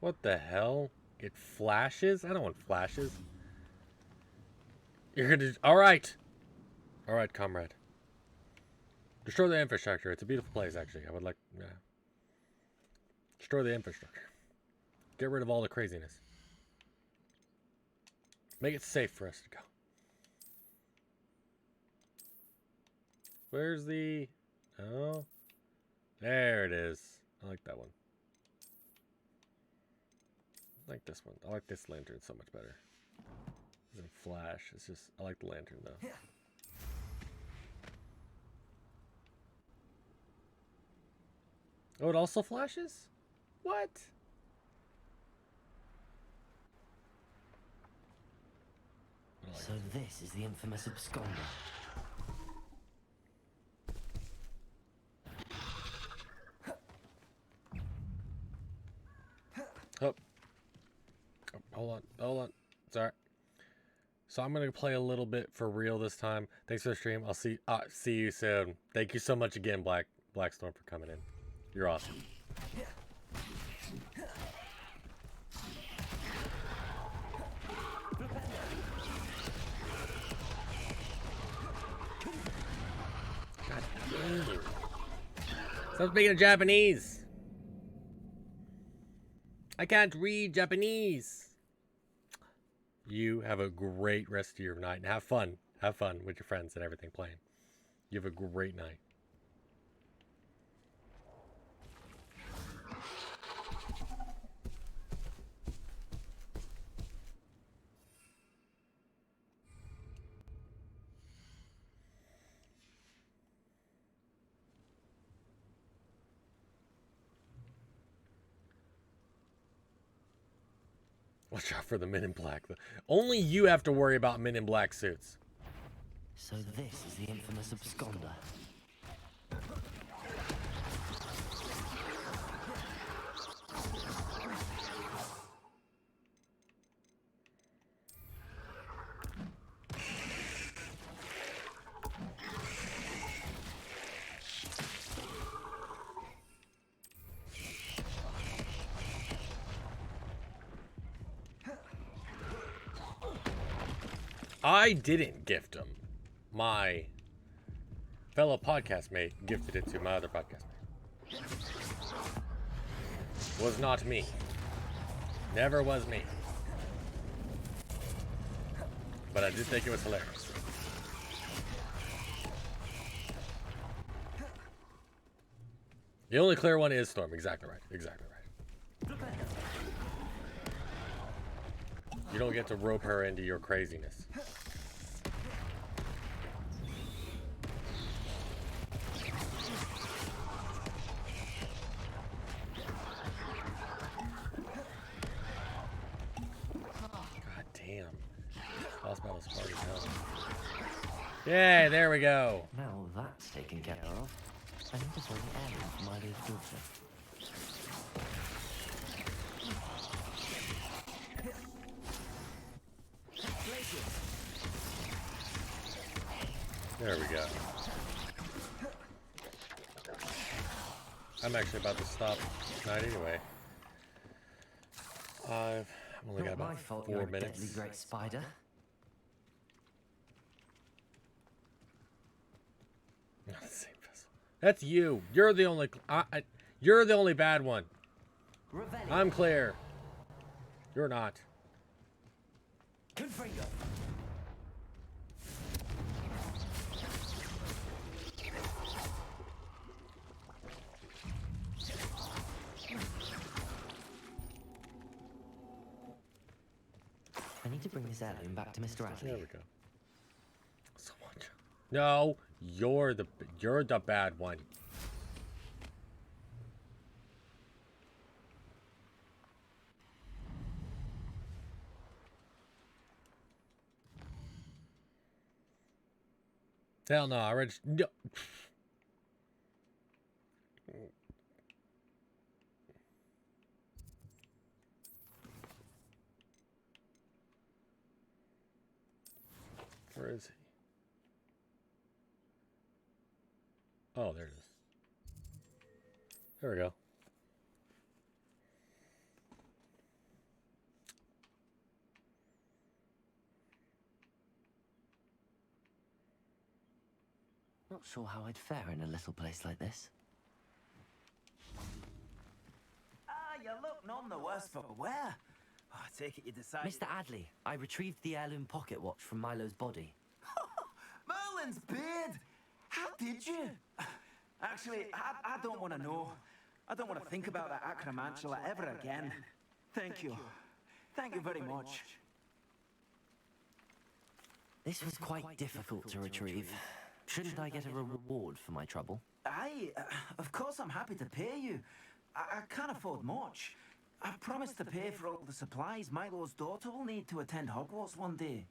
What the hell? It flashes? I don't want flashes. You're gonna... Alright! Alright, comrade. Destroy the infrastructure. It's a beautiful place, actually. I would like... Yeah. Destroy the infrastructure. Get rid of all the craziness. Make it safe for us to go. Where's the... Oh. There it is. I like that one. I like this one. I like this lantern so much better. It doesn't flash. It's just... I like the lantern, though. Oh, it also flashes? What? So this is the infamous absconder. Oh. Hold on. Sorry. So I'm gonna play a little bit for real this time. Thanks for the stream. I'll see you soon. Thank you so much again, Blackstorm, for coming in. You're awesome. God dang it. Stop speaking Japanese. I can't read Japanese. You have a great rest of your night and have fun. Have fun with your friends and everything playing. You have a great night. Watch out for the Men in Black. Only you have to worry about Men in Black suits. So this is the infamous absconder. I didn't gift him. My fellow podcast mate gifted it to my other podcast mate. Was not me. Never was me. But I did think it was hilarious. The only clear one is Storm. Exactly right. Exactly right. You don't get to rope her into your craziness. God damn. Boss battle's hard as hell. Yay, there we go. Now that's taken care of. I need to find the area for my little daughter. There we go. I'm actually about to stop tonight anyway. I've only got about 4 minutes. Deadly great spider. Not the same vessel. That's you. You're the only. You're the only bad one. I'm clear. You're not. Confringo. I need to bring this heirloom back to Mr. Adley. There we go. So much. No, you're the bad one. Hell no, I read. No. Where is he? Oh, there it is. There we go. Not sure how I'd fare in a little place like this. Ah, you look none the worse for wear. Oh, I take it you decided... Mr. Adley, I retrieved the heirloom pocket watch from Milo's body. Merlin's beard! How did you? Actually, I don't want to know. I don't want to think about that acromantula ever again. Thank you. Thank you very much. This was quite difficult to retrieve. Shouldn't I get a reward for my trouble? Of course I'm happy to pay you. I can't afford much. I promised to pay for all the supplies Milo's daughter will need to attend Hogwarts one day.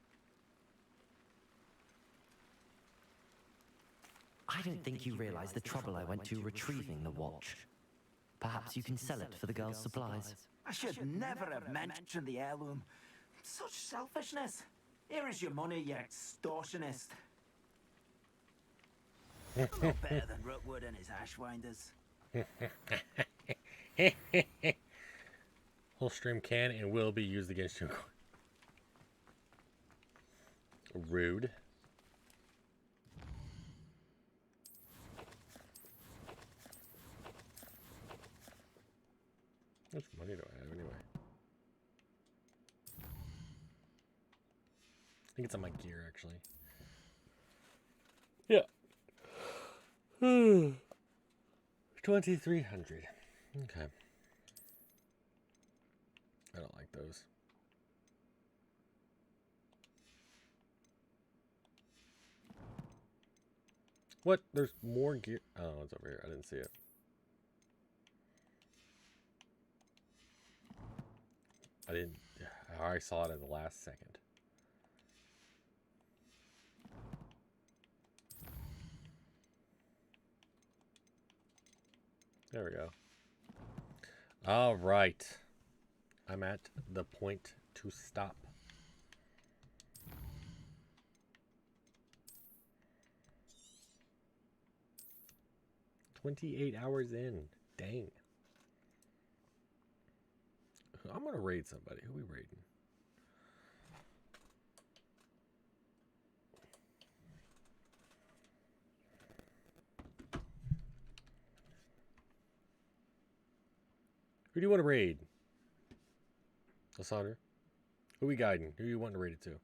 I don't think you realize the trouble I went to retrieving the watch. Perhaps you can sell it for the girl's supplies. I should never have mentioned the heirloom. Such selfishness. Here is your money, you extortionist. A lot better than Rookwood and his ashwinders. Whole stream can and will be used against you. Rude. How much money do I have anyway? I think it's on my gear actually. Yeah. 2,300. Okay. I don't like those. What? There's more gear. Oh, it's over here. I didn't see it. I already saw it at the last second. There we go. All right. I'm at the point to stop. "28 hours in. Dang. I'm gonna raid somebody. Who we raiding? Who do you want to raid? Lasandra? Who we guiding? Who you want to raid it to?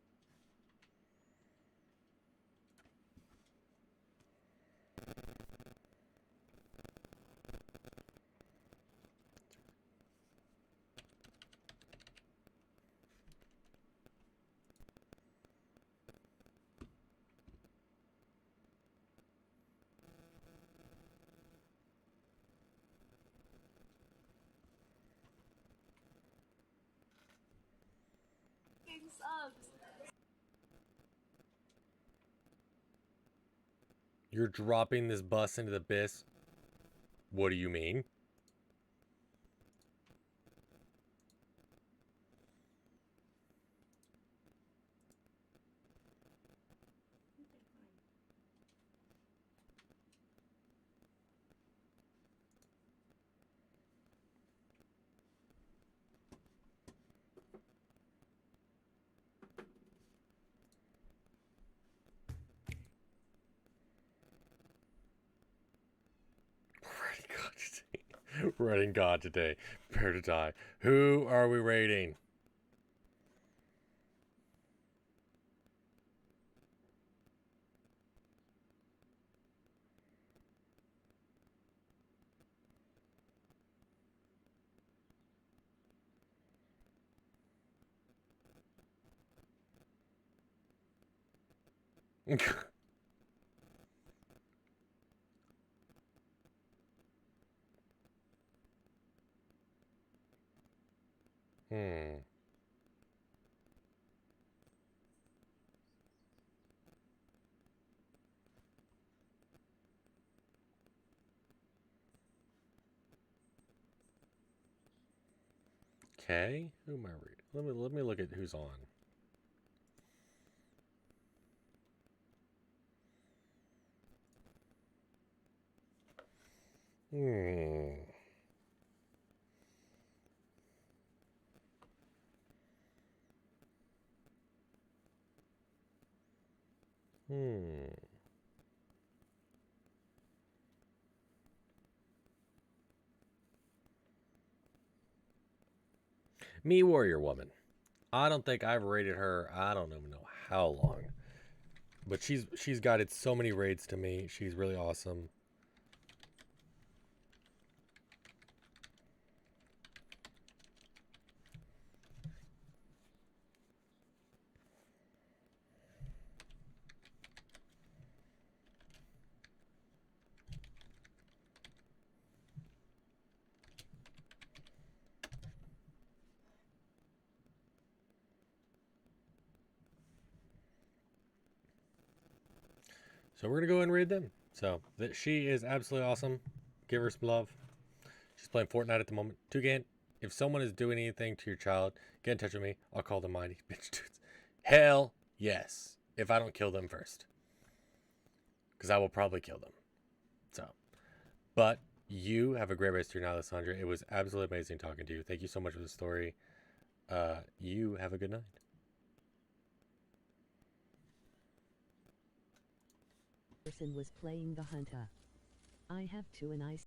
Subs. You're dropping this bus into the abyss? What do you mean? Raiding God today. Prepare to die. Who are we raiding? Okay. Who am I reading? Let me look at who's on. Me Warrior Woman. I don't think I've raided her. I don't even know how long. But she's guided so many raids to me. She's really awesome. So we're going to go and raid them. So she is absolutely awesome. Give her some love. She's playing Fortnite at the moment. Toucan, if someone is doing anything to your child, get in touch with me. I'll call them mighty bitch dudes. Hell yes. If I don't kill them first. Because I will probably kill them. So, but you have a great rest of your night, Alessandra. It was absolutely amazing talking to you. Thank you so much for the story. You have a good night. Person was playing the hunter. I have two and I